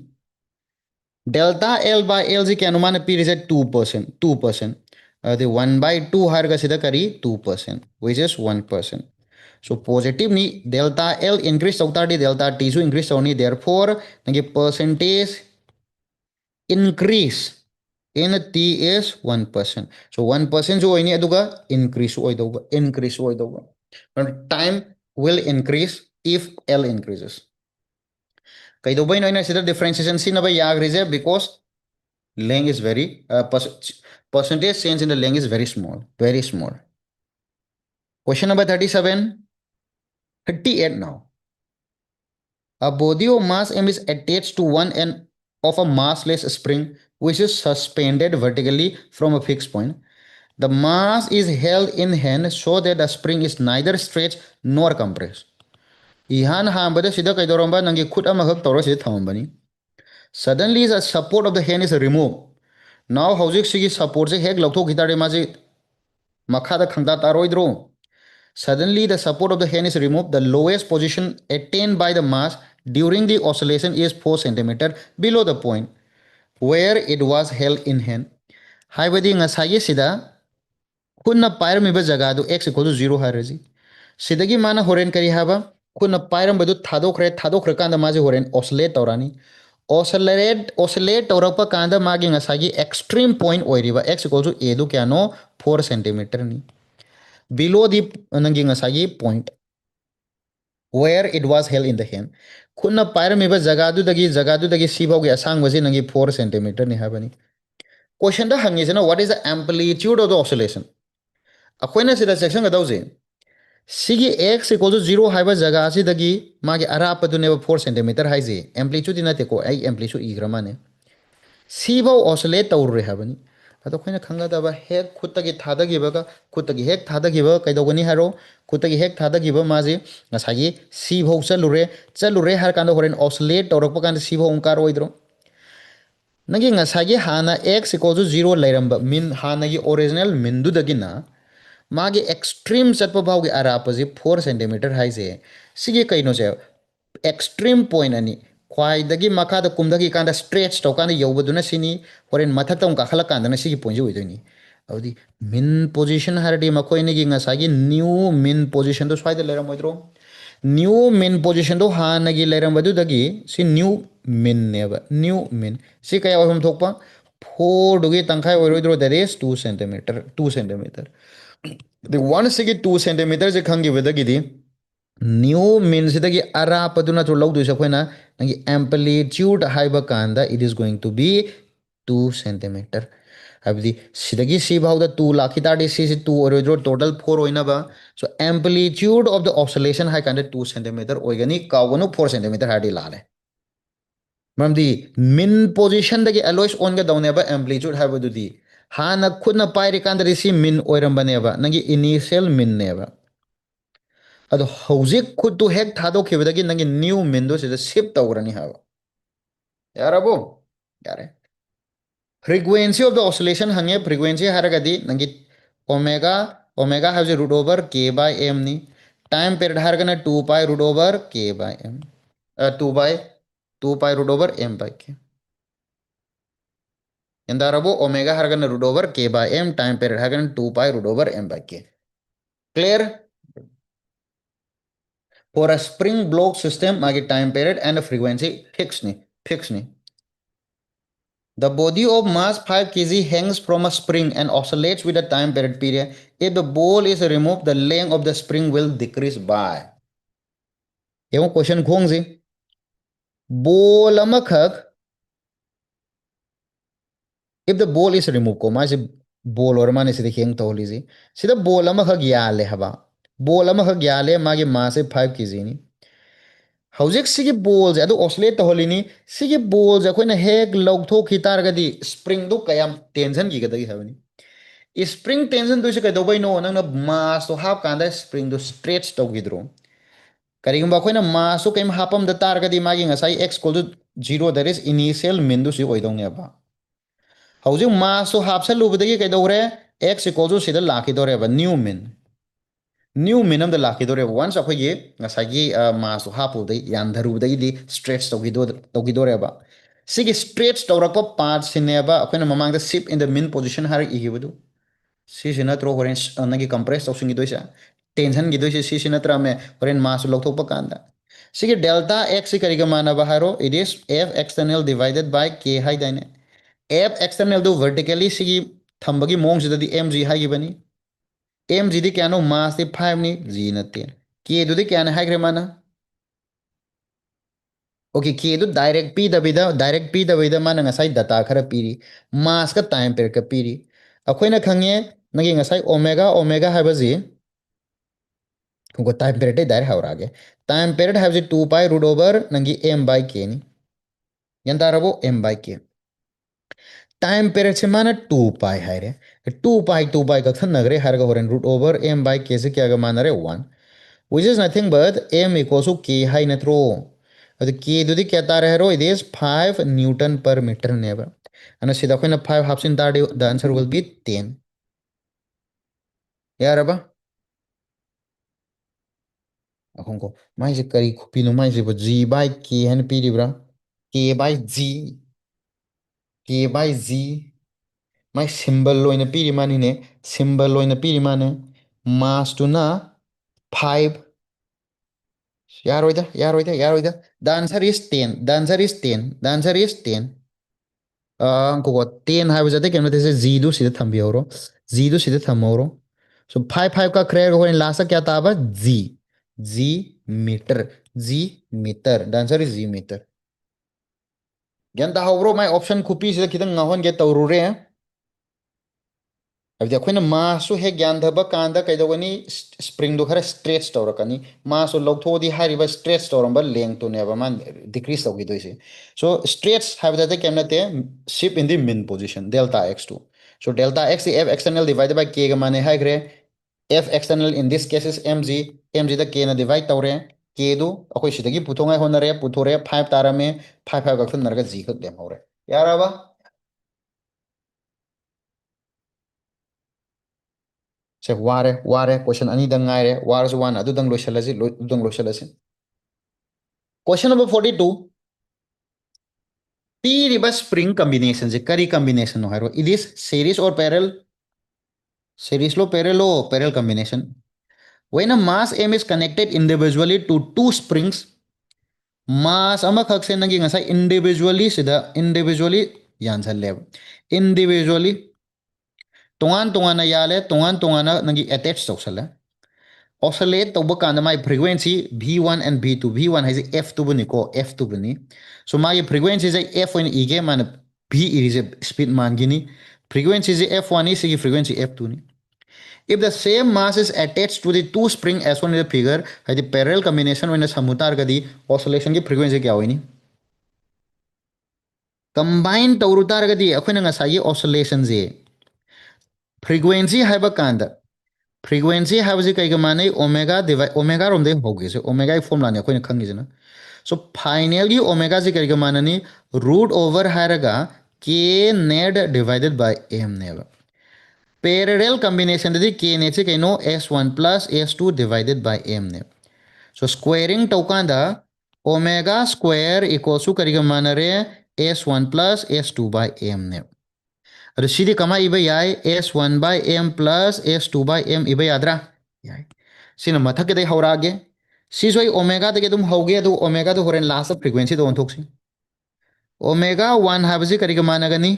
delta l by l ji kya numana p is 2%, 2%. The 1 by 2 har ga sida kari 2%, which is 1%. So positive ni delta l increase sauta di delta t so increase sauni, therefore nangi percentage increase in t is 1%. So 1% jo ini aduga increase oidoga, increase oidoga. Time will increase if l increases. Kaidoba ino ina sida differentiation sinaba yagrize because length is very percentage change in the length is very small, very small. Question number 37, 38 now. A body of mass m is attached to one end of a massless spring which is suspended vertically from a fixed point. The mass is held in hand so that the spring is neither stretched nor compressed. Ihan hambada sida kaidoramba nangi khut amahak tawra sida thamambani. Suddenly the support of the hand is removed. Now hojik sigi support se hek lauthok hitare maji makhada khangda taroidro. Suddenly, the support of the hand is removed. The lowest position attained by the mass during the oscillation is 4 cm below the point where it was held in hand. Haibadi ngasagi sida kunna pairamiba jaga do x equal to 0 haraji. Sidagi mana horen kari haba kunna pairam badu thadokre kanda maji horen oscillate taurani. Oscillate taurapa kanda magi ngasagi extreme point oiriba x equal to a do kya no 4 cm ni. Below the nangi ngasagi point where it was held in the hand. Kunna pairamiba jagadu dagi sibaugi asang wasi nangi 4 cm ni habani. Question da hangi jana what is the amplitude of the oscillation? Akoina sida section gadauze. Sigi x equal to 0 haiba jaga si dagi magi arapa du neba 4 cm haije. Amplitude na te ko ai amplitude igramane. Sibau oscillate tawre habani. Ado koina khanga daba hek khutagi thadagi baga khutagi hek thadagi ba kaidogani haro khutagi hek thadagi ba maji ngasagi sibau chalure har kanda horen oscillate tawrakpa kanda sibau onkar oidro nagi ngasagi hana x equals to 0 lairamba min hana gi original min du dagi na magi extreme chatpa baugi arapaji 4 cm haise sigi kaino se extreme point ani kwai dagi makada kumdagi kanda stretch to kanda yobaduna sini horen mathakta ka khala kanda na sigi point joidoni audi min position hardi makoi ne gi ngasagi new min position to swaida lera moidro new min position to ha nagi lera badu dagi si new min neba new min si kaya ohum thokpa 4 dugi tangkhai oirodro that is 2 centimeter 2 centimeter the one sigi 2 centimeter je khangi wedagi di new means the arapaduna to loud amplitude haiba kanda it is going to be 2 centimeter. Abdi sidagi si how the 2 lakita is 2 or total 4 oina ba. So amplitude of the oscillation high kanda 2 centimeter organic kawano 4 centimeter hadi lale. Mam the min position the alloys on the down amplitude have do the hana kuna pyri kanda risi min oirambaneva nangi initial min neva. अदो हौजिक खुद तो हेक थादो खेबदगी नंगे new मिंदो से shift तौरनी हाव यार अबो यारे frequency of the oscillation हंगे frequency हरगदी नंगे omega omega have root over k by m नी टाइम पीरियड हरगना 2 pi root over k by m 2 pi root over m by k ಎಂದಾರಬೋ omega हरगना root over k by m time period हरगना 2 pi root over m by k clear. For a spring block system मागे time period and a frequency fix नहीं. The body of mass 5 kg hangs from a spring and oscillates with a time period. If the ball is removed, the length of the spring will decrease by. ये question खोंग जी. Ball अमखक if the ball is removed को मासे ball और माने से hang तो लीजी. सीधा ball अमखक याले हवा. Ball अमखक याले मागे mass 5 kg नहीं. हौजिक सिगी बॉल अदु ऑसलेट तहलिनी सिगी बॉल अखोइना हेक लौथोखि तारगदी स्प्रिंग दो कयाम टेंशन की गदगी हबनी स्प्रिंग टेंशन दुसे कदोबैनो नंगना मास तो हाफ कांदा स्प्रिंग दो स्ट्रेच तौगिद्रो करिगुंबा अखोइना मास तो केम हापम द तारगदी मागी ngasai x equal to 0 that is initial min दु सि ओइदोंनेबा हौजिक मास तो half सलुबदगी कदौरे x equal to sida lakidoreba new min new min amda lakidoreba once akogi ngasagi mass hapu dai yandaru dai di stretch togidoreba sigi stretch tawrakpa path sineba akoina mamangda ship in the min position har igibadu sisi natro horen nagi compress tawsingi doisa tension gi doisa sisi natra me horen mass lokthokpa kanda sigi delta x si kari ga manaba haro it is f external divided by k haidane f external do vertically sigi thambagi mong sida di mg haigibani mg di kyano mass di 5 ni g natte k do di kyana haigre mana okay k do direct p dabida mana ngasai data khara piri mass ka time per ka piri akoina khangye nagi ngasai omega omega habaji ko time period direct haurage time period have 2 pi root over nangi m by k ni yantarabo m by k time period से माना 2 पाई है रे 2 पाई कथन नगरे हर का होरन root over m by k से क्या का माना रे 1 which is nothing but m equals to k है नत्रो अब k दुदी क्या तार है रो it is 5 न्यूटन पर मीटर नेबर अन सीधा कोई ना 5 हाफ सिन तार the answer will be 10 यार अब अखोंको माइ से करी खुपी नो माइ से g by k है न पी रिब्रा k by g k by g माइ सिंबल लोइन पीरी मानी ने सिंबल लोइन पीरी माने मास टू ना 5 यारोइदा the answer is 10 the answer is 10 the answer is 10 को 10 है बजाते क्या मतलब जैसे जी दो सीधे थम भी औरो जी दो सीधे थम औरो so 5 का क्रेग हो इन लास्ट क्या था अब g g metre g metre the answer is g metre ज्ञान ता होरो मैं ऑप्शन खुपी सीधे कितना ngahon get तौरुरे हैं अब देखो ना मासु हे ज्ञान धब कांदा कईदोगनी स्प्रिंग दो खरा स्ट्रेच तौरकनी मासु लौथोदी हारिबा स्ट्रेच तौरंबा लेंथ तो नेबा मान डिक्रीज तौगी दोइसे सो स्ट्रेच हाबदाते केमनते shift in the mean position delta x2 so delta x f external divided by k गा माने हाइग्रे f external in this case is mg mg दा k ना डिवाइड तौरे k दो अखोय सिदगी पुथोंगाय होनरे पुथोरे 5 तारामे 5 5 गखन नरगा g खक लेमहौरे याराबा से वारे वारे क्वेश्चन अनि दंग आइरे वारस वन अदु दंग लोइसलसि दंग लोइसलसि क्वेश्चन नंबर 42 पीरिबा स्प्रिंग कॉम्बिनेशन से करी कॉम्बिनेशन हो हारो it is series low parallel combination when a mass m is connected individually to two springs mass अमखक से नगी ngasai individually sida individually यानसलेब individually तोंगान तोंगाना याले तोंगान तोंगाना नगी attach तौसले oscillate तब कांदा माई frequency v1 and v2 v1 है f2 बनी को f2 बनी so माई frequency से f वन इगे मान v इज speed मान गिनी frequency से f1 is frequency f2 ni if the same mass is attached to the two spring as shown in the figure है parallel combination when समुतार गदी oscillation की frequency क्या होनी combine तौरुतार गदी अखोई नंगा साये oscillation से frequency है बकांदा फ्रीक्वेंसी है कई माने ओमेगा डिवाइड ओमेगा रोम होगी से ओमेगा फॉर्मुला ने अखोई खंगीजना सो फाइनल की ओमेगा से कई माननी रूट ओवर हैरगा k net divided by m नेब पैरेलल कॉम्बिनेशन दी के नेट से कइनो s1 plus s2 divided by m नेब सो स्क्वायरिंग तौकांदा ओमेगा स्क्वायर इक्वल्स टू कई मानरे s1 plus s2 bye m नेब अरे सीधी कमा इबे याय s1 by m plus s2 by m इबे याद्रा याय सिना मथक के दे हौरागे सिजोय ओमेगा दे तुम हौगे दो ओमेगा तो होरेन लास्ट फ्रीक्वेंसी तो ऑनथोक्सी ओमेगा 1 हाबजे करी के मानगनी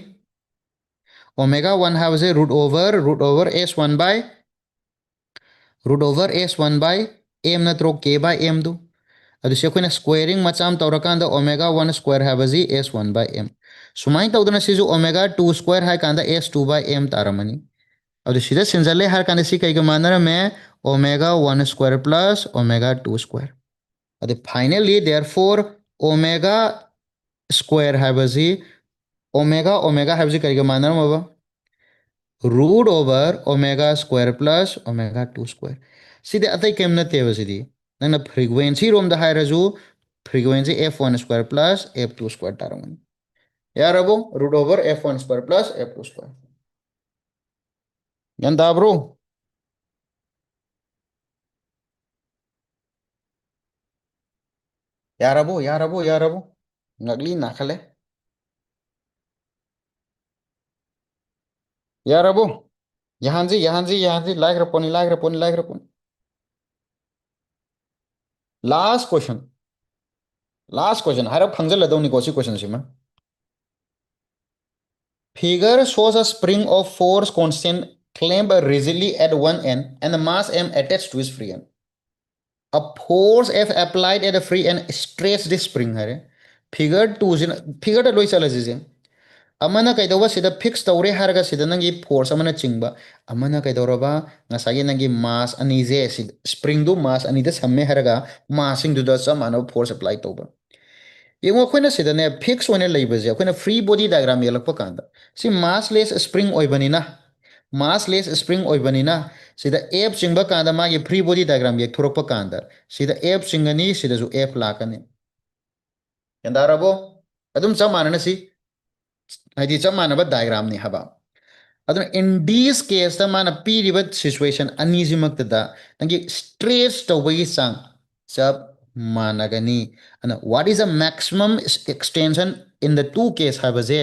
ओमेगा 1 हाबजे root over s1 by m नत्रो k by m दो अदु से कोइना स्क्वायरिंग मचाम तौरकांदा ओमेगा 1 स्क्वायर हाबजी s1 by m सुमाइन तौदना सिजु ओमेगा 2 स्क्वायर हाय कांदा s2 by m तारमनी अब सीधा सिंजले हर कांदे सी कई मानर में omega 1 square plus omega 2 square अदे फाइनली देयरफॉर ओमेगा स्क्वायर हाबजी ओमेगा ओमेगा हाबजी कई मानर मबा root over omega square plus omega 2 square सीधे अतई केम नते बसिदी नंगना फ्रीक्वेंसी रोम दा हायरजु frequency f1 square plus f2 square तारमनी यार अब root over f1 square plus f2 square ꯒ꯭ꯌꯥꯟ ꯇꯥꯕ꯭ꯔꯣ? ꯌꯥꯔꯕꯣ ꯌꯥꯔꯕꯣ ꯌꯥꯔꯕꯣ? ꯉꯛꯂꯤ ꯅꯥꯈꯠꯂꯦ. ꯌꯥꯔꯕꯣ? ꯌꯥꯍꯟꯁꯤ ꯌꯥꯍꯟꯁꯤ ꯌꯥꯍꯟꯁꯤ ꯂꯥꯏꯈ꯭ꯔ ꯄꯣꯠꯅꯤ ꯂꯥꯏꯈ꯭ꯔ ꯄꯣꯠꯅꯤ ꯂꯥꯏꯈ꯭ꯔ ꯄꯣꯠꯅꯤ. ꯂꯥꯁ ꯀꯣꯏꯁꯟ. ꯂꯥꯁ ꯀꯣꯏꯁꯟ ꯍꯥꯏꯔꯞ ꯈꯪꯖꯤꯜꯂꯗꯧꯅꯤꯀꯣ ꯁꯤ ꯀꯣꯏꯁꯟꯁꯤꯃ. Figure shows a spring of force constant clamped rigidly at one end and the mass m attached to its free end. A force F applied at the free end stretched this spring है. Figure 2 sin figure दा लोई चला जिसे. अमना कइदौबा सिदा fix तौरे हारगा सिदा नंगी force Amna चिंगबा Amna कइदौरबा ngасagi nangi mass ani je spring do mass ani da samme haraga massing do da samana force apply tauba yengo khoina sida ne fix one leiba je khoina free body diagram yelakpa kanda si massless spring oibanina massless spring oibanina sida f chingba kanda magi free body diagram yek thorakpa kanda sida f chingani sida ju f lakani yandarabo adum chamanana si haidi chamanaba diagram ni haba aduna in this case ta mana piriba situation anijimakta nangi stress tawbagi sang chap managani ana what is the maximum extension in the two case habaje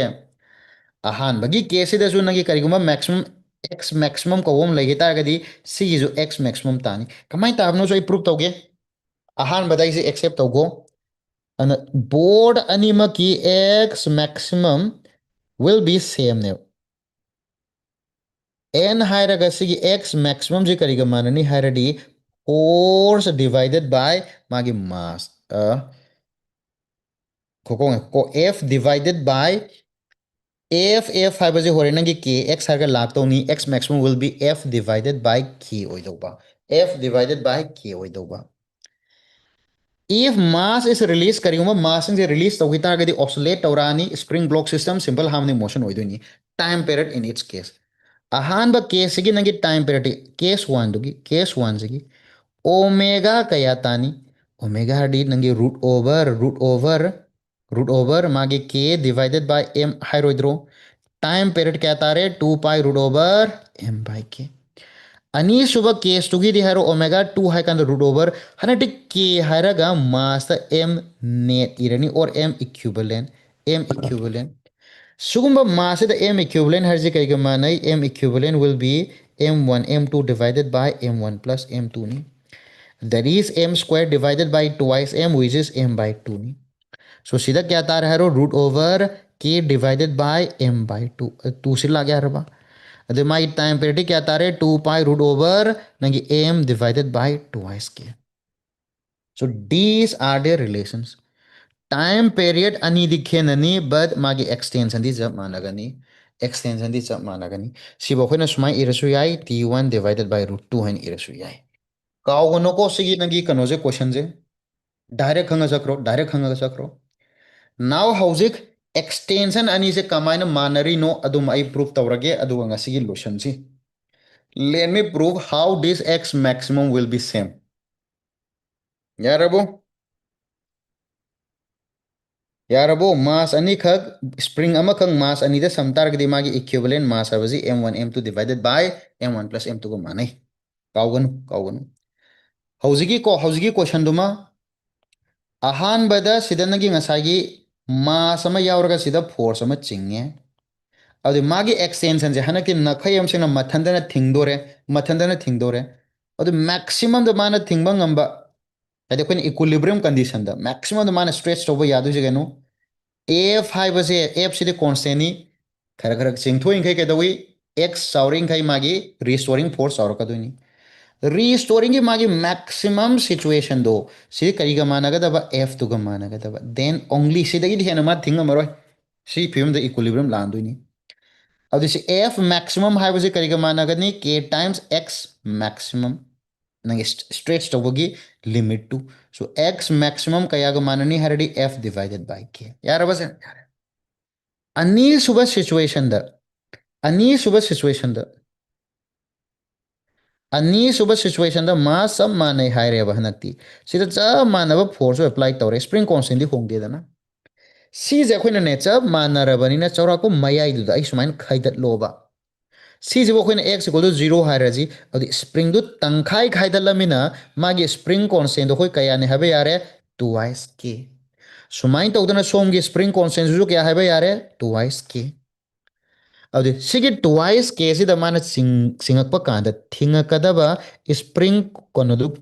ahan bagi case da su nangi kariguma maximum x maximum ko wom legi targadi c is x maximum tani kamai tabno so prove tawge ahan badai se accept tawgo ana board anima ki x maximum will be same ne n हायरगा सिगी x maximum जी करिगा माननी हायरडी force divided by मागी mass खोकोंग को f divided by f हाइबजे होरे नंगी k x हायरगा लातोनी x maximum will be f divided by k ओइदोबा f divided by k ओइदोबा if mass is released करिगुमा mass से release तौगी तारगदी oscillate तौरानी spring block system simple harmonic motion ओइदोनी time period in its case अहानबा केस सिगी नंगी टाइम पीरियड केस 1 दुगी केस 1 सिगी ओमेगा कया तानी ओमेगा हडी नंगी रूट ओवर मागे k divided by m हाइरोइड्रो time period क्या तारे 2 pi root over m by k अनीसुबा केस तुगी दी हारो ओमेगा 2 हाई कांद रूट ओवर हनटी के हायरगा मास एम नेट इरनी और m equivalent Sugumba mass the m equivalent has the manai m equivalent will be m1 m2 divided by m1 plus m2 ni. That is m square divided by twice m which is m by 2 ni. So सीधा क्या तार है root over k divided by m by 2 2 से ला गया रबा अदे माई time period क्या तार है 2 pi root over नंगी m divided by twice k. So these are the relations. Time period अनि दिखेननी बट मागी एक्सटेंशन दी जब मानगनी एक्सटेंशन दी जब मानगनी सिबो खोना सुमाई इरसु याई t1 डिवाइडेड बाय रूट 2 हन इरसु याई कावगनो को सिगी नगी कनो जे क्वेश्चन जे डायरेक्ट खंगा चक्रो नाउ हाउजिक एक्सटेंशन अनि से कमाइन मानरी नो अदुम आई प्रूफ तवरगे अदुगा ngasiगी लोशन सी let me prove how this x maximum will be same यारबो यारबो मास अनि खग स्प्रिंग अमा खग मास अनि द समतार गदि मागी इक्विवेलेंट मास हबजी m1 m2 divided by m1 plus m2 को मानै काउगनु हौजिगी क्वेश्चन दुमा अहान बदा सिदनगी ngसागी मास अमा यावरगा सिदा फोर्स अमा चिंगे अदि मागी एक्सटेंशन जे हनकि नखय हमसेना मथंदना थिंगदोरे अदि मैक्सिमम द माना थिंगबा ngamba अदि coin equilibrium condition the maximum the माना स्ट्रेच तोबा यादु जे गनो एफ हाइबसे एफ सिदे कांस्टेंट नि खर खर चिंगथोइन खै कदवी एक्स साउरिंग खै मागी रिस्टोरिंग फोर्स साउरकदोनि रिस्टोरिंग की मागी मैक्सिमम सिचुएशन दो सी करीगा मानगदबा एफ तुगा मानगदबा देन ओनली सिदगी हेना मा थिंग मरोय सी फिल्म द इक्विलिब्रियम लांदोनि अब दिस एफ मैक्सिमम हाइबसे करीगा मानगदनि के टाइम्स एक्स मैक्सिमम नंगे स्ट्रेच तोबगी limit to so x maximum कयागा माननी हरडी एफ डिवाइडेड बाय के यार बस अनी सुबह सिचुएशन द अनी सुबह सिचुएशन द अनीसुब सिचुएशन मा सब माने हाइरेब हनक्ति सिदा सब मानब फोर्स अप्लाई तौरे स्प्रिंग कांस्टेंट दी होंगदेदना सीजे अखोइना ने सब मानरबनिना चौराको मयाइदुदा आई सुमाइन खैदत लोबा सिजिबो अखोइना x इक्वल टू 0 हाइराजी अदि स्प्रिंग दु तंखाई खाइदलमिना मागी स्प्रिंग कांस्टेंट दो खोइ कयाने हबे यारे 2y k सुमाइन तौदना सोमगी स्प्रिंग कांस्टेंट जो क्या हबे यारे 2y k अदि सिगी 2y k सिदा माना सिंगकप कांदा थिंगकदबा स्प्रिंग कोनदु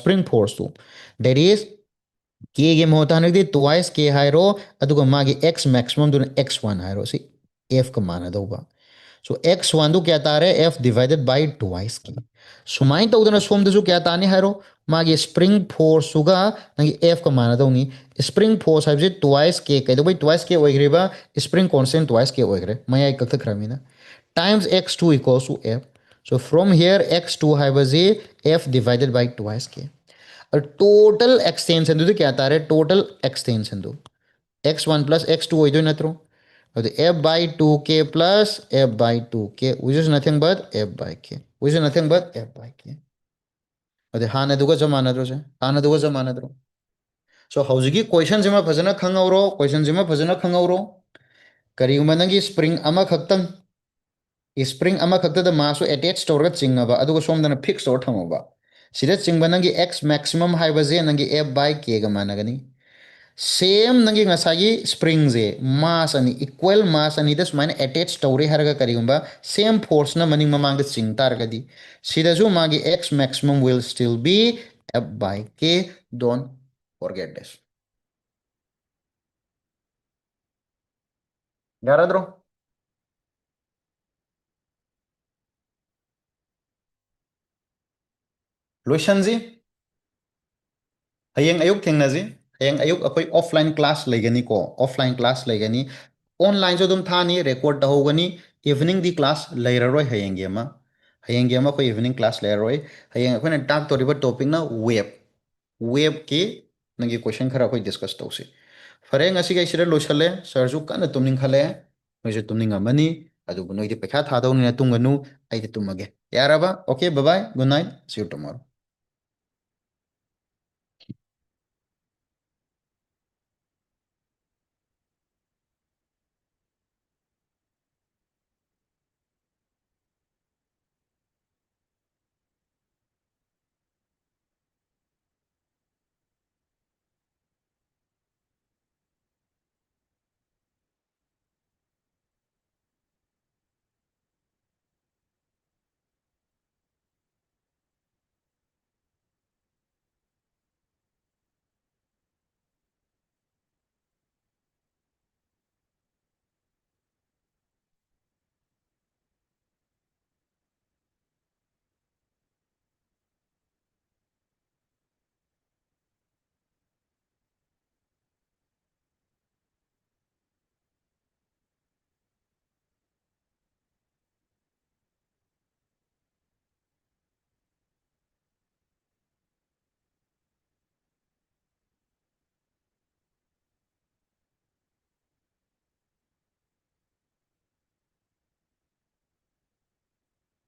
spring force to that is k गे मोहतानक दि 2y k हाइरो अदुगा मागी x मैक्सिमम दुना x1 हाइरो सी f का माना दौबा सो एक्स वन क्या तारे F divided by two vice की सुमाइन तौदना सोमदसु क्या तानी हारो मागी स्प्रिंग फोर्स सुगा नंगी एफ का माना दौनी स्प्रिंग फोर्स हाइबजे ट्वाइस के कइदो ट्वाइस के ओइग्रेबा स्प्रिंग कांस्टेंट ट्वाइस के ओइग्रे मया कक्थख्रामिना times x2 equals to f so from here x2 हाइबजे f divided by twice k और टोटल एक्सटेंशन दु क्या तारे टोटल एक्सटेंशन दु x1 plus x2 होइदो नत्रो f by 2k plus f by 2k which is nothing but f by k which is nothing but f by k हाना दुगा जमानद्रो से हाना दुगा जमानद्रो सो हौजिकी question जिमा फजना खंगौरो question जिमा फजना खंगौरो करिगुमा नंगी स्प्रिंग अमा खक्तंग स्प्रिंग अमा खक्तदा मासु अटैच तौरगा चिंगबा अदुगा सोमदना फिक्स तौर थमोबा सिदा चिंगबा नंगी x मैक्सिमम हाइबजे नंगी f by k गा मानगनी सेम नंगी ngसागी स्प्रिंग जे मास अनि इक्वल मास अनि दस माने अटैच तौरे हरगा करिगुंबा सेम फोर्स ना मनिंग ममांग द चिंग तारगदी सिदाजु मागी x maximum will still be f by k don't forget this याराद्रो लोशन जी हयेंग अयुक थेंगनाजी हयेंग अयुक अखोई ऑफलाइन क्लास लेगनी को ऑफलाइन क्लास लेगनी ऑनलाइन जो तुम थानी रिकॉर्ड तहोगनी इवनिंग दी क्लास लेररोय हयेंगे अमा हयेंगे अमा कोई इवनिंग क्लास लेररोय हयेंग अखोइना टाक तोरिबा टॉपिक ना वेब वेब की नंगी क्वेश्चन खरा अखोई डिस्कस तौसी फरे ngasi gai sira lochale sarju kana tumning khale noise tumning amani adu noide pekha thadawni na tunganu aide tumage yaraba okay bye bye good night see you tomorrow